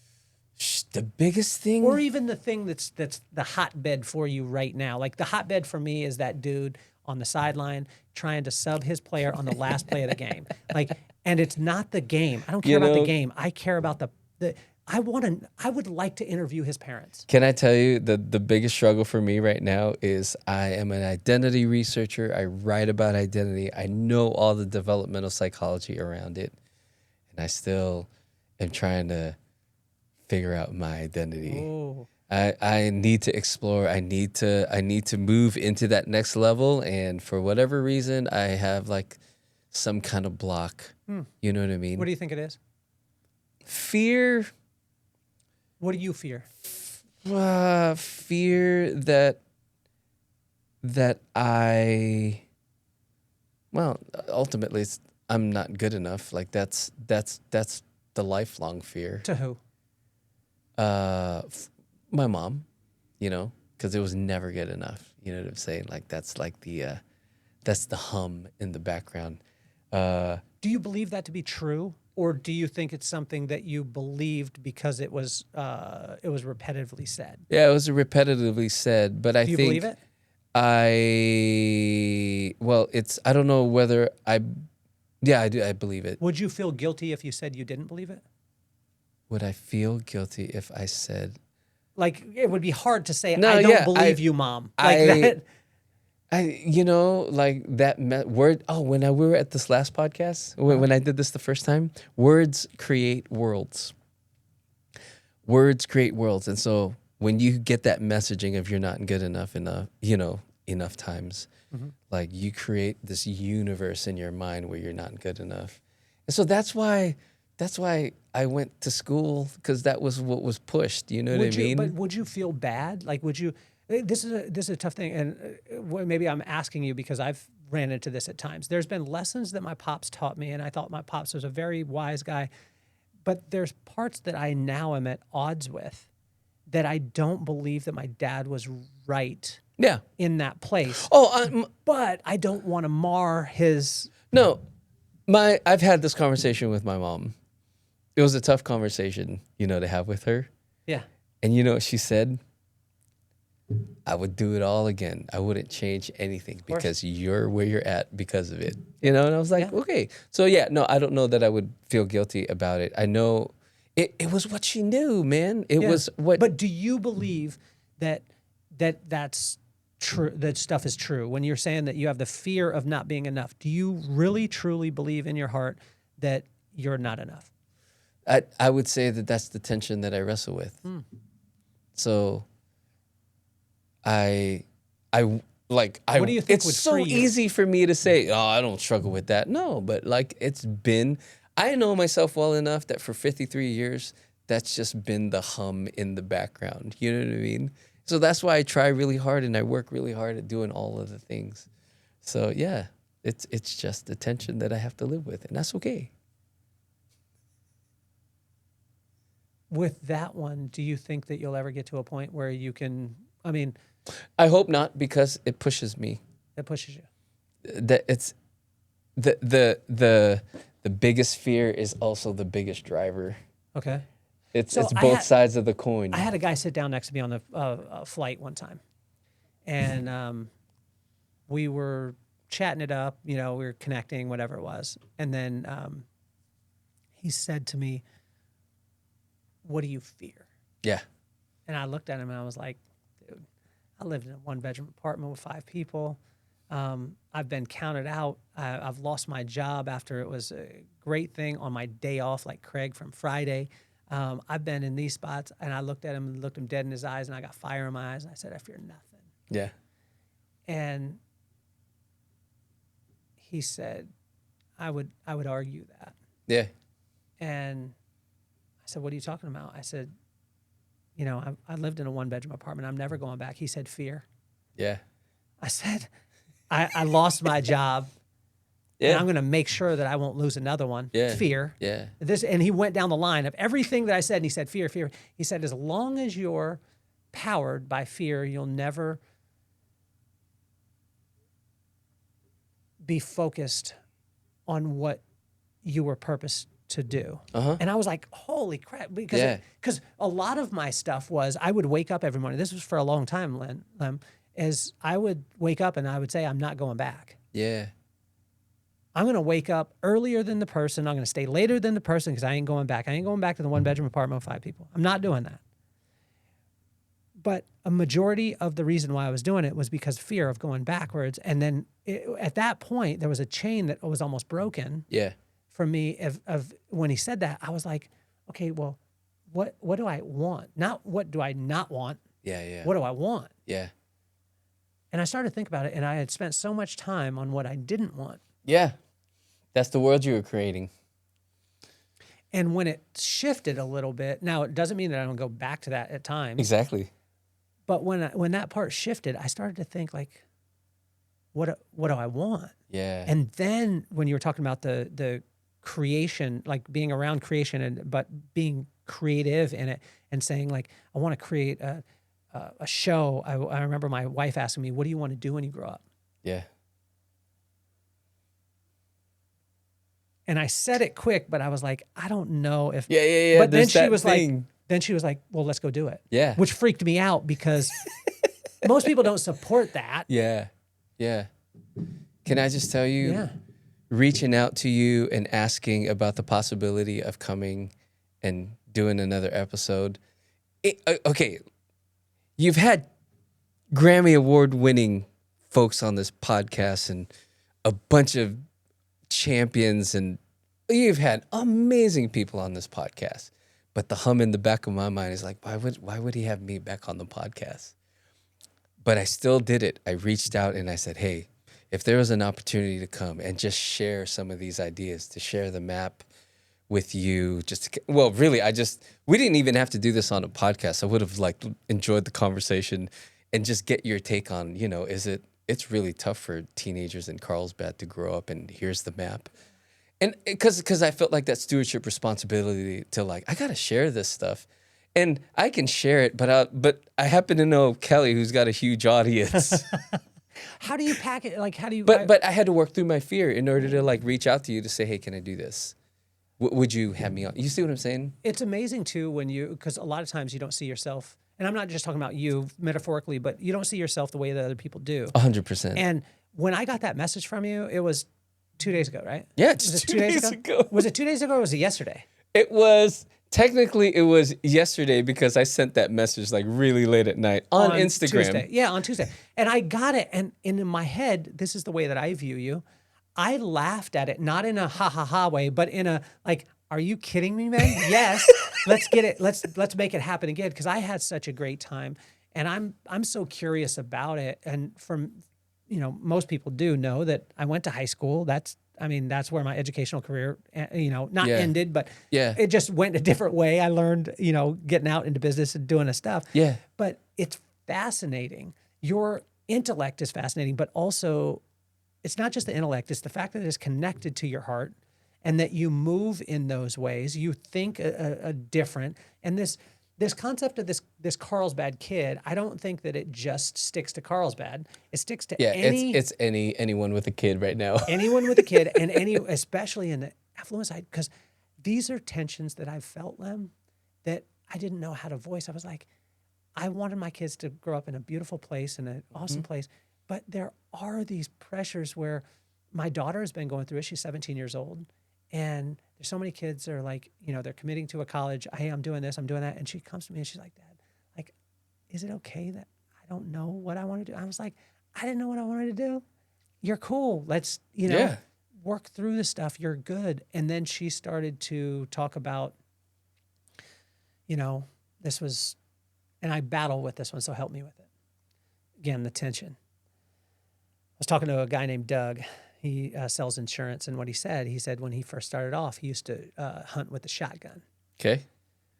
The biggest thing? Or even the thing that's the hotbed for you right now. Like the hotbed for me is that dude on the sideline trying to sub his player on the last play of the game. Like, and it's not the game. I don't care about the game. I care about I would like to interview his parents. Can I tell you the biggest struggle for me right now is I am an identity researcher. I write about identity. I know all the developmental psychology around it. And I still am trying to figure out my identity. Oh. I need to explore. I need to move into that next level. And for whatever reason, I have like some kind of block. You know what I mean? What do you think it is? Fear. What do you fear? Fear that ultimately I'm not good enough. Like that's the lifelong fear. To who? My mom, because it was never good enough. You know what I'm saying? Like that's like that's the hum in the background. Do you believe that to be true? Or do you think it's something that you believed because it was repetitively said? Yeah, it was repetitively said, but I Do you think believe it? I don't know whether I do. I believe it. Would you feel guilty if you said you didn't believe it? Would I feel guilty if I said? Like, it would be hard to say, No, I don't yeah, believe you, Mom. Like that. Like that word. Oh, when we were at this last podcast, when I did this the first time, words create worlds. Words create worlds. And so when you get that messaging of you're not good enough enough times, like you create this universe in your mind where you're not good enough. And so that's why I went to school, because that was what was pushed. You know what I mean? But would you feel bad? Like, would you? This is a tough thing, and maybe I'm asking you because I've ran into this at times. There's been lessons that my pops taught me, and I thought my pops was a very wise guy. But there's parts that I now am at odds with, that I don't believe that my dad was right Yeah. in that place. Oh, But I don't want to mar his. no. I've had this conversation with my mom. It was a tough conversation, to have with her. Yeah. And you know what she said? I would do it all again. I wouldn't change anything because you're where you're at because of it. And I was like, okay. So no, I don't know that I would feel guilty about it. I know it was what she knew, man. It was what. But do you believe that's true? That stuff is true when you're saying that you have the fear of not being enough. Do you really truly believe in your heart that you're not enough? I would say that that's the tension that I wrestle with. So what do you think it's would so free you? easy for me to say, oh, I don't struggle with that. No, but I know myself well enough that for 53 years, that's just been the hum in the background. You know what I mean? So that's why I try really hard and I work really hard at doing all of the things. So yeah, it's just the tension that I have to live with, and that's okay. With that one, do you think that you'll ever get to a point where you can? I mean, I hope not, because it pushes me. it pushes you. That it's the biggest fear is also the biggest driver. Okay. It's So it's I both had- sides of the coin. I had a guy sit down next to me on the flight one time, and we were chatting it up. We were connecting, whatever it was, and then he said to me, "What do you fear?" Yeah. And I looked at him and I was like, "Dude, I lived in a 1-bedroom apartment with 5 people. I've been counted out. I've lost my job after it was a great thing on my day off, like Craig from Friday. I've been in these spots." And I looked at him and looked him dead in his eyes, and I got fire in my eyes, and I said, "I fear nothing." Yeah. And he said, I would argue that. Yeah. And I said, "What are you talking about?" I said, I lived in a 1-bedroom apartment. I'm never going back. He said, "Fear." Yeah. I said, I lost my job. Yeah. And I'm going to make sure that I won't lose another one. Yeah. Fear. Yeah. And he went down the line of everything that I said, and he said, "Fear, fear." He said, as long as you're powered by fear, you'll never be focused on what you were purposed to do. Uh-huh. And I was like, holy crap. Because a lot of my stuff was, I would wake up every morning. This was for a long time, Lem, is I would wake up and I would say, I'm not going back. Yeah. I'm going to wake up earlier than the person. I'm going to stay later than the person because I ain't going back. I ain't going back to the 1-bedroom apartment with 5 people. I'm not doing that. But a majority of the reason why I was doing it was because of fear of going backwards. And then at that point, there was a chain that was almost broken Yeah. for me of when he said that. I was like, okay, well, what do I want? Not what do I not want? Yeah. Yeah. What do I want? Yeah. And I started to think about it, and I had spent so much time on what I didn't want. Yeah. That's the world you were creating. And when it shifted a little bit, now it doesn't mean that I don't go back to that at times. Exactly. But when that part shifted, I started to think like, what do I want? Yeah. And then when you were talking about the creation, like being around creation, but being creative in it, and saying like, I want to create a show. I remember my wife asking me, "What do you want to do when you grow up?" Yeah. And I said it quick, but I was like, I don't know if. Yeah. But then There's she that was thing. like, "Well, let's go do it." Yeah. Which freaked me out because most people don't support that. Yeah. Yeah. Can I just tell you, Yeah. reaching out to you and asking about the possibility of coming and doing another episode. Okay. You've had Grammy Award winning folks on this podcast and a bunch of champions, and you've had amazing people on this podcast. But the hum in the back of my mind is like, why would he have me back on the podcast? But I still did it. I reached out and I said, hey, if there was an opportunity to come and just share some of these ideas, to share the map with you, we didn't even have to do this on a podcast. I would have enjoyed the conversation and just get your take on, is it's really tough for teenagers in Carlsbad to grow up and here's the map. And because I felt like that stewardship responsibility to like, I got to share this stuff. And I can share it, but I happen to know Kelly, who's got a huge audience. How do you pack it? Like, how do you? But I had to work through my fear in order to like reach out to you to say, hey, can I do this? Would you have me on? You see what I'm saying? It's amazing too because a lot of times you don't see yourself, and I'm not just talking about you metaphorically, but you don't see yourself the way that other people do. 100%. And when I got that message from you, it was 2 days ago, right? Yeah, it's was it 2 days ago. Was it 2 days ago or was it yesterday? It was yesterday because I sent that message like really late at night on Instagram. Tuesday. Yeah, on Tuesday. And I got it. And in my head, this is the way that I view you. I laughed at it, not in a ha ha ha way, but in a like, are you kidding me, man? Yes, let's get it. Let's make it happen again. Because I had such a great time, and I'm so curious about it. And from, most people do know that I went to high school. That's where my educational career, not ended, but it just went a different way. I learned, getting out into business and doing the stuff. Yeah. But it's fascinating. Your intellect is fascinating, but also it's not just the intellect, it's the fact that it's connected to your heart and that you move in those ways. You think a different. And this concept of this Carlsbad kid, I don't think that it just sticks to Carlsbad. It sticks to it's anyone with a kid right now. Anyone with a kid, and especially in the affluent side, because these are tensions that I've felt, Lem, that I didn't know how to voice. I was like, I wanted my kids to grow up in a beautiful place, in an awesome place, but there are these pressures where my daughter has been going through it. She's 17 years old, and there's so many kids that are like, they're committing to a college. Hey, I'm doing this, I'm doing that. And she comes to me and she's like, Dad, like, is it okay that I don't know what I want to do? I was like, I didn't know what I wanted to do. You're cool. Let's, work through the stuff. You're good. And then she started to talk about, this was, and I battle with this one, so help me with it. Again, the tension. I was talking to a guy named Doug. He sells insurance, and what he said when he first started off, he used to hunt with a shotgun. Okay.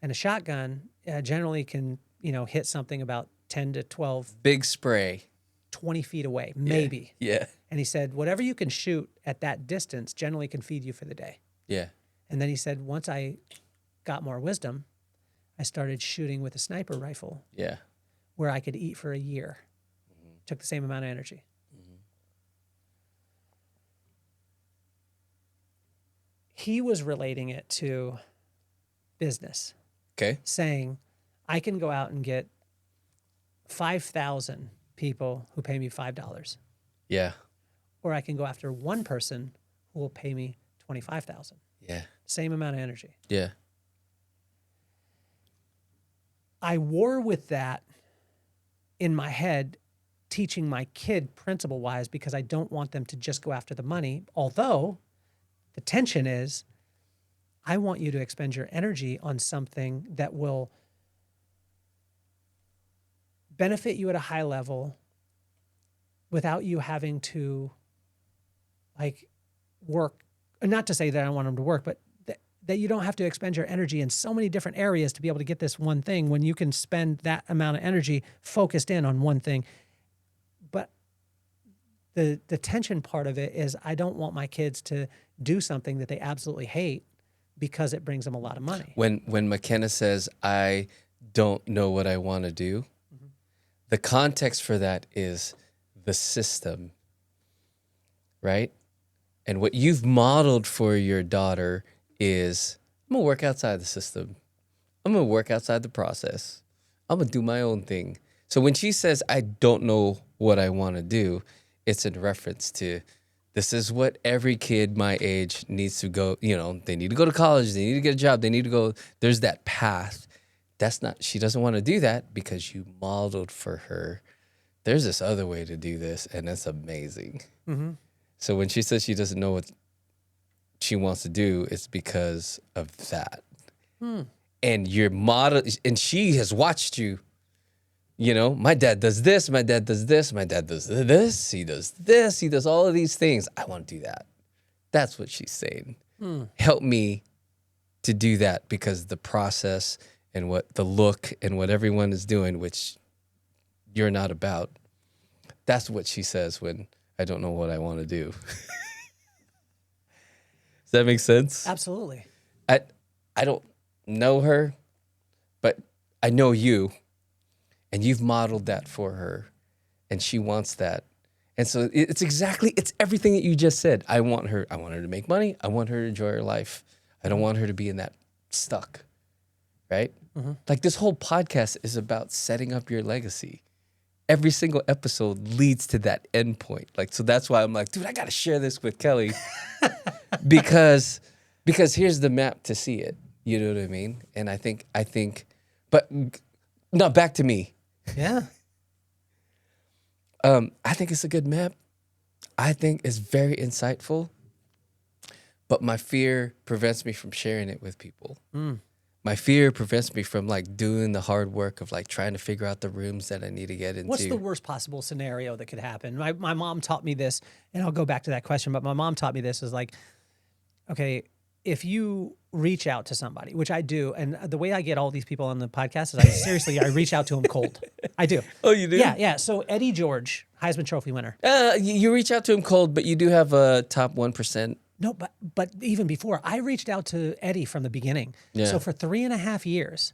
And a shotgun generally can, hit something about 10 to 12. Big spray. 20 feet away, maybe. Yeah. And he said, whatever you can shoot at that distance generally can feed you for the day. Yeah. And then he said, once I got more wisdom, I started shooting with a sniper rifle. Yeah. Where I could eat for a year. Took the same amount of energy. He was relating it to business. Okay. Saying, I can go out and get 5,000 people who pay me $5. Yeah. Or I can go after one person who will pay me $25,000. Yeah. Same amount of energy. Yeah. I war with that in my head, teaching my kid principle-wise, because I don't want them to just go after the money. Although the tension is, I want you to expend your energy on something that will benefit you at a high level without you having to work. Not to say that I don't want them to work, but that you don't have to expend your energy in so many different areas to be able to get this one thing when you can spend that amount of energy focused in on one thing. But the tension part of it is I don't want my kids to do something that they absolutely hate because it brings them a lot of money. When McKenna says, I don't know what I want to do, the context for that is the system, right? And what you've modeled for your daughter is, I'm going to work outside the system. I'm going to work outside the process. I'm going to do my own thing. So when she says, I don't know what I want to do, it's in reference to, this is what every kid my age needs to go, they need to go to college, they need to get a job, they need to go, there's that path. She doesn't want to do that because you modeled for her, there's this other way to do this, and that's amazing. Mm-hmm. So when she says she doesn't know what she wants to do, it's because of that. And your model, and she has watched you, my dad does this, my dad does this, my dad does this, he does all of these things. I want to do that. That's what she's saying. Help me to do that, because the process and what the look and what everyone is doing, which you're not about, That's what she says when I don't know what I want to do. Does that make sense? Absolutely. I don't know her, but I know you, and you've modeled that for her, and she wants that. And so it's everything that you just said. I want her to make money. I want her to enjoy her life. I don't want her to be in that stuck, right? Mm-hmm. Like this whole podcast is about setting up your legacy. Every single episode leads to that end point. Like, so that's why I'm like, dude, I got to share this with Kelly because here's the map to see it. You know what I mean? And I think, but no, back to me. Yeah. I think it's a good map. I think it's very insightful, but my fear prevents me from sharing it with people. My fear prevents me from like doing the hard work of like trying to figure out the rooms that I need to get into. What's the worst possible scenario that could happen? My mom taught me this, and I'll go back to that question, but my mom taught me this is like, okay, if you reach out to somebody, which I do, and the way I get all these people on the podcast is I reach out to them cold. I do. Oh, you do? Yeah. So Eddie George, Heisman Trophy winner. You reach out to him cold, but you do have a top 1%. No, but even before, I reached out to Eddie from the beginning. Yeah. So for 3.5 years,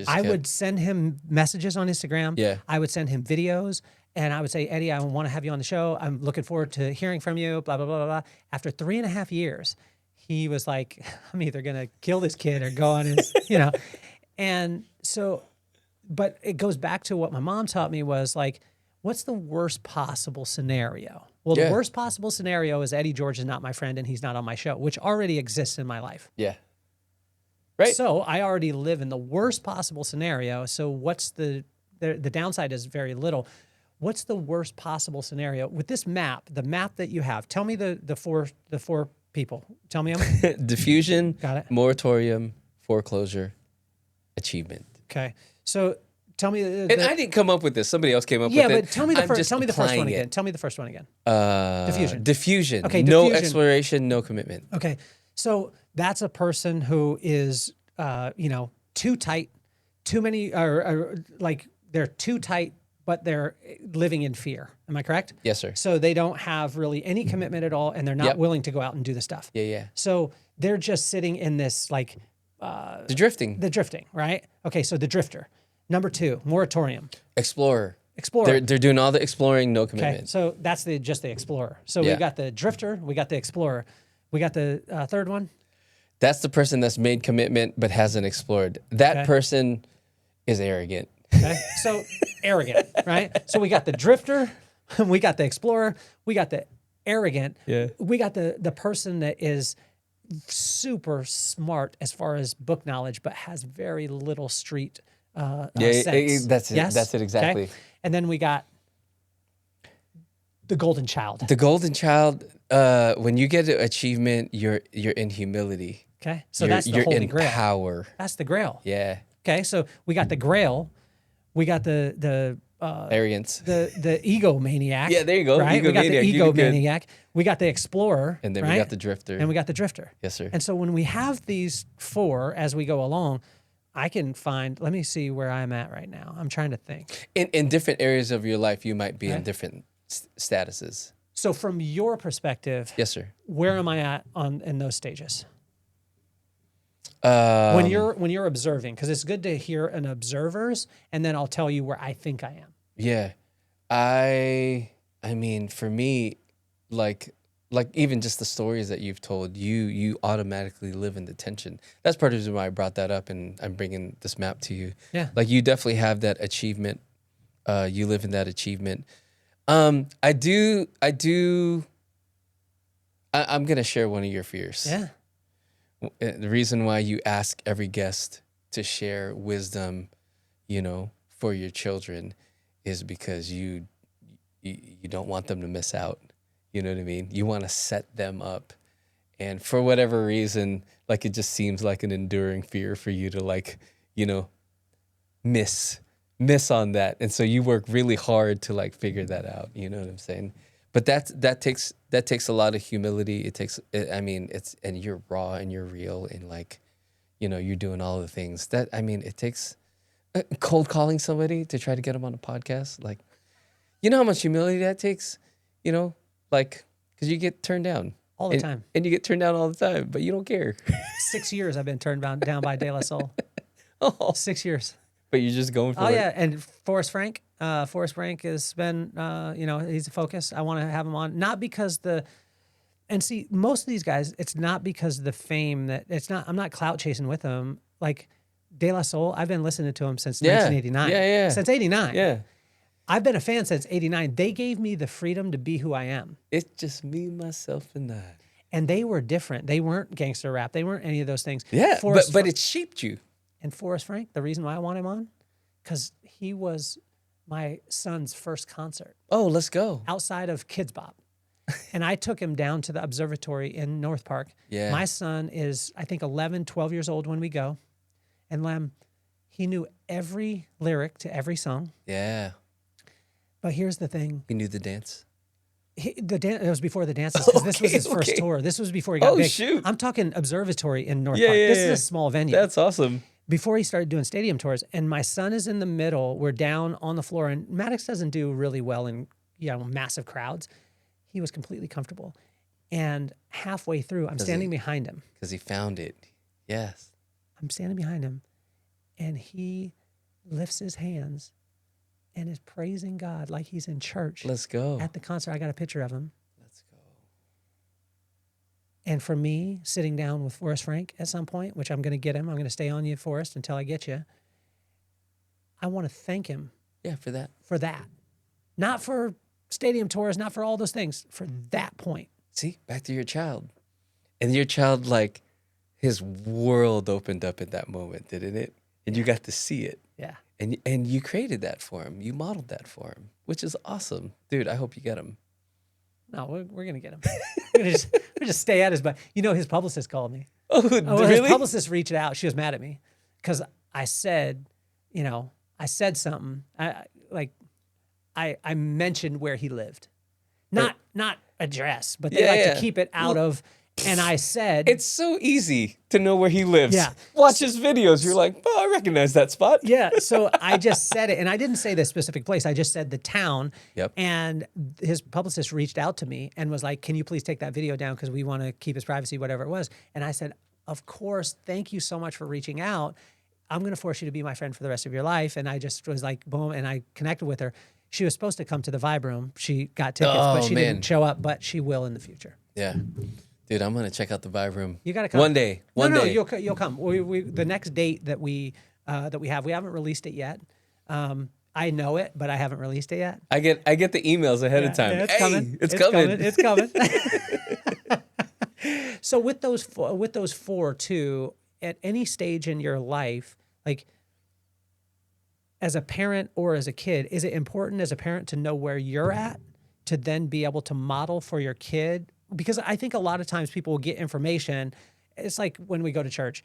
I would send him messages on Instagram. Yeah. I would send him videos, and I would say, Eddie, I want to have you on the show. I'm looking forward to hearing from you, blah, blah, blah, blah, blah. After 3.5 years, he was like, I'm either going to kill this kid or go on his, And so, but it goes back to what my mom taught me was like, what's the worst possible scenario? Well, the worst possible scenario is Eddie George is not my friend and he's not on my show, which already exists in my life. Yeah. Right. So I already live in the worst possible scenario. So what's the downside is very little. What's the worst possible scenario with this map, the map that you have? Tell me the four people. Tell me them. Diffusion, Got it. moratorium, foreclosure, achievement. Okay. So tell me. And I didn't come up with this. Somebody else came up with it. Yeah, but tell me the I'm first. just Tell me the first one applying again. it. Tell me the first one again. Diffusion. Diffusion. Okay, No diffusion. exploration, no commitment. Okay. So that's a person who is, too tight, too many, or like they're too tight, but they're living in fear. Am I correct? Yes, sir. So they don't have really any commitment at all, and they're not willing to go out and do the stuff. Yeah. So they're just sitting in this like The drifting. the drifting, right? Okay. So the drifter. Number 2, moratorium. Explorer. Explorer. They're doing all the exploring, no Okay, commitment. so that's just the explorer. So we got the drifter, we got the explorer, we got the third one. That's the person that's made commitment but hasn't explored. That person is arrogant. Okay, so arrogant, right? So we got the drifter, we got the explorer, we got the arrogant. Yeah. We got the person that is super smart as far as book knowledge, but has very little street sense. That's it. Yes? That's it exactly. Okay? And then we got the golden child. The golden child. When you get an achievement, you're in humility. Okay, so you're, that's the you're holy in grail. power. That's the grail. Yeah. Okay, so we got the grail, we got the Arrogance. the egomaniac. Yeah, there you go. Right? We got the Egomaniac. You did good. egomaniac. We got the explorer. And then right? we got the drifter. And we got the drifter. Yes, sir. And so when we have these 4 as we go along, I can find. Let me see where I'm at right now. I'm trying to think. In different areas of your life, you might be in different statuses. So from your perspective, Yes, sir. where am I at in those stages? When you're observing, because it's good to hear an observer's, and then I'll tell you where I think I am. Yeah. I mean, for me, like even just the stories that you've told, you automatically live in the tension. That's part of the reason why I brought that up, and I'm bringing this map to you. Yeah. Like you definitely have that achievement. You live in that achievement. I'm gonna share one of your fears. Yeah. The reason why you ask every guest to share wisdom, for your children, is because you don't want them to miss out. You know what I mean? You want to set them up. And for whatever reason, like it just seems like an enduring fear for you to miss on that. And so you work really hard to figure that out. You know what I'm saying? But that takes a lot of humility. And you're raw and you're real and you're doing all the things it takes cold calling somebody to try to get them on a podcast. You know how much humility that takes? You know, like, because you get turned down. All the time. And you get turned down all the time, but you don't care. 6 years I've been turned down by De La Soul. Oh, 6 years. but you're just going for Oh it. yeah, and Forrest Frank. Forrest Frank has been, he's a focus. I want to have him on, not because see, most of these guys, it's not because of the fame that I'm not clout chasing with them. Like De La Soul, I've been listening to him since 1989. Yeah. Since 89. Yeah. I've been a fan since 89. They gave me the freedom to be who I am. It's just me, myself, and I. And they were different. They weren't gangster rap. They weren't any of those things. Yeah, Forrest but it shaped you. And Forrest Frank, the reason why I want him on, because he was my son's first concert Oh, let's go. outside of Kids Bop. And I took him down to the observatory in North Park. Yeah. My son is, I think, 11, 12 years old when we go. And Lem, he knew every lyric to every song. Yeah. But here's the thing. You knew the dance. It was before the dances, because this was his first tour. This was before he got big. Shoot. I'm talking observatory in North Yeah, Park. yeah, This yeah. is a small venue. That's awesome. Before he started doing stadium tours, and my son is in the middle. We're down on the floor, and Maddox doesn't do really well in massive crowds. He was completely comfortable. And halfway through, I'm standing behind him. Because he found it. Yes. I'm standing behind him, and he lifts his hands and is praising God like he's in church. Let's go. At the concert, I got a picture of him. Let's go. And for me, sitting down with Forrest Frank at some point, which I'm going to get him, I'm going to stay on you, Forrest, until I get you. I want to thank him Yeah, for that. for that. Not for stadium tours, not for all those things, for that point. See, back to your child. And your child, like, his world opened up at that moment, didn't it? And you got to see it. Yeah. And you created that for him. You modeled that for him, which is awesome. Dude, I hope you get him. No, we're going to get him. we're going to just stay at his butt. You know, his publicist called me. Oh, His really? publicist reached out. She was mad at me because I said something. I mentioned where he lived. Not address, but they like to keep it out of. And I said, It's so easy to know where he lives. Yeah. Watch his videos. You're like, oh, I recognize that spot. yeah. So I just said it, and I didn't say the specific place. I just said the town. Yep. And his publicist reached out to me and was like, "Can you please take that video down because we want to keep his privacy, whatever it was." And I said, "Of course. Thank you so much for reaching out. I'm going to force you to be my friend for the rest of your life." And I just was like, boom, and I connected with her. She was supposed to come to the Vibe Room. She got tickets, but she didn't show up. But she will in the future. Yeah. Dude, I'm going to check out the Vibe Room. You got to come One day. One No, day. you'll come. The next date that we haven't released it yet. I know it, but I haven't released it yet. I get the emails ahead of time. Yeah, it's Hey, coming. It's coming. It's coming. So with those four too, at any stage in your life, like as a parent or as a kid, is it important as a parent to know where you're at to then be able to model for your kid? Because I think a lot of times people will get information. It's like when we go to church.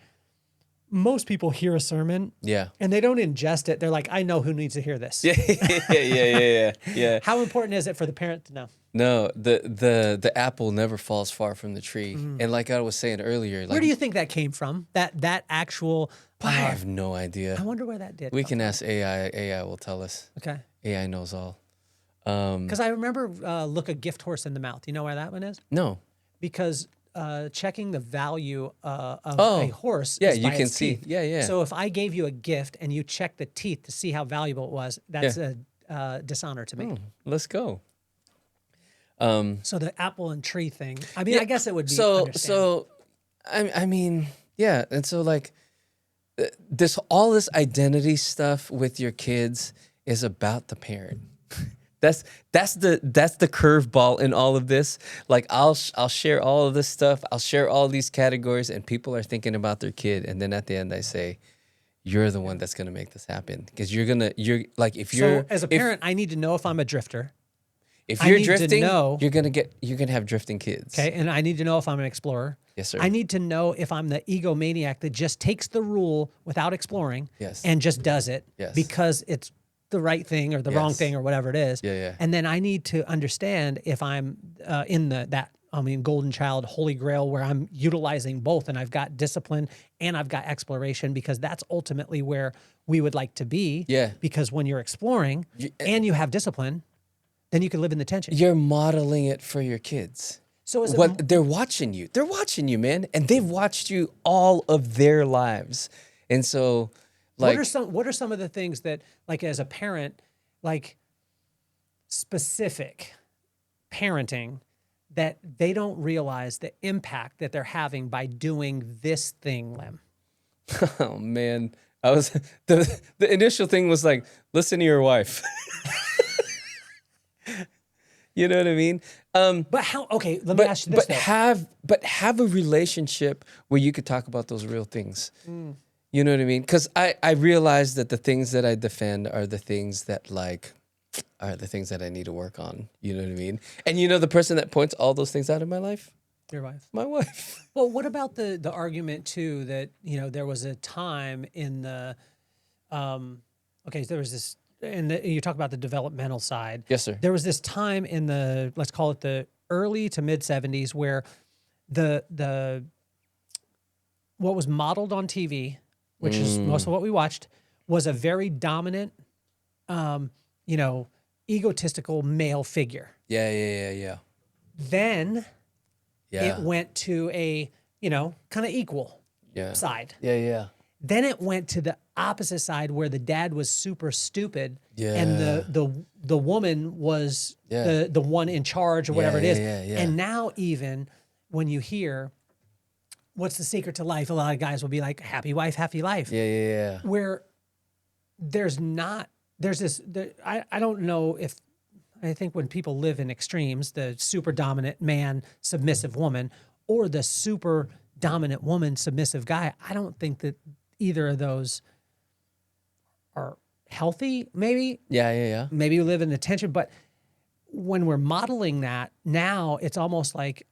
Most people hear a sermon Yeah. and they don't ingest it. They're like, I know who needs to hear this. Yeah. How important is it for the parent to know? No, the apple never falls far from the tree. And like I was saying earlier, like Where do you think that came from? That actual. I have no idea. I wonder where that did. We come can ask AI. AI will tell us. from. Okay. AI knows all. Because I remember look a gift horse in the mouth. You know where that one is? No. Because checking the value of Oh, a horse. yeah, is you by can its see. teeth. Yeah. So if I gave you a gift and you check the teeth to see how valuable it was, that's a dishonor to me. Let's go. So the apple and tree thing. I mean, I guess it would be. So I mean, yeah, and so like all this identity stuff with your kids is about the parent. That's the curveball in all of this. Like I'll share all of this stuff. I'll share all these categories, and people are thinking about their kid, and then at the end I say, "You're the one that's gonna make this happen," because you're like if you're So as a parent, I need to know if I'm a drifter. if I you're need to drifting, know- you're gonna have drifting kids. Okay, and I need to know if I'm an explorer. Yes, sir. I need to know if I'm the egomaniac that just takes the rule without exploring Yes. and just does it Yes. because it's the right thing or the wrong Yes. thing or whatever it is. Yeah. And then I need to understand if I'm in golden child, holy grail, where I'm utilizing both and I've got discipline and I've got exploration, because that's ultimately where we would like to be. Yeah. Because when you're exploring and you have discipline, then you can live in the tension. You're modeling it for your kids. So is it What they're watching you. They're watching you, man, and they've watched you all of their lives. And so, like, what are some of the things that, like, as a parent, like specific parenting, that they don't realize the impact that they're having by doing this thing, Lem? oh man, I was the initial thing was like, listen to your wife. You know what I mean? But how? Okay, let me ask you this. Have a relationship where you could talk about those real things. You know what I mean? Because I realize that the things that I defend are the things that are the things that I need to work on. You know what I mean? And you know the person that points all those things out in my life? Your wife. My wife. Well, what about the argument too that, you know, there was a time in the, okay, there was this, and you talk about the developmental side. Yes, sir. There was this time in the, let's call it the early to mid 70s, where the what was modeled on TV, which is most of what we watched, was a very dominant, you know, egotistical male figure. Yeah. Then Yeah. it went to a, you know, kind of equal side. Yeah. Then it went to the opposite side where the dad was super stupid and the woman was the one in charge or whatever it is. Yeah. And now even when you hear what's the secret to life, a lot of guys will be like, happy wife, happy life. Yeah. Where there's this, I don't know if, I think when people live in extremes, the super dominant man, submissive woman, or the super dominant woman, submissive guy, I don't think that either of those are healthy, maybe. Yeah. Maybe you live in the tension, but when we're modeling that, now it's almost like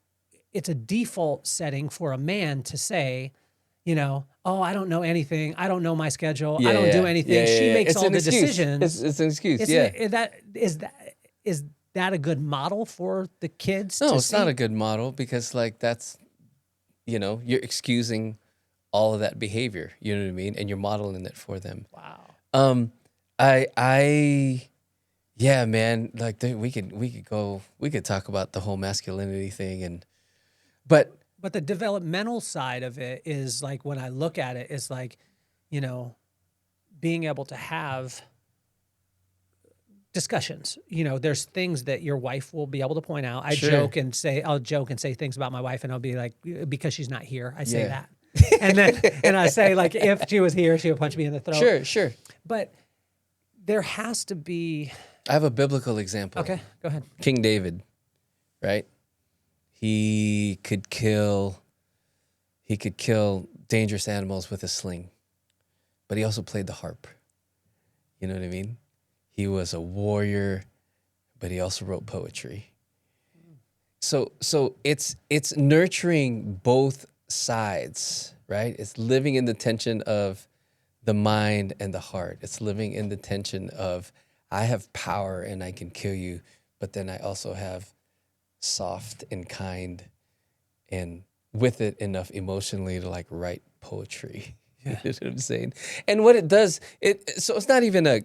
it's a default setting for a man to say, you know, oh, I don't know anything. I don't know my schedule. I don't do anything. She makes all the decisions. It's an excuse. Is that a good model for the kids? No, to it's see? not a good model because that's, you know, you're excusing all of that behavior. You know what I mean? And you're modeling it for them. Wow. Yeah, man. Like we could talk about the whole masculinity thing but the developmental side of it is like, when I look at it, it's like, you know, being able to have discussions. You know, there's things that your wife will be able to point out. I'll joke and say things about my wife, and I'll be like, because she's not here, I say that. and I say, like, if she was here, she would punch me in the throat. Sure. But there has to be. I have a biblical example. Okay, go ahead. King David, right? He could kill dangerous animals with a sling, but he also played the harp. You know what I mean? He was a warrior, but he also wrote poetry. So it's nurturing both sides, right? It's living in the tension of the mind and the heart. It's living in the tension of, I have power and I can kill you, but then I also have soft and kind, and with it enough emotionally to like write poetry. You know what I'm saying? And what it does, so it's not even a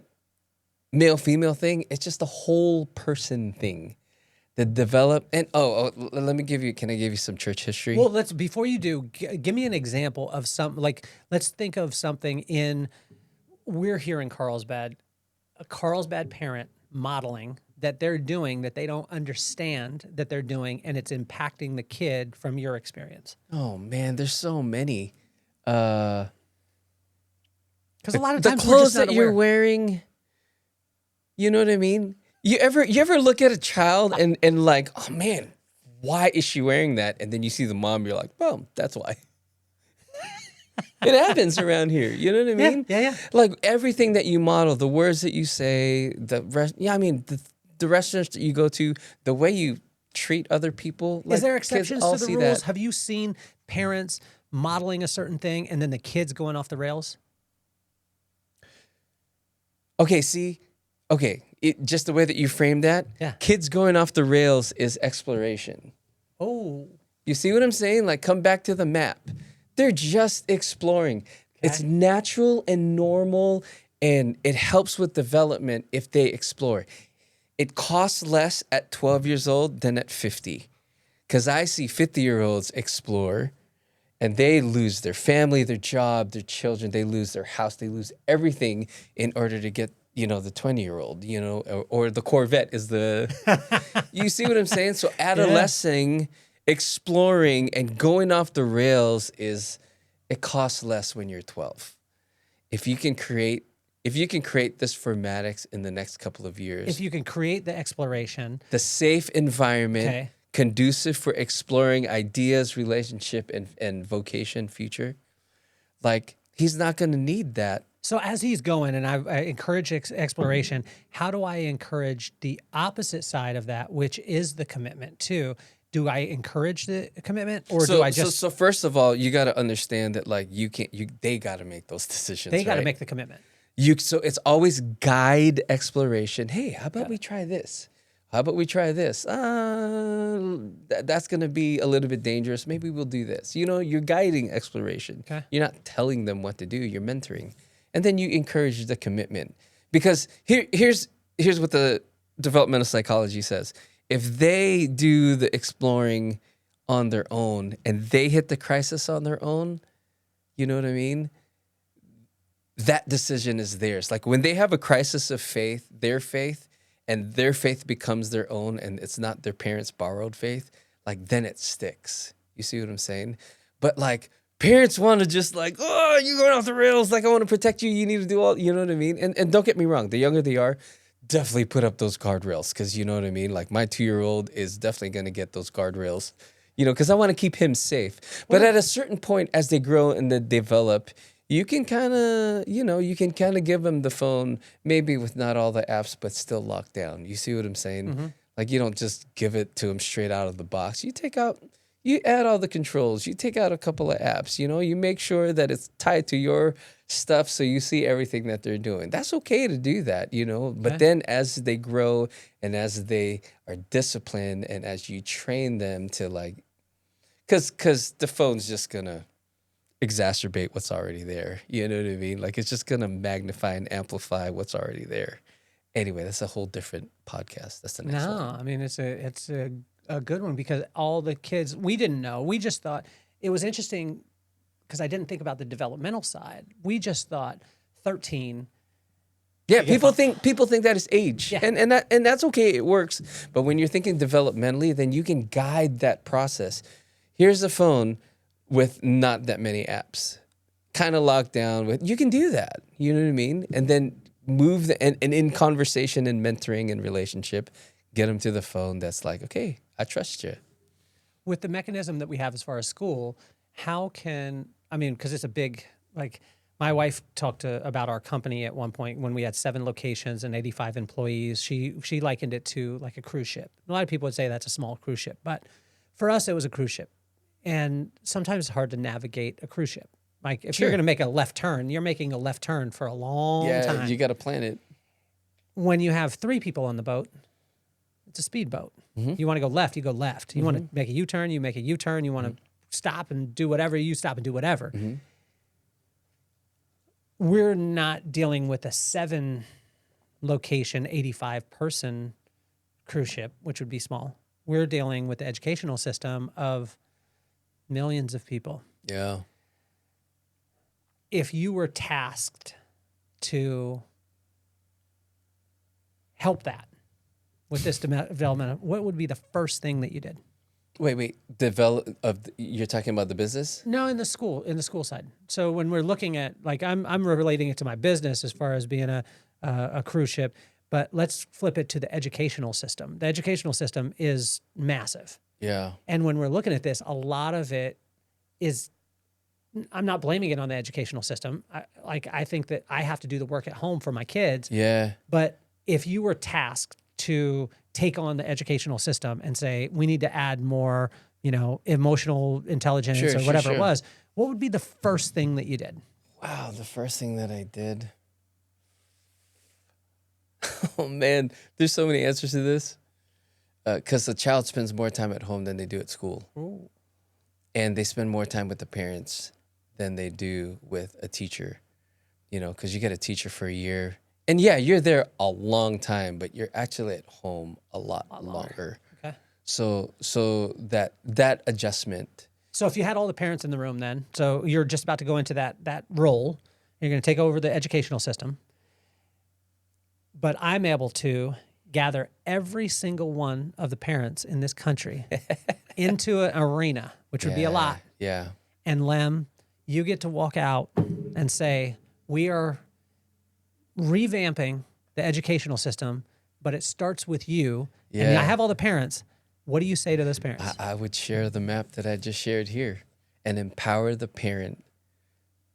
male-female thing. It's just a whole person thing. The develop and let me can I give you some church history? Well, before you do, give me an example of let's think of something we're here in Carlsbad, a Carlsbad parent modeling that they're doing that they don't understand that they're doing, and it's impacting the kid from your experience. Oh man, there's so many. Because a lot of times the clothes that you're wearing, you know what I mean? You ever look at a child and like, oh man, why is she wearing that? And then you see the mom, you're like, well, that's why. It happens around here. You know what I mean? Yeah. Like everything that you model, the words that you say, the restaurants that you go to, the way you treat other people. Like, is there exceptions to the rules? That. Have you seen parents modeling a certain thing and then the kids going off the rails? Okay, just the way that you frame that, kids going off the rails is exploration. Oh. You see what I'm saying? Like, come back to the map. They're just exploring. Okay. It's natural and normal, and it helps with development if they explore. it costs less at 12 years old than at 50. Because I see 50-year-olds explore and they lose their family, their job, their children, they lose their house, they lose everything in order to get, the 20-year-old, or the Corvette is the, you see what I'm saying? So adolescing, exploring, and going off the rails it costs less when you're 12. If you can create this for Maddox in the next couple of years, If you can create the exploration, the safe environment, okay. conducive for exploring ideas, relationship, and vocation future, like he's not going to need that. So as he's going, and I encourage exploration, how do I encourage the opposite side of that, which is the commitment too? Do I encourage the commitment, or do I just? So first of all, you got to understand that like they got to make those decisions. They got to right? make the commitment. So it's always guide exploration. Hey, how about we try this? How about we try this? That's going to be a little bit dangerous. Maybe we'll do this. You're guiding exploration. Okay. You're not telling them what to do. You're mentoring. And then you encourage the commitment. Because here's what the developmental psychology says. If they do the exploring on their own and they hit the crisis on their own, you know what I mean? That decision is theirs. Like when they have a crisis of faith, and their faith becomes their own and it's not their parents' borrowed faith, like then it sticks. You see what I'm saying? But like parents want to just like, oh, you're going off the rails. Like I want to protect you. You need to do all, you know what I mean? And don't get me wrong. The younger they are, definitely put up those guardrails because you know what I mean? Like my 2-year-old is definitely going to get those guardrails, because I want to keep him safe. But at a certain point, as they grow and they develop, you can kind of, give them the phone, maybe with not all the apps, but still locked down. You see what I'm saying? Mm-hmm. Like you don't just give it to them straight out of the box. You add all the controls. You take out a couple of apps. You make sure that it's tied to your stuff so you see everything that they're doing. That's okay to do that, But then as they grow and as they are disciplined and as you train them to like, because the phone's just going to exacerbate what's already there. You know what I mean? Like it's just going to magnify and amplify what's already there. Anyway, that's a whole different podcast. That's the next one. No, I mean it's a good one because all the kids, we didn't know. We just thought it was interesting because I didn't think about the developmental side. We just thought 13. Yeah, people think that is age. Yeah. And that's okay, it works. But when you're thinking developmentally, then you can guide that process. Here's a phone with not that many apps. Kind of locked down with, you can do that. You know what I mean? And then move and in conversation and mentoring and relationship, get them to the phone that's like, okay, I trust you. With the mechanism that we have as far as school, because it's a big, like my wife talked about our company at one point when we had 7 locations and 85 employees. She likened it to like a cruise ship. A lot of people would say that's a small cruise ship, but for us, it was a cruise ship. And sometimes it's hard to navigate a cruise ship. Like if you're going to make a left turn, you're making a left turn for a long time. Yeah, you got to plan it. When you have 3 people on the boat, it's a speedboat. Mm-hmm. You want to go left, you go left. You want to make a U-turn, you make a U-turn. You want to stop and do whatever, you stop and do whatever. Mm-hmm. We're not dealing with a 7 location, 85 person cruise ship, which would be small. We're dealing with the educational system of millions of people. Yeah. If you were tasked to help that with this development, what would be the first thing that you did? Wait. You're talking about the business? No, in the school side. So when we're looking at, like, I'm relating it to my business as far as being a cruise ship, but let's flip it to the educational system. The educational system is massive. Yeah. And when we're looking at this, a lot of it is, I'm not blaming it on the educational system. I think that I have to do the work at home for my kids. Yeah. But if you were tasked to take on the educational system and say, we need to add more, emotional intelligence or whatever it was, what would be the first thing that you did? Wow, the first thing that I did. Oh man, there's so many answers to this. Because the child spends more time at home than they do at school. Ooh. And they spend more time with the parents than they do with a teacher. Because you get a teacher for a year, And yeah, you're there a long time, but you're actually at home a lot longer. Okay. So that adjustment. So if you had all the parents in the room then, so you're just about to go into that role, you're going to take over the educational system, but I'm able to gather every single one of the parents in this country into an arena, which would be a lot. Yeah. And Lem, you get to walk out and say, we are revamping the educational system, but it starts with you. And I Yeah. have all the parents. What do you say to those parents? I would share the map that I just shared here and empower the parent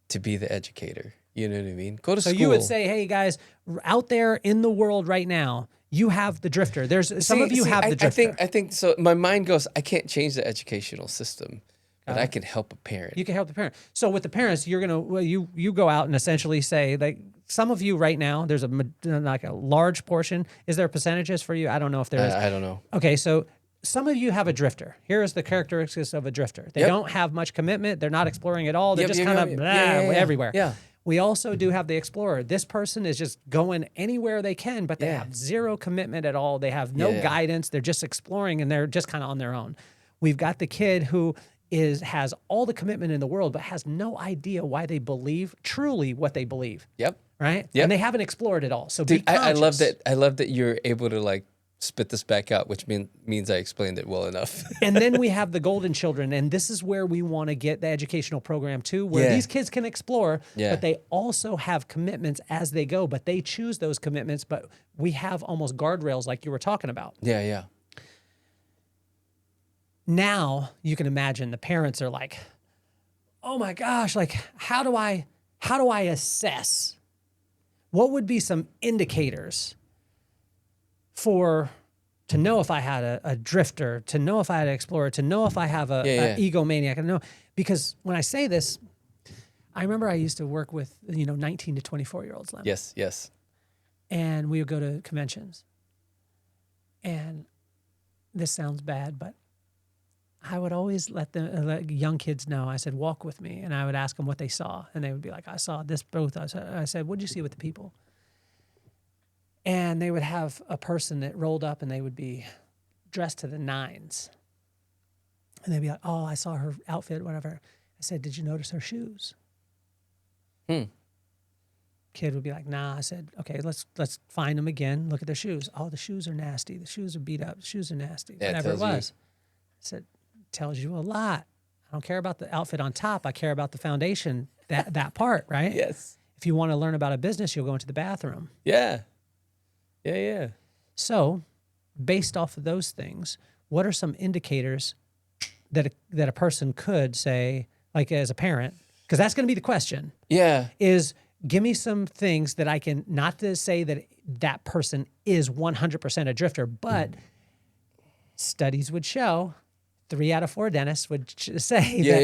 to be the educator. You know what I mean? Go to So school. you would say, hey guys, out there in the world right now, you have the drifter. There's some of you have the drifter. I think so. My mind goes, I can't change the educational system, but I can help a parent. You can help the parent. So with the parents, you're gonna you go out and essentially say, like, some of you right now, there's like a large portion. Is there percentages for you? I don't know if there is. I don't know. Okay, so some of you have a drifter. Here is the characteristics of a drifter. They Yep. don't have much commitment. They're not exploring at all. They're Yep, just yep, kind yep, of yep. Yeah. everywhere. Yeah. We also do have the explorer. This person is just going anywhere they can, but they Yeah. have zero commitment at all. They have no Yeah. guidance. They're just exploring and they're just kind of on their own. We've got the kid who has all the commitment in the world, but has no idea why they believe truly what they believe. Yep. Right? Yep. And they haven't explored it all. So Dude, be I love conscious. that. I love that you're able to like spit this back out, which means I explained it well enough. And then we have the golden children, and this is where we want to get the educational program to, where Yeah. these kids can explore, Yeah. but they also have commitments as they go, but they choose those commitments, but we have almost guardrails like you were talking about. Yeah, yeah. Now you can imagine the parents are like, oh my gosh, like how do I assess? What would be some indicators to know if I had a drifter, to know if I had an explorer, to know if I have a egomaniac? I know, because when I say this, I remember I used to work with 19 to 24-year-olds. Yes, yes. And we would go to conventions. And this sounds bad, but I would always let young kids know. I said, walk with me. And I would ask them what they saw. And they would be like, I saw this booth. I said, what'd you see with the people? And they would have a person that rolled up and they would be dressed to the nines. And they'd be like, oh, I saw her outfit, whatever. I said, did you notice her shoes? Kid would be like, nah. I said, okay, let's find them again. Look at their shoes. Oh, the shoes are nasty. The shoes are beat up. The shoes are nasty. Yeah, Whatever it tells you. was. I said, tells you a lot. I don't care about the outfit on top. I care about the foundation, that part, right? Yes. If you want to learn about a business, you'll go into the bathroom. Yeah. Yeah, yeah. So, based off of those things, what are some indicators that a person could say, like as a parent, because that's going to be the question, Yeah. is give me some things that I can, not to say that that person is 100% a drifter, but studies would show 3 out of 4 dentists would say Yeah, that,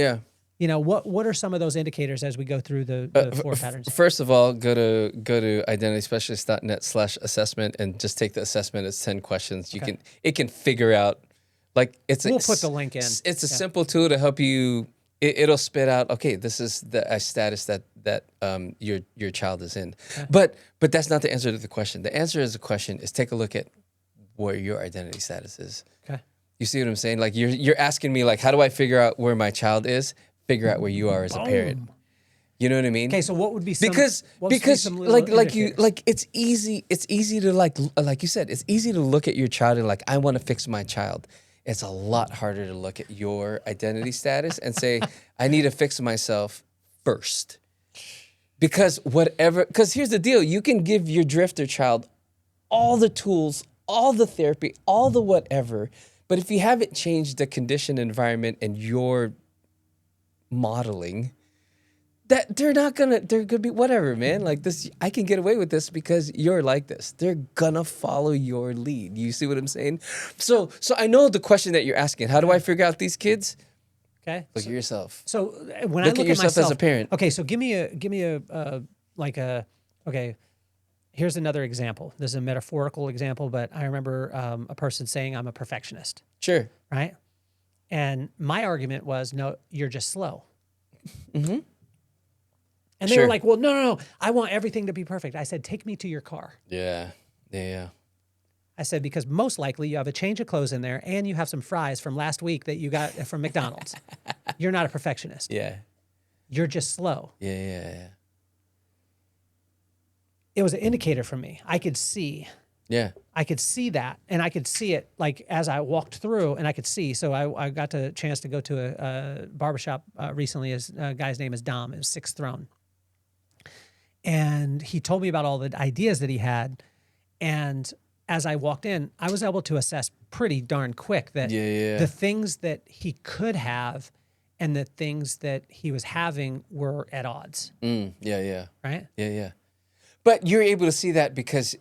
yeah. what are some of those indicators as we go through the 4 patterns? First of all, go to identityspecialist.net/assessment and just take the assessment. It's 10 questions. It can figure out, like We'll put the link in. It's a simple tool to help you. It'll spit out, okay, this is the status that your child is in. Okay. But that's not the answer to the question. The answer to the question is take a look at where your identity status is. Okay. You see what I'm saying? Like you're asking me, like, how do I figure out where my child is? Figure out where you are as a parent. You know what I mean? Okay, so what would be some, because it's easy to like you said, it's easy to look at your child and like, I want to fix my child. It's a lot harder to look at your identity status and say, I need to fix myself first. Because here's the deal, you can give your drifter child all the tools, all the therapy, all the whatever, but if you haven't changed the condition, environment, and your modeling, that they're gonna be whatever, man. Like this, I can get away with this because you're like this. They're gonna follow your lead. You see what I'm saying? So I know the question that you're asking. How do I figure out these kids? Okay. Look at yourself. So when Look I look at yourself myself as a parent. Okay, so give me okay. Here's another example. This is a metaphorical example, but I remember a person saying, I'm a perfectionist. Sure. Right? And my argument was, no, you're just slow. Mm-hmm. And they Sure. were like, well, no, I want everything to be perfect. I said, take me to your car. Yeah. Yeah. I said, because most likely you have a change of clothes in there and you have some fries from last week that you got from McDonald's. You're not a perfectionist. Yeah. You're just slow. Yeah. Yeah. It was an indicator for me. I could see that, and I could see it like as I walked through, and I could see. So I got the chance to go to a barbershop recently. His guy's name is Dom. It was Sixth Throne. And he told me about all the ideas that he had. And as I walked in, I was able to assess pretty darn quick that the things that he could have and the things that he was having were at odds. Yeah. Right? Yeah. But you're able to see that because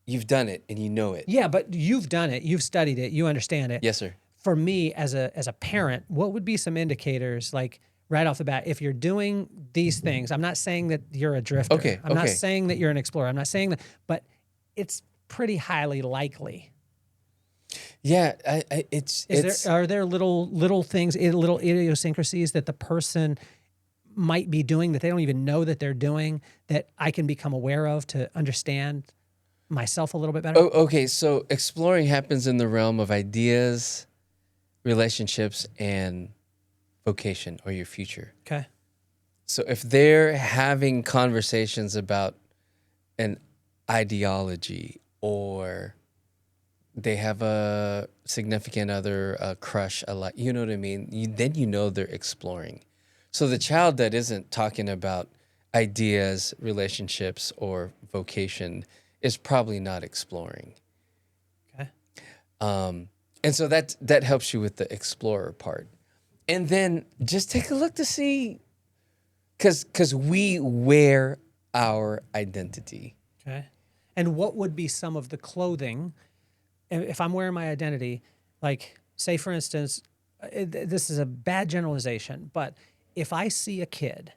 you've done it and you know it. Yeah, but you've done it. You've studied it. You understand it. Yes, sir. For me, as a parent, what would be some indicators, like right off the bat, if you're doing these things? I'm not saying that you're a drifter. Okay, I'm not okay. saying that you're an explorer. I'm not saying that, but it's pretty highly likely. Yeah, Are there little things, little idiosyncrasies that the person might be doing that they don't even know that they're doing that I can become aware of to understand myself a little bit better? Oh, okay. So exploring happens in the realm of ideas, relationships, and vocation or your future. Okay. So if they're having conversations about an ideology or they have a significant other, a crush, a lot, you know what I mean? Then you know they're exploring. So the child that isn't talking about ideas, relationships, or vocation is probably not exploring. Okay. And so that helps you with the explorer part. And then just take a look to see, because we wear our identity. Okay. And what would be some of the clothing, if I'm wearing my identity, like say for instance, this is a bad generalization, but if I see a kid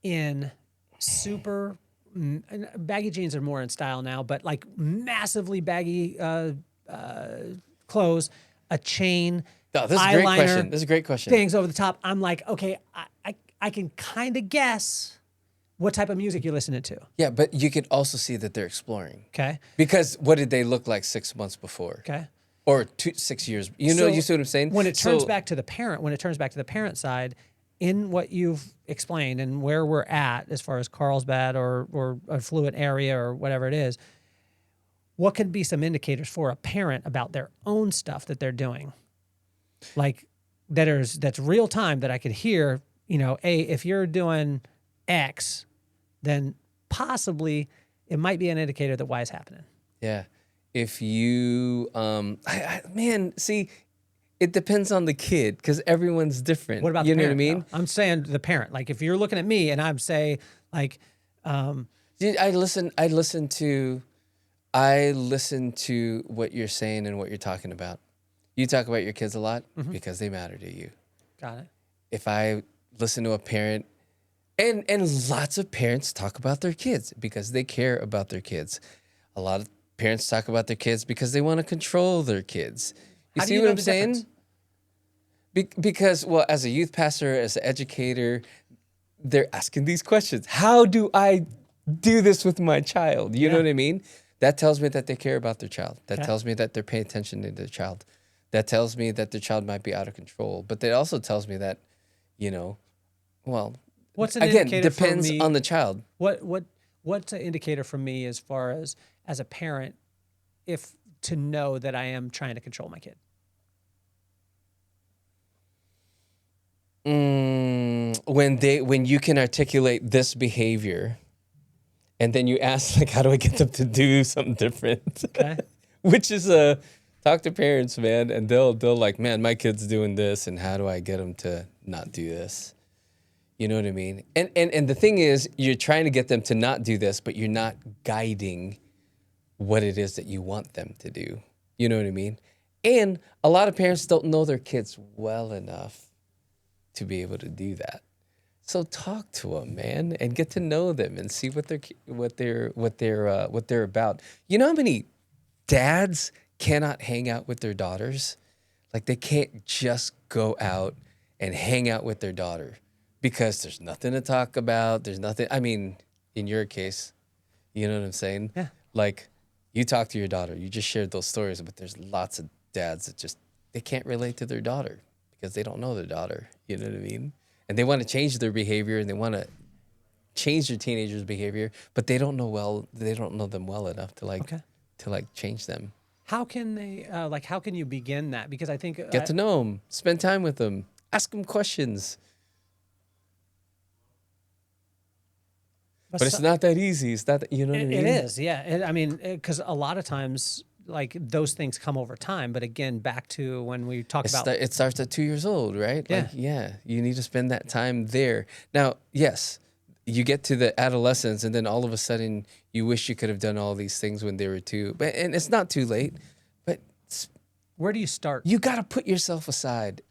in super baggy jeans are more in style now, but like massively baggy clothes, a chain, Oh, this is a great eyeliner, question. This is a great question. things over the top. I'm like, okay, I can kind of guess what type of music you're listening to. Yeah, but you could also see that they're exploring. Okay. Because what did they look like 6 months before? Okay. Or 6 years. You see what I'm saying? When it turns back to the parent side, in what you've explained and where we're at as far as Carlsbad or a fluent area or whatever it is, what could be some indicators for a parent about their own stuff that they're doing? Like that's real time that I could hear, if you're doing X, then possibly it might be an indicator that Y is happening. Yeah. If you, see, it depends on the kid because everyone's different. What about you the know parent, what I mean? though? I'm saying the parent. Like if you're looking at me and I'm say like, Dude, I listen to what you're saying and what you're talking about. You talk about your kids a lot because they matter to you. got it. If I listen to a parent, and lots of parents talk about their kids because they care about their kids. A lot of parents talk about their kids because they want to control their kids. You How do see you what know I'm the saying? difference? Because, well, as a youth pastor, as an educator, they're asking these questions. How do I do this with my child? You know what I mean? That tells me that they care about their child. That tells me that they're paying attention to their child. That tells me that their child might be out of control. But that also tells me that, What's an again, indicator depends for me, on the child. What's an indicator for me as far as a parent, if to know that I am trying to control my kid? When you can articulate this behavior, and then you ask like, how do I get them to do something different? Okay. Which is talk to parents, man, and they'll like, man, my kid's doing this, and how do I get them to not do this? You know what I mean? And the thing is, you're trying to get them to not do this, but you're not guiding what it is that you want them to do. You know what I mean? And a lot of parents don't know their kids well enough to be able to do that. So talk to them, man, and get to know them and see what they're about. You know how many dads cannot hang out with their daughters? Like they can't just go out and hang out with their daughter because there's nothing to talk about. There's nothing. I mean, in your case, you know what I'm saying? Yeah. Like, you talk to your daughter. You just shared those stories, but there's lots of dads that just they can't relate to their daughter because they don't know their daughter. You know what I mean? And they want to change their behavior and they want to change their teenagers' behavior, but they don't know them well enough to Okay. change them. How can they how can you begin that? Because I think Get to know them, spend time with them, ask them questions. But it's not that easy. It's not that, you know what I mean? It is, yeah. I mean, because a lot of times, like those things come over time. But again, back to when we talk about It starts at 2 years old, right? Yeah. Like, yeah, you need to spend that time there. Now, yes, you get to the adolescence, and then all of a sudden, you wish you could have done all these things when they were 2. And it's not too late. But where do you start? you got to put yourself aside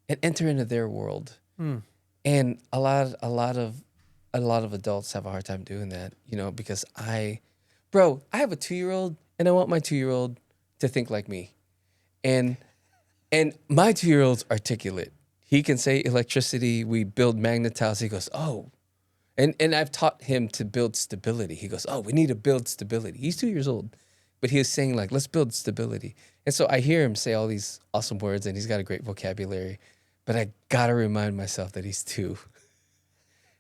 and enter into their world. Hmm. And a lot of adults have a hard time doing that, you know, because I have a 2-year-old and I want my 2-year-old to think like me. And my 2-year-old's articulate. He can say electricity, we build magnet tiles. He goes, oh. And I've taught him to build stability. He goes, oh, we need to build stability. He's 2 years old, but he was saying like, let's build stability. And so I hear him say all these awesome words and he's got a great vocabulary, but I got to remind myself that he's 2.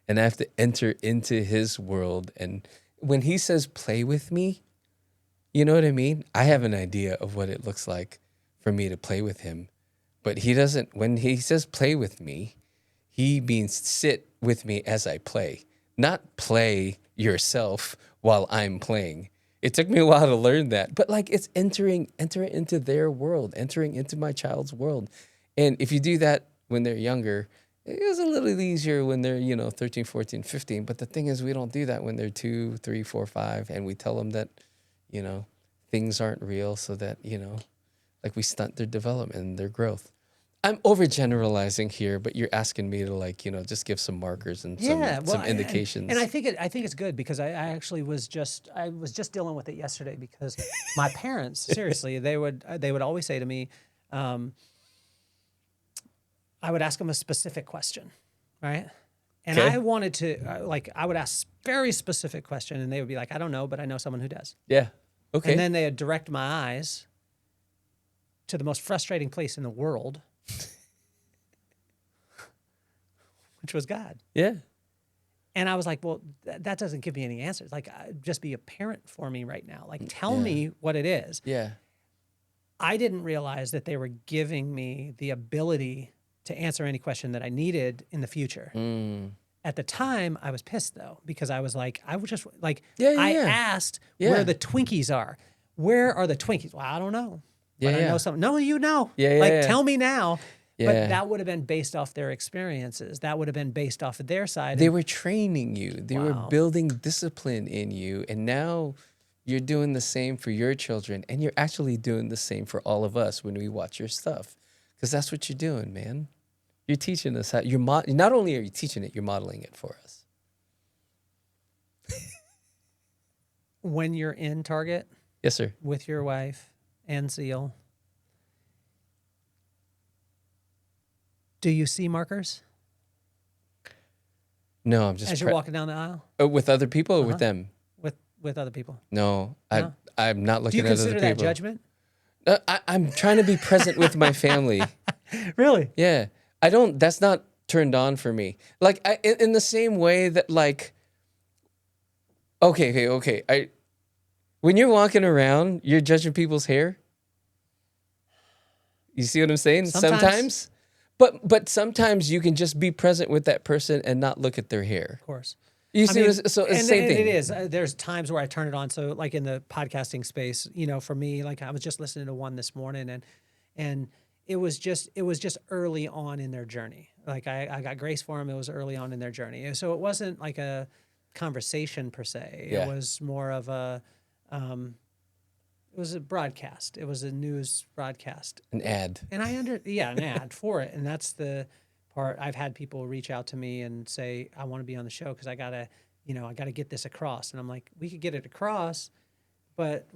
And I have to enter into his world. And when he says, play with me, you know what I mean? I have an idea of what it looks like for me to play with him. But he doesn't, when he says play with me, he means sit with me as I play, not play yourself while I'm playing. It took me a while to learn that. But like it's entering into their world, entering into my child's world. And if you do that when they're younger, it's a little easier when they're, 13, 14, 15. But the thing is, we don't do that when they're 2, 3, 4, 5. And we tell them that, things aren't real so that, like we stunt their development and their growth. I'm overgeneralizing here, but you're asking me to just give some markers and some indications. And I think it's good because I actually was just dealing with it yesterday because my parents, seriously, they would always say to me, I would ask them a specific question, right? And Okay. I wanted to I would ask very specific question, and they would be like, I don't know, but I know someone who does. Yeah. Okay. And then they would direct my eyes to the most frustrating place in the world, which was God. Yeah. And I was like, well, that doesn't give me any answers. Like, just be a parent for me right now. Like, tell me what it is. Yeah. I didn't realize that they were giving me the ability to answer any question that I needed in the future. At the time, I was pissed though, because I was like, I asked where the Twinkies are. Where are the Twinkies? Well, I don't know. But I know something. No, you know. Tell me now. Yeah. But that would have been based off their experiences. That would have been based off of their side. They were training you. They were Wow. building discipline in you. And now you're doing the same for your children. And you're actually doing the same for all of us when we watch your stuff. Because that's what you're doing, man. You're teaching us how. Not only are you teaching it, you're modeling it for us. When you're in Target Yes, sir. with your wife and Seal, do you see markers No, I'm just as you're walking down the aisle with other people or with them. with other people? No, No? I'm not Do looking you at other consider people. that judgment? I'm trying to be present with my family. Really? Yeah, I don't. That's not turned on for me. Like in the same way that okay. When you're walking around, you're judging people's hair. You see what I'm saying? Sometimes. But sometimes you can just be present with that person and not look at their hair. Of course. You see, so it's the same thing. It is. There's times where I turn it on. So like in the podcasting space, for me, like I was just listening to one this morning and it was just early on in their journey. Like I got grace for them. It was early on in their journey. So it wasn't like a conversation per se. Yeah. It was more of it was a broadcast. It was a news broadcast. An ad. And an ad for it. And that's the part. I've had people reach out to me and say, I want to be on the show because I gotta get this across. And I'm like, we could get it across, but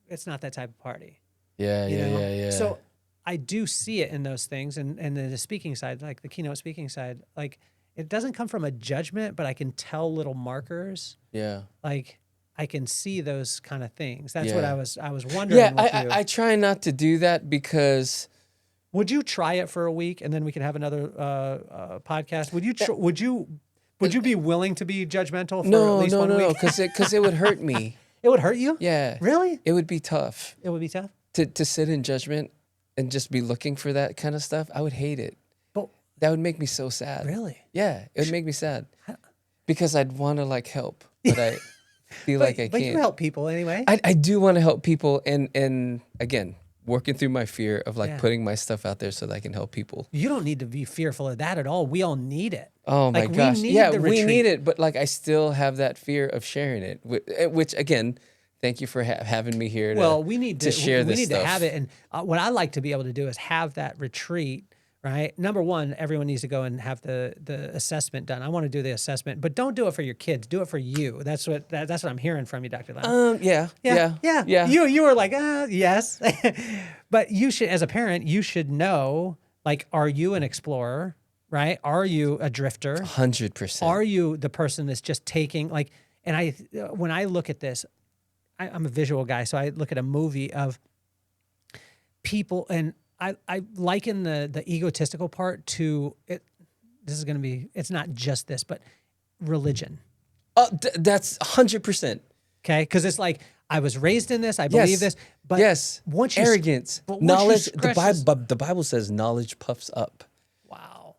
it's not that type of party. Yeah. So I do see it in those things and then the speaking side, like the keynote speaking side, like it doesn't come from a judgment, but I can tell little markers. Yeah. Like I can see those kind of things. That's what Yeah. I was wondering. Yeah, with you. I try not to do that because Would you try it for a week and then we can have another podcast? Would you be willing to be judgmental for at least 1 week? because it would hurt me. It would hurt you? Yeah. Really? It would be tough It would be tough. to sit in judgment and just be looking for that kind of stuff. I would hate it. But That would make me so sad. really? Yeah, it would make me sad because I'd want to like help, but I feel like I But can't. you help people anyway. I do want to help people, and again, working through my fear of like Yeah. putting my stuff out there so that I can help people. You don't need to be fearful of that at all. We all need it. Oh my Like, we gosh, need yeah, the we retreat. need it, but like I still have that fear of sharing it, which again, thank you for having me here. Well, we need to share we this need stuff. to have it. And what I like to be able to do is have that retreat. Right. Number one, everyone needs to go and have the assessment done. I want to do the assessment, but don't do it for your kids. Do it for you. That's what I'm hearing from you, Dr. Lem. Yeah. You were like, yes, but you should, as a parent, you should know. Like, are you an explorer? Right? Are you a drifter? 100%. Are you the person that's just taking like? And when I look at this, I'm a visual guy, so I look at a movie of people, and I liken the egotistical part to it. This is going to be. It's not just this, but religion. That's 100%. Okay, because it's like I was raised in this. I believe this. But yes, once you arrogance, but once you knowledge. scratch The Bible says knowledge puffs up. Wow.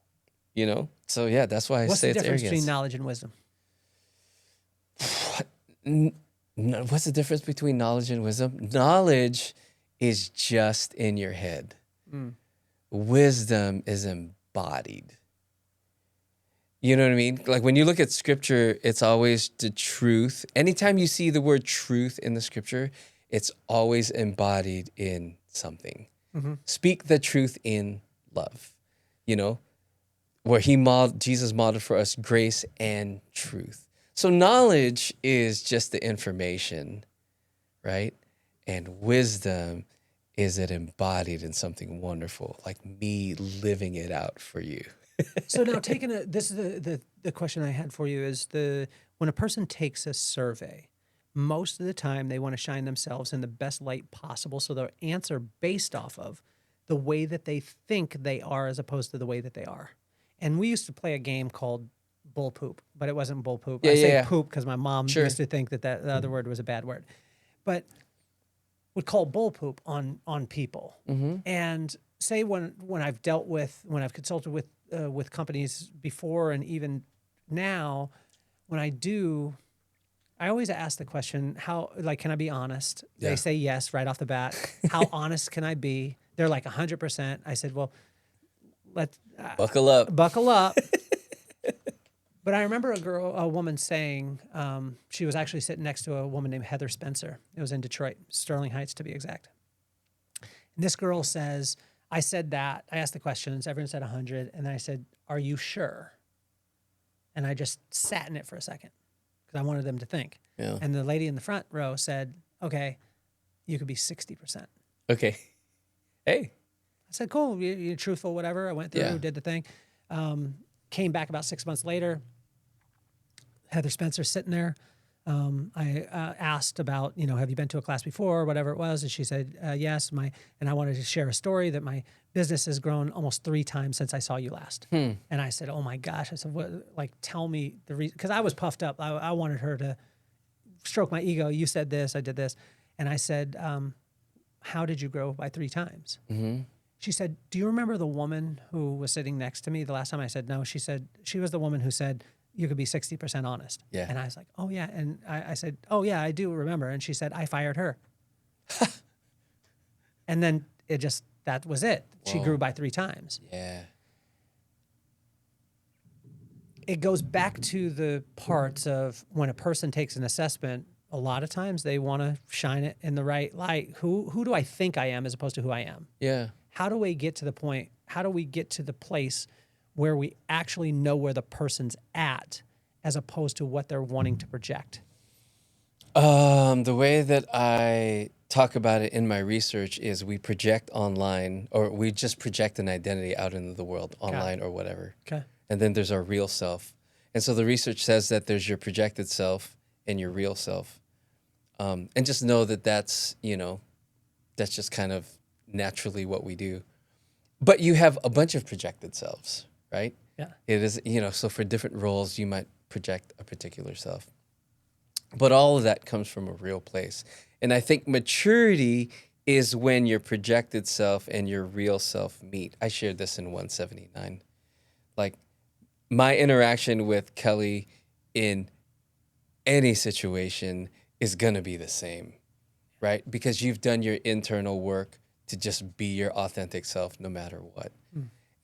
You know, so yeah, that's why I What's say the it's difference arrogance. between knowledge and wisdom? What's the difference between knowledge and wisdom? Knowledge is just in your head. Wisdom is embodied. You know what I mean? Like when you look at scripture, it's always the truth. Anytime you see the word truth in the scripture, it's always embodied in something. Speak the truth in love. You know, where Jesus modeled for us grace and truth. So knowledge is just the information, right? And wisdom is it embodied in something wonderful, like me living it out for you. So now this is the question I had for you is when a person takes a survey, most of the time they want to shine themselves in the best light possible. So they'll answer based off of the way that they think they are as opposed to the way that they are. And we used to play a game called bull poop, but it wasn't bull poop. I say poop because my mom used to think that the other word was a bad word. But would call bull poop on people. And say when I've consulted with companies before and even now, when I do, I always ask the question, can I be honest? Yeah. They say yes right off the bat. How honest can I be? They're like 100%. I said, well, let's Buckle up. buckle up. But I remember a woman saying, she was actually sitting next to a woman named Heather Spencer. It was in Detroit, Sterling Heights to be exact. And this girl says, I said that. I asked the questions. Everyone said 100. And then I said, are you sure? And I just sat in it for a second because I wanted them to think. Yeah. And the lady in the front row said, okay, you could be 60%. Okay. Hey. I said, cool, you're truthful, whatever. I went through, did the thing. Came back about 6 months later. Heather Spencer sitting there. I asked about, have you been to a class before or whatever it was? And she said, yes. And I wanted to share a story that my business has grown almost 3 times since I saw you last. And I said, oh my gosh. I said, what, tell me the reason. Because I was puffed up. I wanted her to stroke my ego. You said this, I did this. And I said, how did you grow by 3 times? She said, do you remember the woman who was sitting next to me the last time? I said, no. She said, she was the woman who said, you could be 60% honest. Yeah. And I was like, oh yeah. And I said, oh yeah, I do remember. And she said, I fired her. And then that was it. She grew by 3 times. Yeah. It goes back to the parts of when a person takes an assessment, a lot of times they want to shine it in the right light. Who do I think I am as opposed to who I am? Yeah. How do we get to the point? How do we get to the place where we actually know where the person's at as opposed to what they're wanting to project? The way that I talk about it in my research is we project online, or we just project an identity out into the world, online or whatever. Okay. and then there's our real self. And so the research says that there's your projected self and your real self. And just know that that's just kind of naturally what we do. But you have a bunch of projected selves, right? Yeah. It is, so for different roles, you might project a particular self. But all of that comes from a real place. And I think maturity is when your projected self and your real self meet. I shared this in 179. Like, my interaction with Kelly in any situation is going to be the same, right? Because you've done your internal work to just be your authentic self no matter what.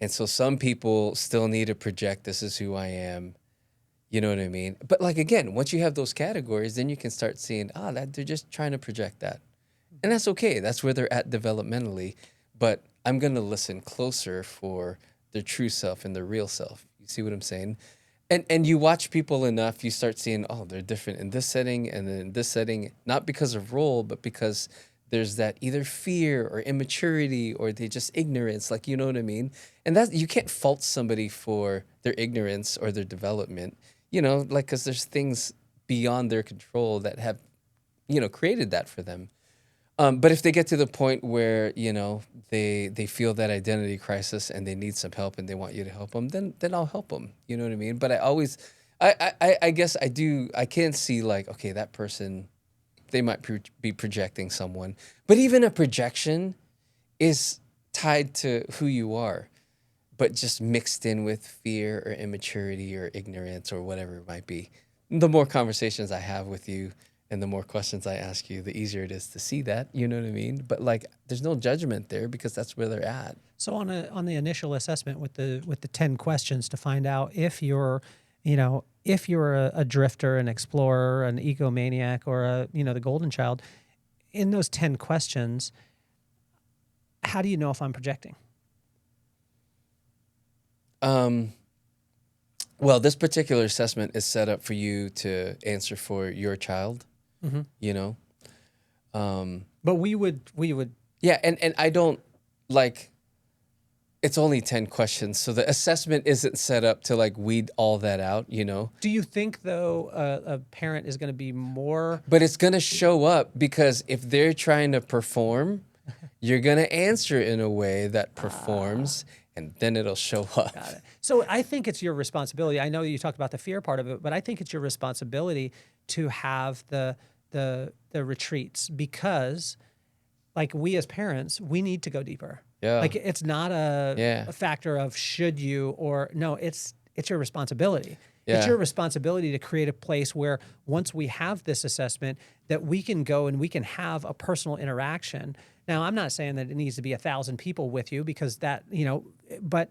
And so some people still need to project, this is who I am. You know what I mean? But like, again, once you have those categories, then you can start seeing, that they're just trying to project that. And that's okay. That's where they're at developmentally. But I'm going to listen closer for their true self and their real self. You see what I'm saying? And you watch people enough, you start seeing, they're different in this setting and then in this setting, not because of role, but because there's that either fear or immaturity or they just ignorance, like, you know what I mean? And that you can't fault somebody for their ignorance or their development, like, because there's things beyond their control that have, created that for them. But if they get to the point where, they feel that identity crisis and they need some help and they want you to help them, then I'll help them. You know what I mean? But I guess I can see like, okay, that person, they might be projecting someone. But even a projection is tied to who you are, but just mixed in with fear or immaturity or ignorance or whatever it might be. The more conversations I have with you, and the more questions I ask you, the easier it is to see that, you know what I mean? But like, there's no judgment there because that's where they're at. So on the initial assessment with the 10 questions to find out if you're a drifter, an explorer, an egomaniac, or the golden child, in those 10 questions, how do you know if I'm projecting? Well, this particular assessment is set up for you to answer for your child. But we would. Yeah, and I don't like. It's only 10 questions, so the assessment isn't set up to like weed all that out. Do you think though a parent is going to be more? But it's going to show up because if they're trying to perform, you're going to answer in a way that performs. And then it'll show up. Got it. So I think it's your responsibility. I know you talked about the fear part of it, but I think it's your responsibility to have the retreats because, like, we as parents, we need to go deeper. Yeah. Like, it's not a factor of should you or no. It's your responsibility. Yeah. It's your responsibility to create a place where once we have this assessment, that we can go and we can have a personal interaction. Now, I'm not saying that it needs to be 1,000 people with you because that, but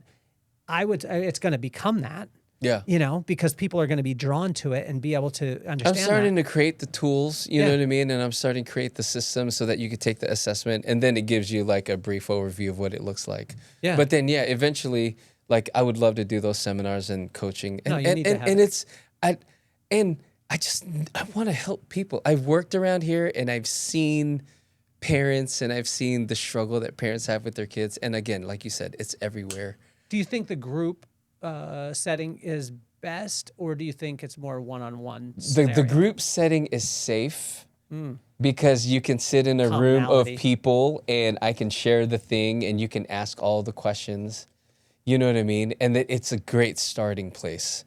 it's going to become that. Yeah. Because people are going to be drawn to it and be able to understand. I'm starting to create the tools, you know what I mean? And I'm starting to create the system so that you could take the assessment and then it gives you like a brief overview of what it looks like. Yeah. But then, eventually, like I would love to do those seminars and coaching. And, you need to have it. I want to help people. I've worked around here and I've seen parents and I've seen the struggle that parents have with their kids. And again, like you said, it's everywhere. Do you think the group setting is best, or do you think it's more one-on-one? The group setting is safe because you can sit in a room of people and I can share the thing and you can ask all the questions. You know what I mean? And it's a great starting place,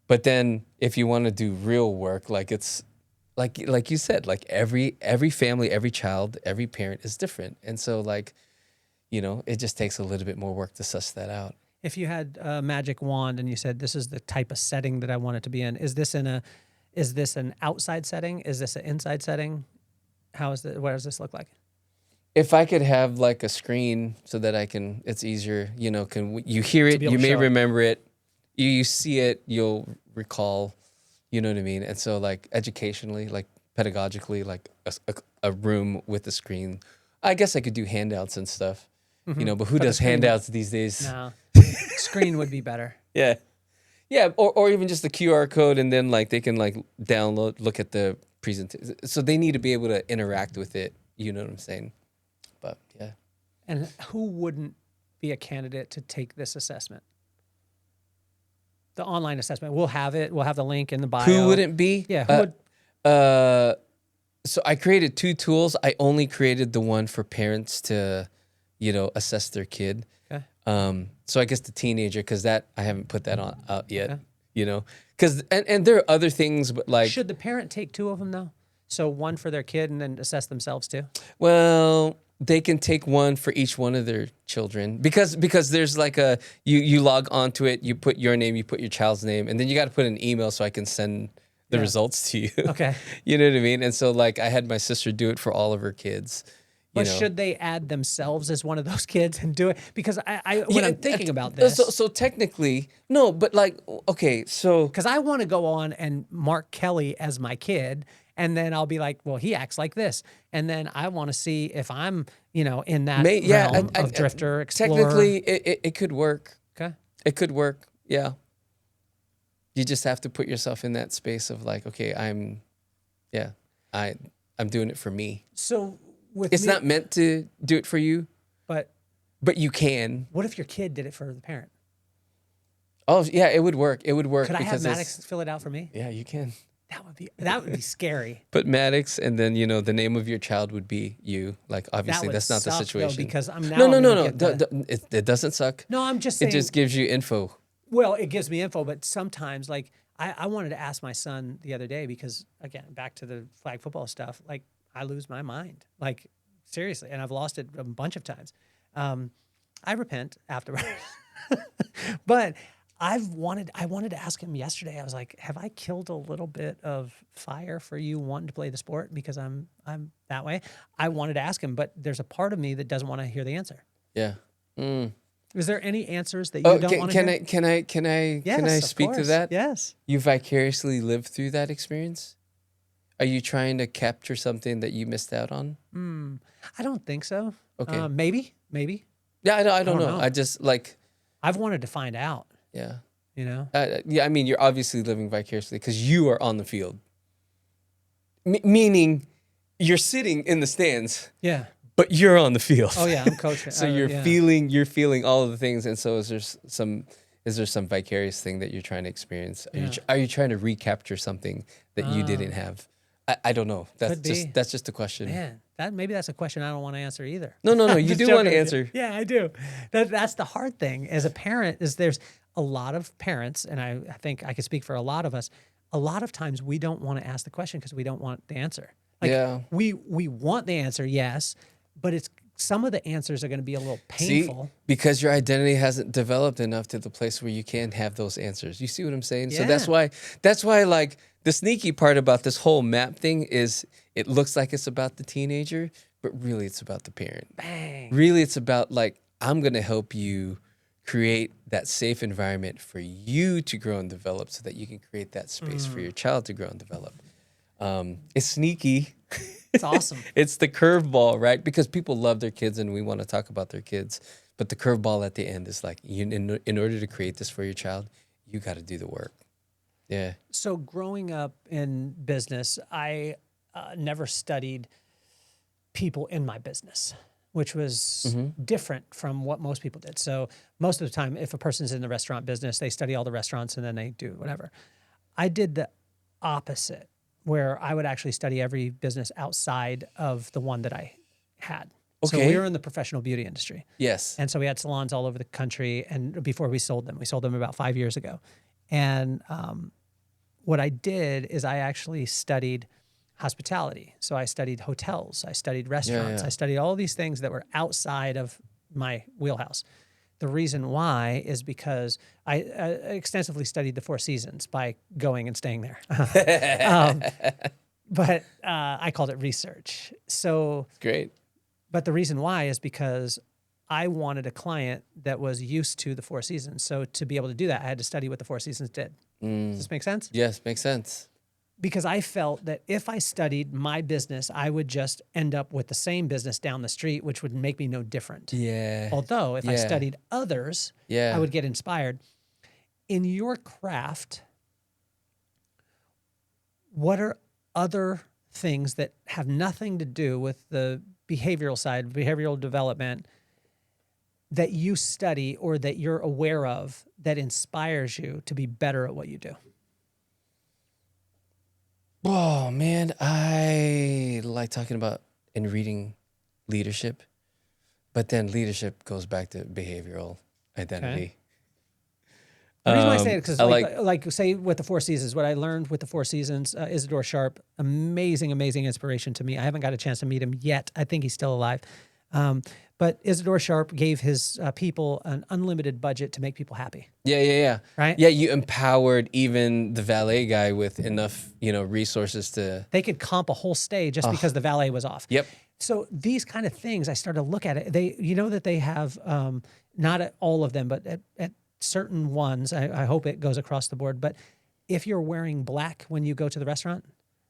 But then if you want to do real work, like it's like you said, like every family, every child, every parent is different. And so like, it just takes a little bit more work to suss that out. If you had a magic wand and you said, this is the type of setting that I want it to be in, is this an outside setting? Is this an inside setting? What does this look like? If I could have like a screen so that it's easier, you hear it, you may remember it, you see it, you'll recall, you know what I mean? And so like educationally, like pedagogically, like a room with a screen, I guess I could do handouts and stuff, but who does handouts these days? No, screen would be better. Yeah. Yeah, or even just the QR code and then like they can like download, look at the presentation. So they need to be able to interact with it, you know what I'm saying? But yeah. And who wouldn't be a candidate to take this assessment? The online assessment. We'll have it. We'll have the link in the bio. Who wouldn't be? Yeah. Who would? So I created 2 tools. I only created the one for parents to, assess their kid. Okay. So I guess the teenager, because that I haven't put that out yet. Because and there are other things, but like, Should the parent take 2 of them though? So one for their kid and then assess themselves too. well, they can take one for each one of their children because there's like you log onto it, you put your name, you put your child's name, and then you got to put an email so I can send the results to you. Okay. You know what I mean? And so like I had my sister do it for all of her kids. But should they add themselves as one of those kids and do it? Because when I'm thinking about this, so technically no, but like okay, so because I want to go on and mark Kelly as my kid, and then I'll be like, well, he acts like this, and then I want to see if I'm, in that realm of drifter, explorer. Technically, it could work. Okay, it could work. Yeah, you just have to put yourself in that space of like, okay, I'm doing it for me. So it's not meant to do it for you, but you can. What if your kid did it for the parent? Oh yeah, it would work. It would work. Could I have Maddox fill it out for me? Yeah, you can. That would be scary. Put Maddox, and then the name of your child would be you. Like obviously, that's not the situation. Though, because I'm now no. It doesn't suck. No, I'm just saying. It just gives you info. Well, it gives me info, but sometimes, like I wanted to ask my son the other day because again, back to the flag football stuff. Like I lose my mind, like seriously, and I've lost it a bunch of times. I repent afterwards, but. I wanted to ask him yesterday. I was like, have I killed a little bit of fire for you wanting to play the sport because I'm that way? I wanted to ask him, but there's a part of me that doesn't want to hear the answer. Yeah. Mm. Is there any answers that you don't want to hear? Can I speak to that? Yes. You vicariously lived through that experience? Are you trying to capture something that you missed out on? I don't think so. Okay. Maybe. Yeah, I don't know. I just like. I've wanted to find out. Yeah. Yeah, I mean, you're obviously living vicariously because you are on the field. Meaning, you're sitting in the stands. Yeah. But you're on the field. Oh yeah, I'm coaching. So you're feeling all of the things, and so is there some vicarious thing that you're trying to experience? Are you trying to recapture something that you didn't have? I don't know. That's just a question. Man, maybe that's a question I don't want to answer either. No. You do want to answer. Yeah, I do. That's the hard thing as a parent is there's a lot of parents, and I think I could speak for a lot of us. A lot of times we don't want to ask the question because we don't want the answer. Like we want the answer, yes, but it's some of the answers are going to be a little painful. See, because your identity hasn't developed enough to the place where you can have those answers. You see what I'm saying? Yeah. So that's why like the sneaky part about this whole map thing is it looks like it's about the teenager, but really it's about the parent. Bang. Really it's about like, I'm going to help you create that safe environment for you to grow and develop so that you can create that space for your child to grow and develop. It's sneaky. It's awesome. It's the curveball, right? Because people love their kids and we want to talk about their kids. But the curveball at the end is like, in order to create this for your child, you got to do the work. Yeah. So growing up in business, I never studied people in my business, which was different from what most people did. So most of the time, if a person's in the restaurant business, they study all the restaurants and then they do whatever. I did the opposite, where I would actually study every business outside of the one that I had. Okay. So we were in the professional beauty industry. Yes. And so we had salons all over the country. And before we sold them about 5 years ago. And what I did is I actually studied hospitality. So I studied hotels, I studied restaurants, I studied all these things that were outside of my wheelhouse. The reason why is because I extensively studied the Four Seasons by going and staying there. But I called it research. So great. But the reason why is because I wanted a client that was used to the Four Seasons. So to be able to do that, I had to study what the Four Seasons did. Does this make sense? Yes, makes sense. Because I felt that if I studied my business, I would just end up with the same business down the street, which would make me no different. Yeah. Although if I studied others, I would get inspired. In your craft, what are other things that have nothing to do with the behavioral side, behavioral development, that you study or that you're aware of that inspires you to be better at what you do? Oh man, I like talking about and reading leadership, but then leadership goes back to behavioral identity. The reason why I say it because, I like, say with the Four Seasons, what I learned with the Four Seasons, Isidore Sharp, amazing inspiration to me. I haven't got a chance to meet him yet. I think he's still alive. But Isidore Sharp gave his people an unlimited budget to make people happy. Yeah. Right? Yeah, you empowered even the valet guy with enough, resources to. They could comp a whole stay just because the valet was off. Yep. So these kind of things, I started to look at it. That they have, not at all of them, but at certain ones, I hope it goes across the board. But if you're wearing black when you go to the restaurant,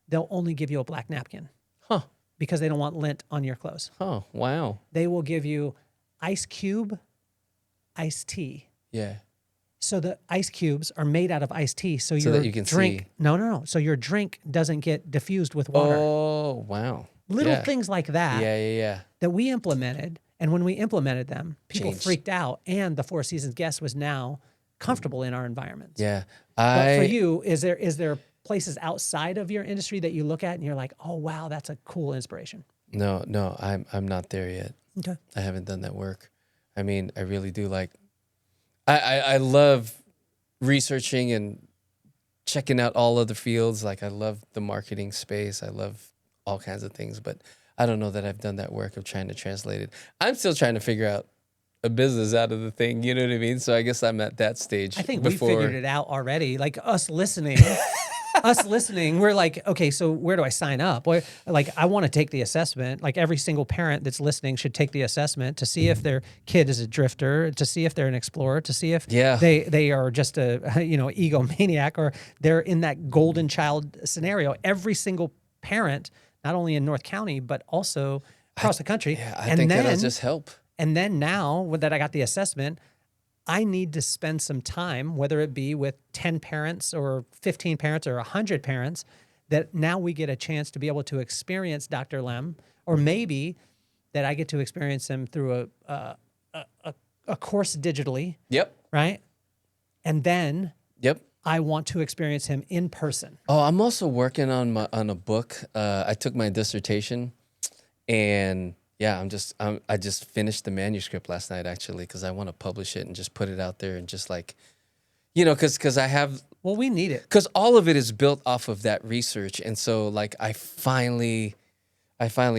they'll only give you a black napkin. Huh. Because they don't want lint on your clothes. Oh, wow. They will give you ice cube, iced tea. Yeah. So the ice cubes are made out of iced tea, so your that you can drink. see. No. So your drink doesn't get diffused with water. Oh, wow. Little Yeah. things like that Yeah. that we implemented. And when we implemented them, people Changed. freaked out. And the Four Seasons guest was now comfortable in our environments. Yeah. But for you, is there places outside of your industry that you look at and you're like, oh, wow, that's a cool inspiration? No, I'm not there yet. Okay. I haven't done that work. I mean, I really do like. I love researching and checking out all of the fields. Like I love the marketing space. I love all kinds of things, but I don't know that I've done that work of trying to translate it. I'm still trying to figure out a business out of the thing. You know what I mean? So I guess I'm at that stage. I think we figured it out already. Like us listening, we're like, okay, so where do I sign up? Well, like, I want to take the assessment. Like every single parent that's listening should take the assessment to see if their kid is a drifter, to see if they're an explorer, to see if they are just a egomaniac or they're in that golden child scenario. Every single parent, not only in North County but also across the country. Yeah, I think that'll just help. And then now that I got the assessment, I need to spend some time, whether it be with 10 parents or 15 parents or 100 parents, that now we get a chance to be able to experience Dr. Lem, or maybe that I get to experience him through a course digitally. Yep. Right? And then Yep. I want to experience him in person. Oh, I'm also working on a book. I took my dissertation, and yeah, I just finished the manuscript last night actually because I want to publish it and just put it out there and just like, because I have. Well, we need it because all of it is built off of that research, and so like I finally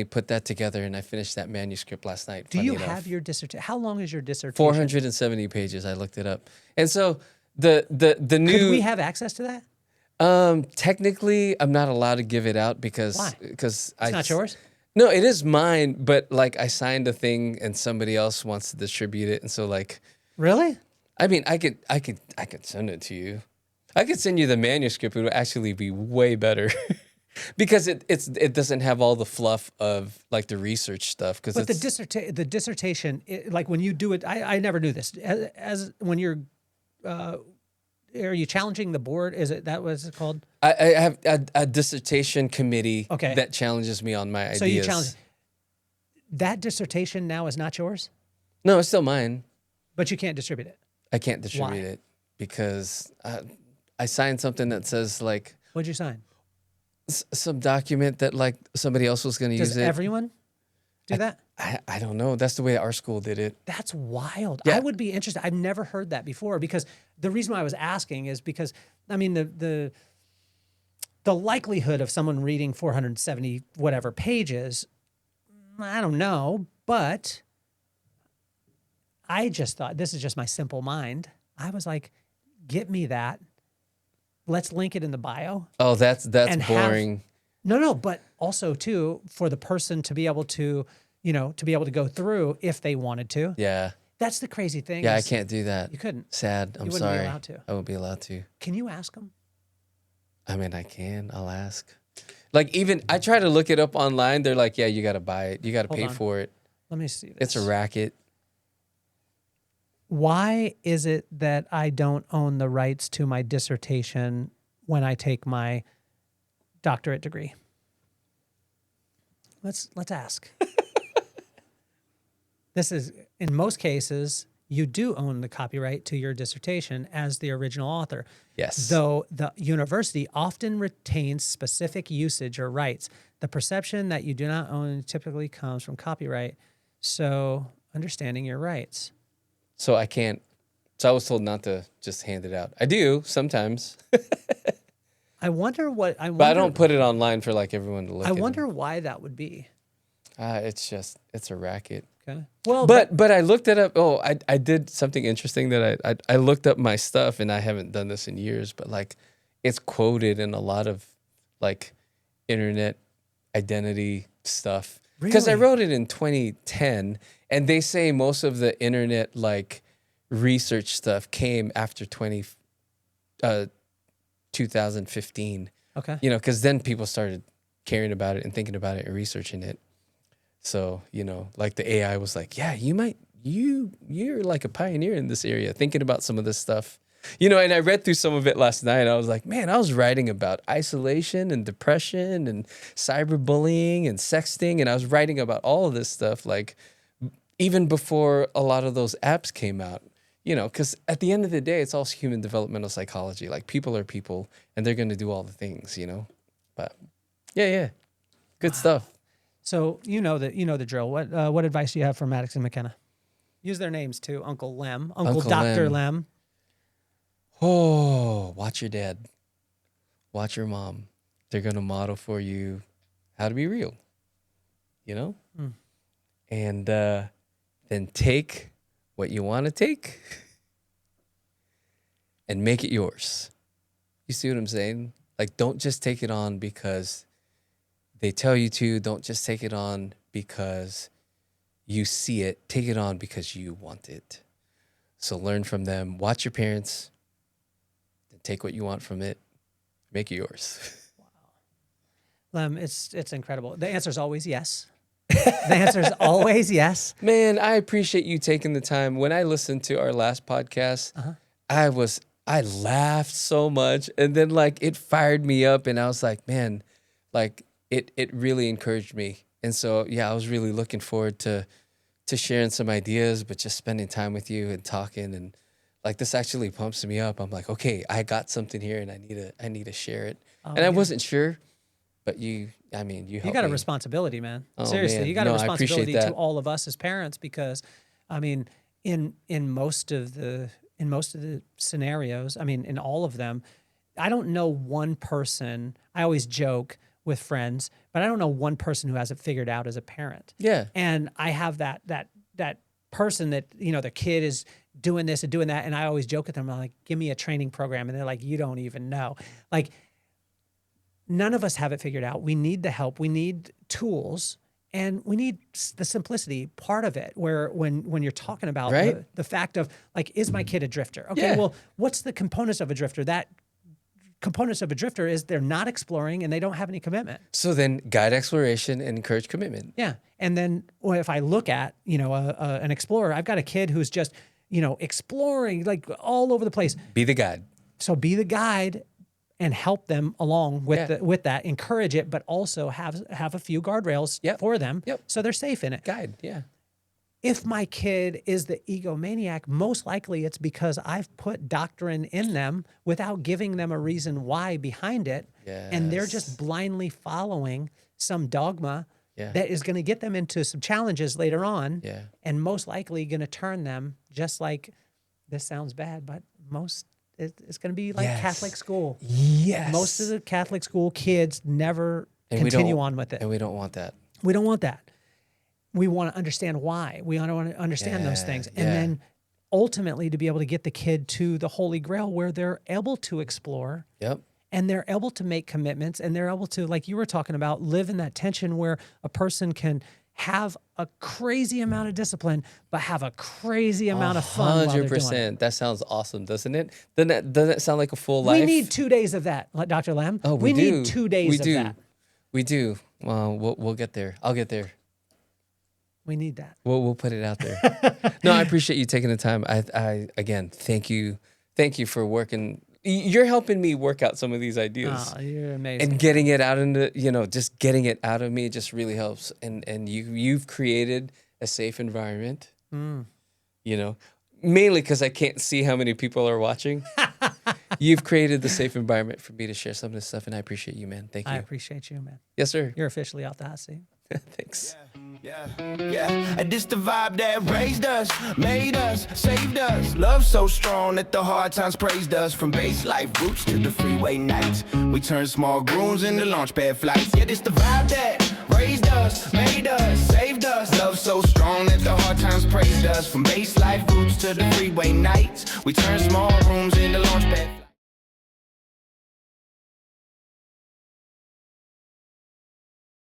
put that together and I finished that manuscript last night. Do you have your dissertation? How long is your dissertation? 470 pages. I looked it up, and so the new. Could we have access to that? Technically, I'm not allowed to give it out because Why? Because It's not yours? No, it is mine, but like I signed a thing and somebody else wants to distribute it, and so like. Really? I mean, I could send it to you. I could send you the manuscript. It would actually be way better because it doesn't have all the fluff of like the research stuff. Because the dissertation, like when you do it, I never knew this. As when you're, are you challenging the board? Is it that was it called? I have a dissertation committee that challenges me on my ideas. So you challenge that dissertation now is not yours? No, it's still mine. But you can't distribute it. I can't distribute it because I signed something that says like. What'd you sign? Some document that like somebody else was going to use it. Does everyone do that? I don't know. That's the way our school did it. That's wild. Yeah. I would be interested. I've never heard that before because the reason why I was asking is because I mean the likelihood of someone reading 470 whatever pages, I don't know, but I just thought, this is just my simple mind. I was like, get me that. Let's link it in the bio. Oh, that's boring. No, but also too for the person to be able to, to be able to go through if they wanted to. Yeah. That's the crazy thing. Yeah, I can't do that. You couldn't. Sad. I'm you wouldn't sorry. Be allowed to. I won't be allowed to. Can you ask them? I mean, I can. I'll ask. Like even I try to look it up online. They're like, yeah, you got to buy it. You got to pay for it. Let me see this. It's a racket. Why is it that I don't own the rights to my dissertation when I take my doctorate degree? Let's ask. this is, in most cases, you do own the copyright to your dissertation as the original author. Yes. Though the university often retains specific usage or rights. The perception that you do not own typically comes from copyright. So understanding your rights. So I can't. So I was told not to just hand it out. I do sometimes, I wonder what I wonder, but I don't put it online for like everyone to look. I wonder why that would be. It's a racket. Okay. Well, But I looked it up. Oh, I did something interesting that I looked up my stuff, and I haven't done this in years. But like, it's quoted in a lot of like internet identity stuff because I Really? wrote it in 2010, and they say most of the internet like research stuff came after 2015. okay. You know, because then people started caring about it and thinking about it and researching it. So, you know, like the AI was like, yeah, you're like a pioneer in this area, thinking about some of this stuff. You know, and I read through some of it last night. I was like, man, I was writing about isolation and depression and cyberbullying and sexting. And I was writing about all of this stuff, like even before a lot of those apps came out, you know, because at the end of the day, it's all human developmental psychology. Like people are people and they're going to do all the things, you know, but yeah. Good stuff. So you know the drill. What advice do you have for Maddox and McKenna? Use their names too. Uncle Lem, Uncle Dr. Lem. Oh, watch your dad. Watch your mom. They're going to model for you how to be real, you know? And then take what you want to take and make it yours. You see what I'm saying? Like, don't just take it on because they tell you to. Don't just take it on because you see it. Take it on because you want it. So learn from them. Watch your parents. Take what you want from it. Make it yours. Lem, it's incredible. The answer is always yes. The answer is always yes. Man, I appreciate you taking the time. When I listened to our last podcast, I laughed so much, and then like it fired me up, and I was like, man, like it really encouraged me. And so yeah, I was really looking forward to sharing some ideas, but just spending time with you and talking, and like this actually pumps me up. I'm like, okay, I got something here, and I need to share it. And I wasn't sure, but you helped You got a me. responsibility, man. Oh, Seriously, man. you got No, a I appreciate responsibility to that. all of us as parents because, I mean, in most of the scenarios, I mean, in all of them, I don't know one person. I always joke with friends, but I don't know one person who has it figured out as a parent. Yeah. And I have that person that, you know, the kid is doing this and doing that, and I always joke with them, I'm like, give me a training program, and they're like, you don't even know. Like, none of us have it figured out. We need the help. We need tools, and we need the simplicity part of it. Where when you're talking about Right. the fact of like, is my kid a drifter? Okay, Yeah. well, what's the components of a drifter? That components of a drifter is they're not exploring and they don't have any commitment. So then guide exploration and encourage commitment. Yeah, and then if I look at an explorer, I've got a kid who's just exploring like all over the place. Be the guide. So be the guide and help them along with Yeah. with that, encourage it, but also have a few guardrails Yep. for them Yep. so they're safe in it. Guide. Yeah. If my kid is the egomaniac, most likely it's because I've put doctrine in them without giving them a reason why behind it. And they're Yes. just blindly following some dogma Yeah. that is going to get them into some challenges later on. Yeah. And most likely going to turn them just like, this sounds bad, but it's going to be like Yes. Catholic school. Yes. Most of the Catholic school kids never And we continue don't- on with it. And we don't want that. We don't want that. We want to understand why. We want to understand those Yeah, things. And yeah. then ultimately to be able to get the kid to the Holy Grail where they're able to explore Yep. and they're able to make commitments and they're able to, like you were talking about, live in that tension where a person can have a crazy amount of discipline, but have a crazy amount of fun while they're doing it. 100%. That sounds awesome, doesn't it? Doesn't that sound like a full life? We need 2 days of that, like Dr. Lamb. Oh, we do. need 2 days we of do. that. We do. Well, we'll get there. I'll get there. We need that. We'll put it out there. No, I appreciate you taking the time. I again, thank you for working. You're helping me work out some of these ideas. Oh, you're amazing. And getting it out into, just getting it out of me just really helps. And you've created a safe environment. You know, mainly because I can't see how many people are watching. You've created the safe environment for me to share some of this stuff, and I appreciate you, man. Thank you. I appreciate you, man. Yes, sir. You're officially off the hot seat. Thanks. Yeah, and this the vibe that raised us, made us, saved us. Love so strong that the hard times praised us. From base life roots to the freeway nights, we turned small grooves into launch pad flights. Yeah, this the vibe that raised us, made us, saved us. Love so strong that the hard times praised us. From base life roots to the freeway nights, we turned small